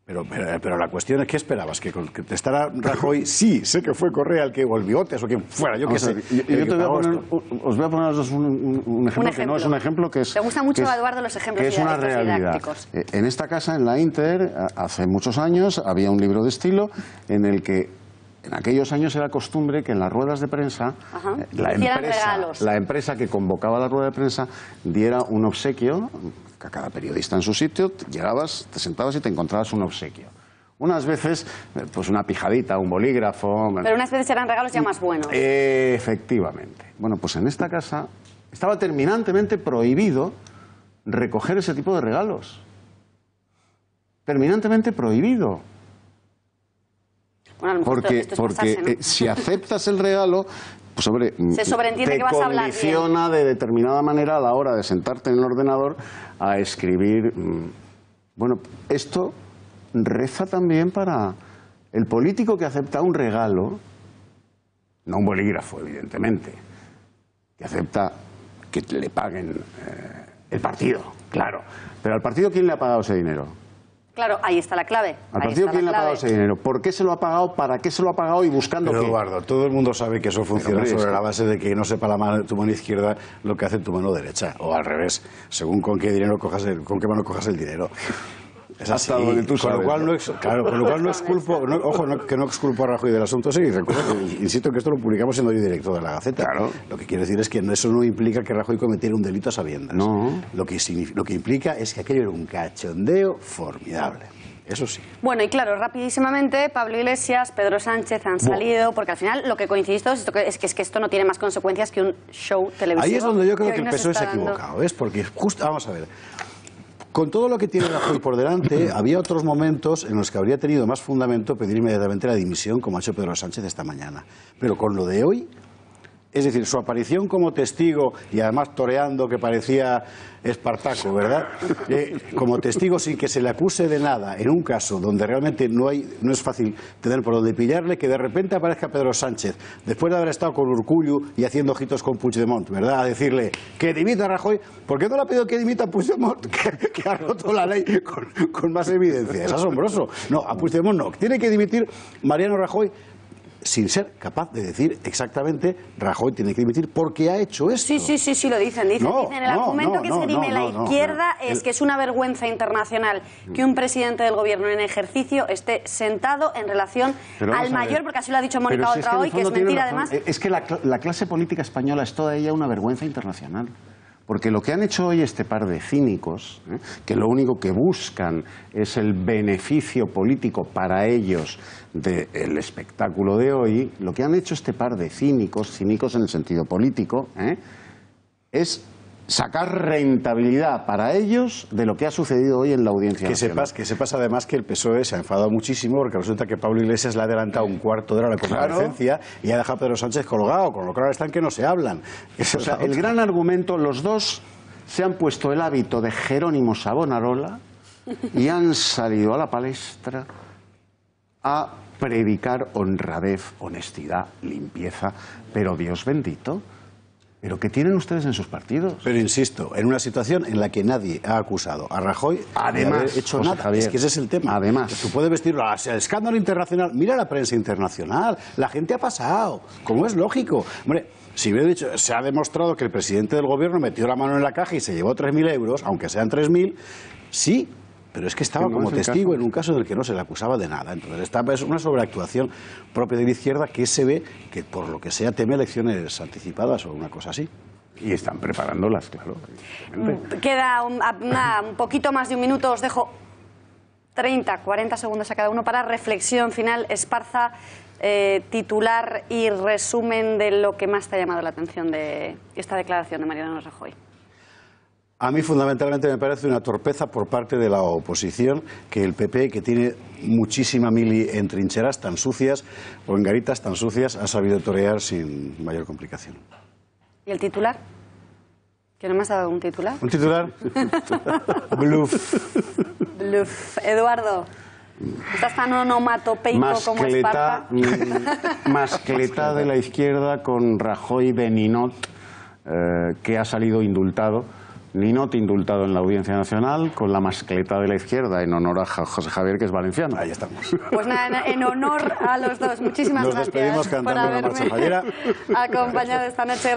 Pero la cuestión es, ¿qué esperabas? ¿Que contestara Rajoy? Sí, sé que fue Correa el que, o el Bigotes, o quien fuera, yo qué sé. Os voy a poner un ejemplo que no es un ejemplo, que es... Te gusta mucho, Eduardo, los ejemplos que es una realidad. didácticos. En esta casa, en la Inter, hace muchos años, había un libro de estilo en el que en aquellos años era costumbre que en las ruedas de prensa la empresa que convocaba la rueda de prensa diera un obsequio a cada periodista en su sitio. Llegabas, te sentabas y te encontrabas un obsequio. Unas veces, pues una pijadita, un bolígrafo... Pero unas veces eran regalos ya más buenos. Efectivamente. Bueno, pues en esta casa estaba terminantemente prohibido recoger ese tipo de regalos. Terminantemente prohibido. Bueno, a lo mejor porque pasarse, ¿no? Si aceptas el regalo, pues hombre, se sobreentiende que vas a hablar bien. Te condiciona de determinada manera a la hora de sentarte en el ordenador a escribir. Bueno, esto reza también para el político que acepta un regalo, no un bolígrafo, evidentemente, que acepta que le paguen el partido, claro. Pero al partido, ¿quién le ha pagado ese dinero? Claro, ahí está la clave. ¿Al partido quién le ha pagado ese dinero? ¿Por qué se lo ha pagado? ¿Para qué se lo ha pagado? Y buscando qué. Eduardo, todo el mundo sabe que eso funciona sobre la base de que no sepa tu mano izquierda lo que hace tu mano derecha. O al revés, según con qué mano cojas el dinero. Es así. Con lo cual no exculpo, que no exculpo a Rajoy del asunto ese, y recuerdo que, insisto, que esto lo publicamos en Hoy Directo de la Gaceta. Claro. Lo que quiero decir es que eso no implica que Rajoy cometiera un delito a sabiendas. No. Lo que implica es que aquello era un cachondeo formidable. Eso sí. Bueno, y claro, rapidísimamente, Pablo Iglesias, Pedro Sánchez han salido, porque al final lo que coincidió es que esto no tiene más consecuencias que un show televisivo. Ahí es donde yo creo que el PSOE se ha equivocado, ¿ves? Porque justo, vamos a ver, con todo lo que tiene Rajoy por delante, había otros momentos en los que habría tenido más fundamento pedir inmediatamente la dimisión, como ha hecho Pedro Sánchez esta mañana. Pero con lo de hoy, es decir, su aparición como testigo, y además toreando, que parecía Espartaco, ¿verdad? Como testigo sin que se le acuse de nada, en un caso donde realmente no es fácil tener por dónde pillarle, que de repente aparezca Pedro Sánchez, después de haber estado con Urkullu y haciendo ojitos con Puigdemont, ¿verdad? A decirle que dimita a Rajoy. ¿Por qué no le ha pedido que dimita a Puigdemont, que ha roto la ley con más evidencia? Es asombroso. No, a Puigdemont no. Tiene que dimitir Mariano Rajoy, sin ser capaz de decir exactamente Rajoy tiene que dimitir porque ha hecho esto. Sí, lo dicen. Dicen el argumento que esgrime la izquierda es que es una vergüenza internacional que un presidente del gobierno en ejercicio esté sentado en relación al mayor, porque así lo ha dicho Mónica Oltra hoy, que es mentira además. Es que la clase política española es toda ella una vergüenza internacional. Porque lo que han hecho hoy este par de cínicos, que lo único que buscan es el beneficio político para ellos del espectáculo de hoy, lo que han hecho este par de cínicos en el sentido político, es sacar rentabilidad para ellos de lo que ha sucedido hoy en la Audiencia Nacional. Que sepas además que el PSOE se ha enfadado muchísimo porque resulta que Pablo Iglesias le ha adelantado un cuarto de hora a la comparecencia y ha dejado a Pedro Sánchez colgado, con lo que ahora están que no se hablan. O sea, el gran argumento, los dos se han puesto el hábito de Jerónimo Savonarola y han salido a la palestra a predicar honradez, honestidad, limpieza, pero Dios bendito. ¿Pero qué tienen ustedes en sus partidos? Pero insisto, en una situación en la que nadie ha acusado a Rajoy de haber hecho nada. Javier, es que ese es el tema. Además, tú puedes vestirlo al escándalo internacional. Mira la prensa internacional. La gente ha pasado. Como es lógico. Hombre, si hubiera dicho, se ha demostrado que el presidente del gobierno metió la mano en la caja y se llevó 3.000 euros, aunque sean 3.000, sí. Pero es que estaba como testigo en un caso del que no se le acusaba de nada. Entonces, es una sobreactuación propia de la izquierda que se ve que, por lo que sea, teme elecciones anticipadas o una cosa así. Y están preparándolas, claro. Queda un poquito más de un minuto. Os dejo 30, 40 segundos a cada uno para reflexión final. Esparza, titular y resumen de lo que más te ha llamado la atención de esta declaración de Mariano Rajoy. A mí fundamentalmente me parece una torpeza por parte de la oposición que el PP, que tiene muchísima mili en trincheras tan sucias o en garitas tan sucias, ha sabido torear sin mayor complicación. ¿Y el titular? ¿Que no me has dado un titular? ¿Un titular? Bluff. Bluff. Eduardo. Estás tan onomatopeico como Esparza. Mascletá de la izquierda con Rajoy de Ninot, que ha salido indultado. Ninot indultado en la Audiencia Nacional, con la mascletá de la izquierda en honor a José Javier, que es valenciano. Ahí estamos. Pues nada, en honor a los dos. Muchísimas gracias por haberme acompañado esta noche.